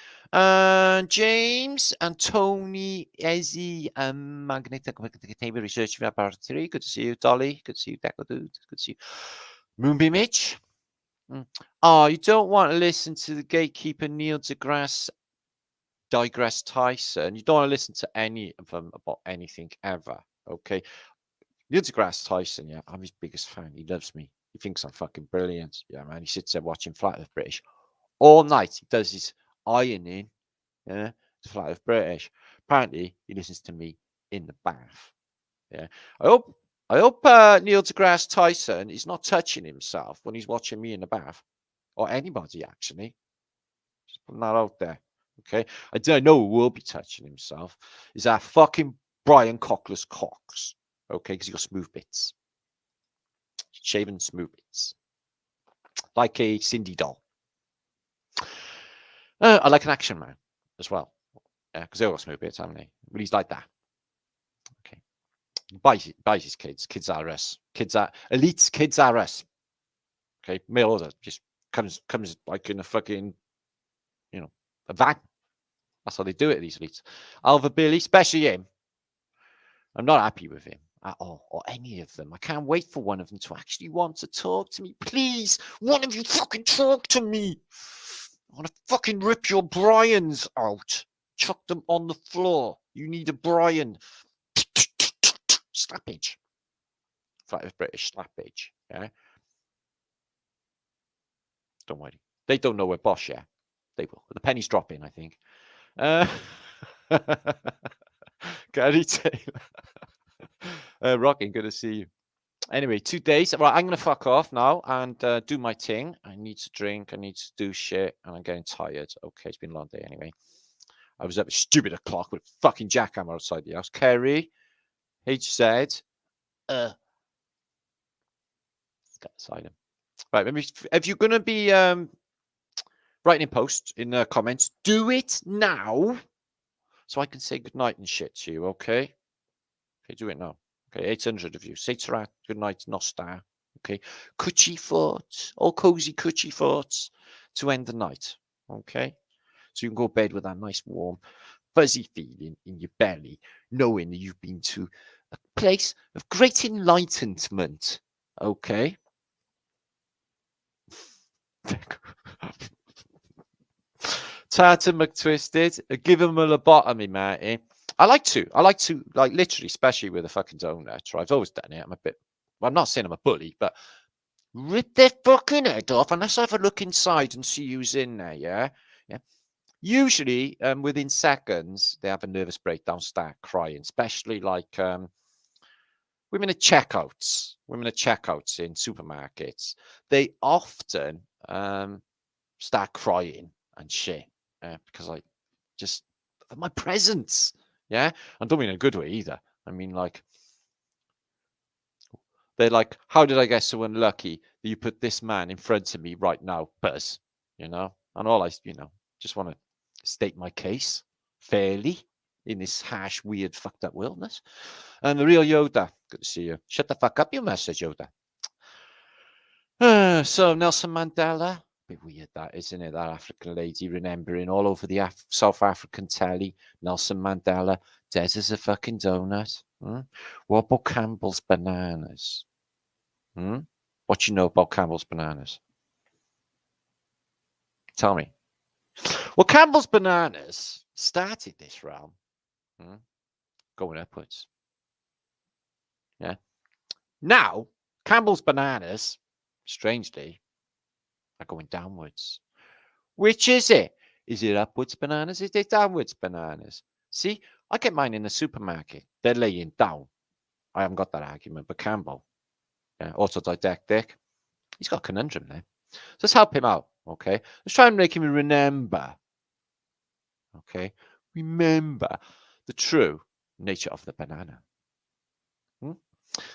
James and Tony, Ezzy, Magnetic Research Laboratory. Good to see you, Dolly. Good to see you, Deco Dude. Good to see you. Moonbeam Itch. Oh, you don't want to listen to the gatekeeper Neil deGrasse Tyson. You don't want to listen to any of them about anything ever. Okay. Neil deGrasse Tyson, yeah, I'm his biggest fan. He loves me. He thinks I'm fucking brilliant. Yeah, man. He sits there watching Flat Earth British all night. He does his ironing. Yeah, it's Flat Earth British. Apparently, he listens to me in the bath. Yeah, I hope Neil deGrasse Tyson is not touching himself when he's watching me in the bath, or anybody actually. Just putting that out there. Okay, I know who will be touching himself is our fucking Brian Cockless Cox. Okay, because he got smooth bits, shaven smooth bits, like a Cindy doll. I like an action man as well. Yeah, because they all got smooth bits, haven't they? But he's like that. Okay. Buys his kids. Kids are us. Kids are elites. Kids are us. Okay. Mail order just comes like in a fucking, a van. That's how they do it, these elites. Alva Billy, especially him. I'm not happy with him at all, or any of them. I can't wait for one of them to actually want to talk to me. Please, one of you fucking talk to me. I want to fucking rip your Brians out. Chuck them on the floor. You need a Brian. Slappage. Flat Earth British slappage. Yeah. Don't worry. They don't know we're boss yet. They will. The penny's dropping, I think. Gary Taylor. Rocking, good to see you. Anyway, 2 days. Right, I'm going to fuck off now and do my thing. I need to drink. I need to do shit. And I'm getting tired. Okay, it's been a long day anyway. I was up at stupid o'clock with a fucking jackhammer outside the house. Kerry, HZ. Got beside him. Right, maybe if you're going to be write in post in the comments. Do it now, so I can say goodnight and shit to you. Okay. Okay, do it now. Okay, 800 of you. Say to good night, Nostar. Okay, coochie thoughts, all cozy coochie thoughts to end the night. Okay, so you can go to bed with that nice warm fuzzy feeling in your belly, knowing that you've been to a place of great enlightenment. Okay. Tartan McTwisted, give him a lobotomy, matey. I like to, like literally, especially with a fucking donut. Right? I've always done it. I'm a bit, well, I'm not saying I'm a bully, but rip their fucking head off and let's have a look inside and see who's in there. Yeah. Usually, within seconds, they have a nervous breakdown, start crying, especially like women at checkouts. Women at checkouts in supermarkets, they often start crying and shit because I just my presence. Yeah, I don't mean in a good way either. I mean like they're like, how did I get so unlucky that you put this man in front of me right now, Buzz? You know, and all I, just want to state my case fairly in this harsh, weird, fucked up wilderness. And the real Yoda, good to see you. Shut the fuck up, you message, Yoda. So Nelson Mandela, bit weird that, isn't it? That African lady remembering all over the South African telly, Nelson Mandela, dead as a fucking donut. What about Campbell's bananas? What you know about Campbell's bananas? Tell me. Well, Campbell's bananas started this realm going upwards. Yeah. Now, Campbell's bananas, strangely, are going downwards. Which is it? Is it upwards bananas? Is it downwards bananas? See, I get mine in the supermarket. They're laying down. I haven't got that argument, but Campbell, autodidactic, he's got a conundrum there. So let's help him out, okay? Let's try and make him remember, okay? Remember the true nature of the banana.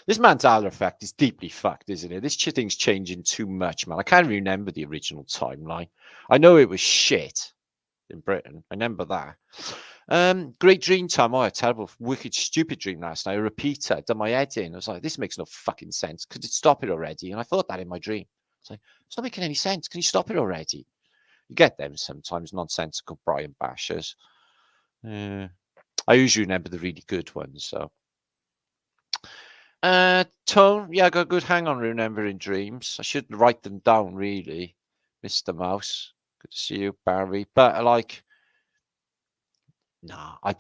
This Mandela effect is deeply fucked, isn't it? This thing's changing too much, man. I can't remember the original timeline. I know it was shit in Britain. I remember that. Great dream time. Oh, a terrible, wicked, stupid dream last night. A repeater. Done my head in. I was like, this makes no fucking sense. Could it stop it already? And I thought that in my dream. It's like, it's not making any sense. Can you stop it already? You get them sometimes, nonsensical Brian bashers. I usually remember the really good ones, so. Tone, yeah, I got a good hang on remembering dreams. I should write them down, really. Mr. Mouse, good to see you, Barry. But like, nah, I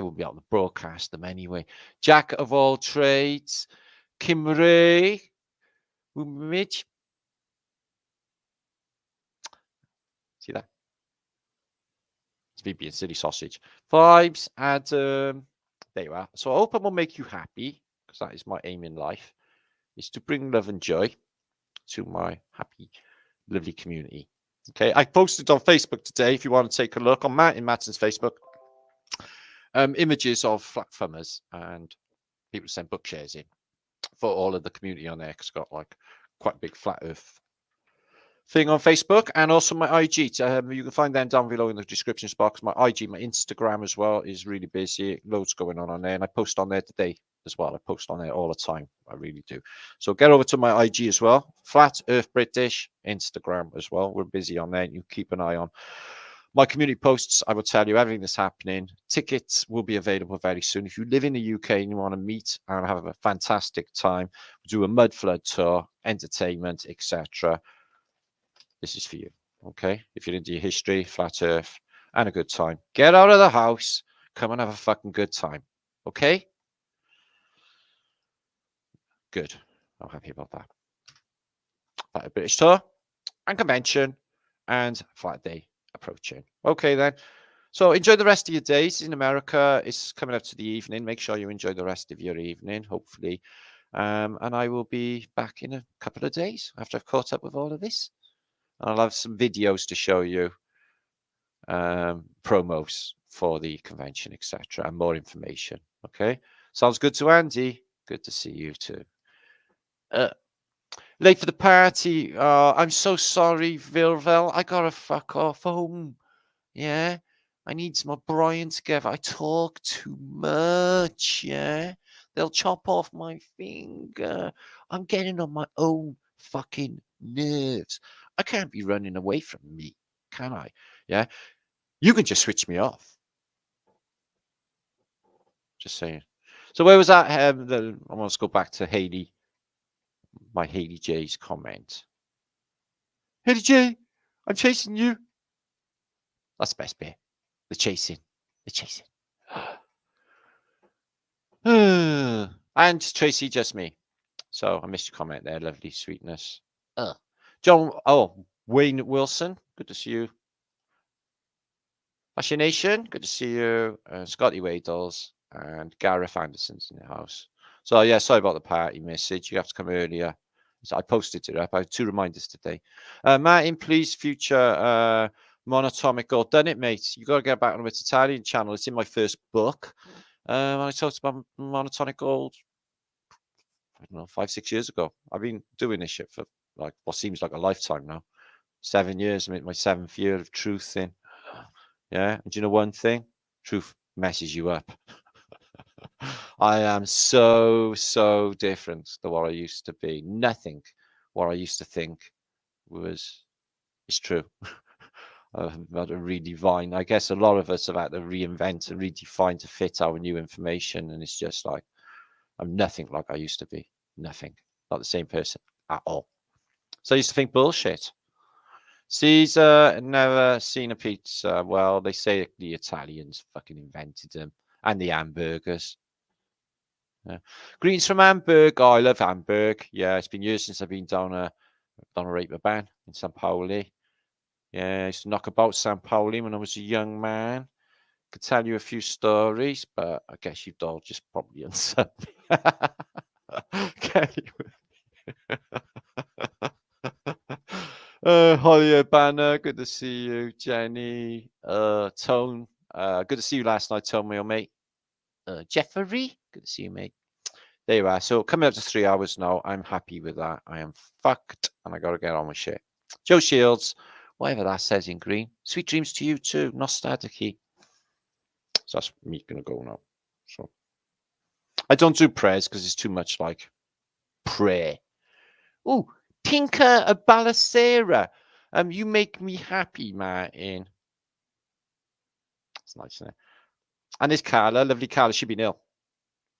won't be able to broadcast them anyway. Jack of all trades, Kim Ray, Mitch. See that? It's me being silly sausage. Vibes, Adam. There you are. So I hope I will make you happy, because that is my aim in life, is to bring love and joy to my happy, lovely community. Okay, I posted on Facebook today, if you want to take a look, on Mattson's Facebook, images of flat thumbers, and people send book shares in for all of the community on there, because it's got like quite a big flat earth thing on Facebook, and also my IG. You can find them down below in the description box. My IG, my Instagram as well is really busy. Loads going on there, and I post on there today as well. I post on there all the time. I really do. So get over to my IG as well. Flat Earth British Instagram as well. We're busy on there. You keep an eye on my community posts. I will tell you everything that's happening. Tickets will be available very soon. If you live in the UK and you want to meet and have a fantastic time, do a mudflood tour, entertainment, etc., this is for you. Okay, if you're into your history, flat earth, and a good time, get out of the house, come and have a fucking good time. Okay, good. I'm happy about that. Flat British tour and convention and flat day approaching. Okay then, so enjoy the rest of your days in America. It's coming up to the evening. Make sure you enjoy the rest of your evening, hopefully, and I will be back in a couple of days after I've caught up with all of this. I'll have some videos to show you, promos for the convention, etc., and more information. Okay, sounds good to Andy. Good to see you too. Late for the party. I'm so sorry, Vilvel. I gotta fuck off home. Yeah. I need some more Brian together. I talk too much. Yeah. They'll chop off my finger. I'm getting on my own fucking nerves. I can't be running away from me, can I? Yeah. You can just switch me off. Just saying. So where was that? I want to go back to Haley. My Haley J's comment. Haley J, I'm chasing you. That's the best bit. The chasing. The chasing. And Tracy, just me. So I missed your comment there. Lovely sweetness. John, Wayne Wilson. Good to see you. Fascination. Good to see you. Scotty Waddles and Gareth Anderson's in the house. So yeah, sorry about the party message. You have to come earlier. So I posted it up. I have 2 reminders today. Martin, please, future monatomical. Done it, mate. You got to get back on the Italian channel. It's in my first book. I talked about monotonic gold, I don't know, 5-6 years ago. I've been doing this shit for like what seems like a lifetime now. 7 years. I'm in my 7th year of truth in. Yeah. And do you know one thing? Truth messes you up. I am so different than what I used to be. Nothing what I used to think is true. I've had to redefine. I guess a lot of us have had to reinvent and redefine to fit our new information. And it's just like, I'm nothing like I used to be. Nothing. Not the same person at all. So I used to think bullshit. Caesar, never seen a pizza. Well, they say the Italians fucking invented them. And the hamburgers. Yeah. Greetings from Hamburg. Oh, I love Hamburg. Yeah, it's been years since I've been down a Reeperbahn in St. Pauli. Yeah, I used to knock about St. Pauli when I was a young man. Could tell you a few stories, but I guess you'd all just probably answer me. Holly Banner, good to see you. Jenny, Tone, good to see you last night, Tone, my mate. Jeffrey, good to see you, mate. There you are. So coming up to 3 hours now. I'm happy with that. I am fucked, and I got to get on with shit. Joe Shields, whatever that says in green. Sweet dreams to you too. Nostalgic. So that's me gonna go now. So I don't do prayers because it's too much like prayer. Oh, Tinker a Balacera. You make me happy, Martin. It's nice, isn't it? And there's Carla, lovely Carla. She's been ill.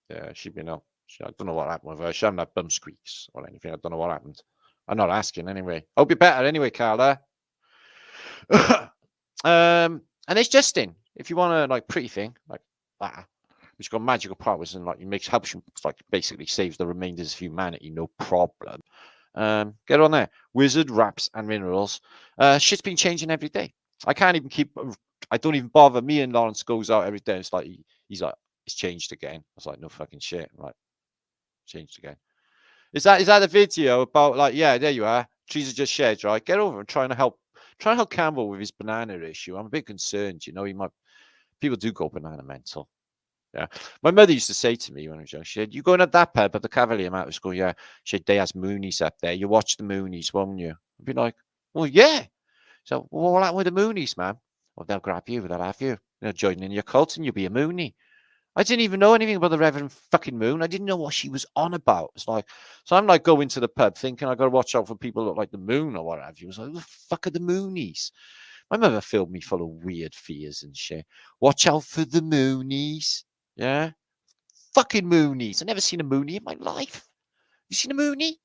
Yeah, she's been ill. I don't know what happened with her. She hasn't had bum squeaks or anything. I don't know what happened. I'm not asking anyway. Hope you're better anyway, Carla. And it's Justin. If you want a like pretty thing like that, which got magical powers and like it helps you like basically saves the remainders of humanity, no problem. Get on there. Wizard, wraps, and minerals. Shit's been changing every day. I can't even keep. I don't even bother. Me and Lawrence goes out every day. It's like he's like, it's changed again. I was like, no fucking shit. I'm like, changed again. Is that the video about like, yeah, there you are. Trees are just sheds, right? Get over and trying to help Campbell with his banana issue. I'm a bit concerned, you know. People do go banana mental. Yeah. My mother used to say to me when I was young, she said, you going up that pub at the Cavalier Mountain School? Yeah. She said, they has Moonies up there. You watch the Moonies, won't you? I'd be like, well, yeah. So, well, what happened with the Moonies, man? Well, they'll grab you, they'll have you. They'll join in your cult and you'll be a Moonie. I didn't even know anything about the Reverend fucking Moon. I didn't know what she was on about. It's like, so I'm like going to the pub thinking I got to watch out for people that look like the Moon or what have you. It's like, who the fuck are the Moonies? My mother filled me full of weird fears and shit. Watch out for the Moonies. Yeah? Fucking Moonies. I've never seen a Moonie in my life. You seen a Moonie?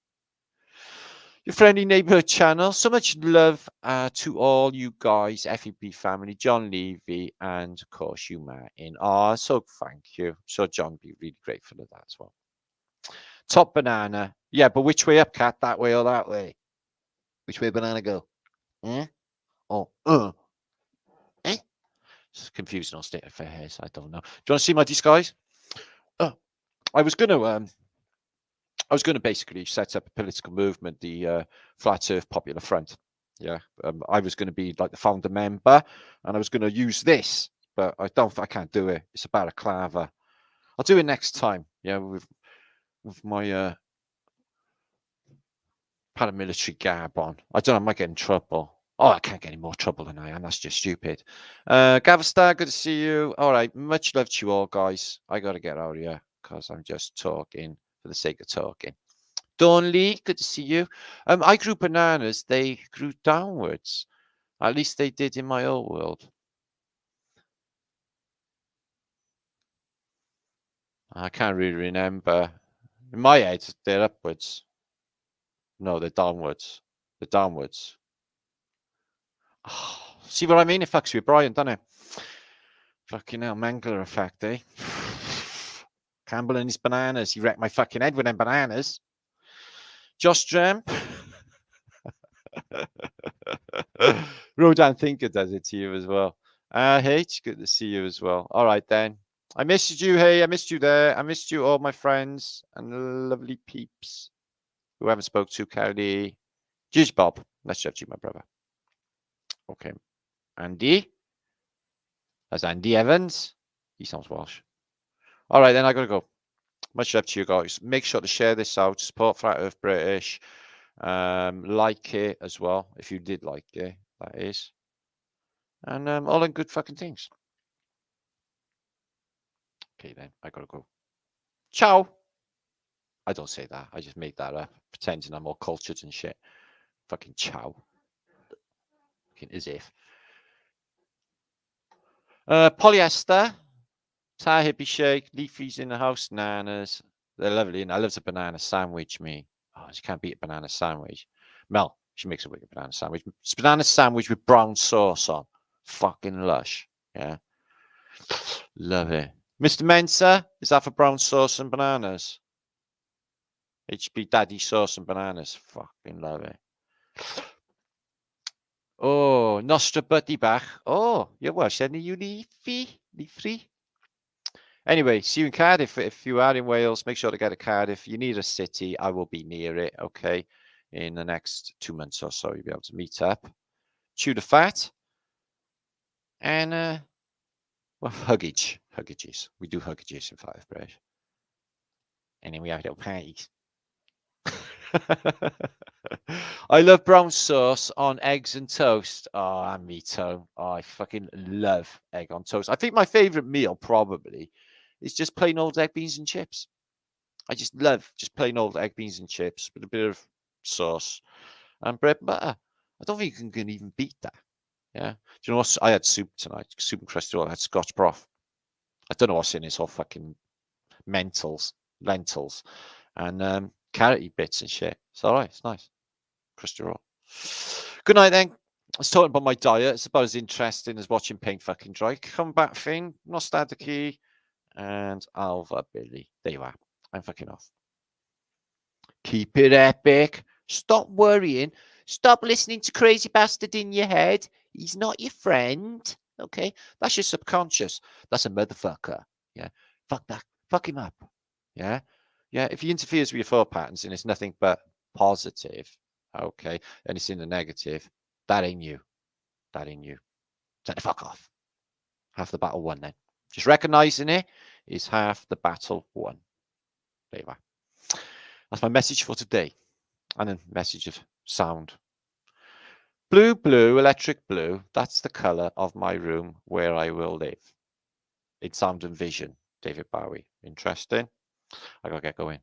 Your friendly neighborhood channel. So much love to all you guys, FEB family, John Levy, and of course you, Martin. So thank you. So John be really grateful of that as well. Top banana. Yeah, but which way up, cat? That way or that way? Which way banana go? Eh? Oh, eh? It's confusing on state of affairs. I don't know. Do you want to see my disguise? I was going to basically set up a political movement, the Flat Earth Popular Front. Yeah, I was going to be like the founder member, and I was going to use this, but I can't do it. It's a balaclava. I'll do it next time. Yeah, with my Paramilitary garb on. I don't know, I might get in trouble. Oh, I can't get any more trouble than I am. That's just stupid. Gavstar, good to see you. All right, much love to you all, guys. I got to get out of here because I'm just talking for the sake of talking. Dawn Lee, good to see you. I grew bananas. They grew downwards. At least they did in my old world. I can't really remember. In my head, they're upwards. No, they're downwards. They're downwards. Oh, see what I mean? It fucks with Brian, doesn't it? Fucking hell, Mangler effect, eh? Campbell and his bananas. He wrecked my fucking head with them bananas. Josh Dram. Rodan Thinker does it to you as well. H, good to see you as well. All right, then. I missed you, hey. I missed you there. I missed you, all my friends and lovely peeps who I haven't spoke to. Carly. Cheers, Bob. Nice to have you, my brother. Okay. Andy. That's Andy Evans. He sounds Welsh. All right, then I got to go. Much love to you guys. Make sure to share this out. Support Flat Earth British. Like it as well, if you did like it, that is. And all in good fucking things. Okay, then. I got to go. Ciao. I don't say that. I just made that up. Pretending I'm more cultured and shit. Fucking ciao. Fucking as if. Polyester. Tar hippie shake. Leafy's in the house. Nanas. They're lovely. And I love a banana sandwich, me. Oh, you can't beat a banana sandwich. Mel, she makes a wicked banana sandwich. It's banana sandwich with brown sauce on. Fucking lush. Yeah. Love it. Mr. Mensa, is that for brown sauce and bananas? HB Daddy sauce and bananas. Fucking love it. Oh, Nostra Buddy Bach. Oh, you're Welsh, aren't you, Leafy? Anyway, see you in Cardiff. If you are in Wales, make sure to get a Cardiff. You need a city. I will be near it, okay? In the next 2 months or so, you'll be able to meet up. Chew the fat. And, well, huggages. We do huggages in 5 British. And then we have little parties. I love brown sauce on eggs and toast. Oh, and me too. Oh, I fucking love egg on toast. I think my favorite meal probably is just plain old egg, beans, and chips. I just love just plain old egg, beans, and chips with a bit of sauce and bread and butter. I don't think you can even beat that. Yeah. Do you know what? I had soup tonight. Soup and crusty oil. I had Scotch broth. I don't know what's in it. It's all fucking lentils, and carroty bits and shit. It's all right. It's nice. Crusty oil. Good night, then. I was talking about my diet. It's about as interesting as watching paint fucking dry. Come back, Finn. Nostalgia and Alva Billy. There you are. I'm fucking off. Keep it epic. Stop worrying. Stop listening to crazy bastard in your head. He's not your friend. Okay? That's your subconscious. That's a motherfucker. Yeah? Fuck that. Fuck him up. Yeah? Yeah? If he interferes with your thought patterns and it's nothing but positive, okay, and it's in the negative, that ain't you. That ain't you. Turn the fuck off. Half the battle won then. Just recognizing it is half the battle won. There you are. That's my message for today. And a message of sound. Blue, blue, electric blue. That's the color of my room where I will live. In sound and vision. David Bowie. Interesting. I gotta get going.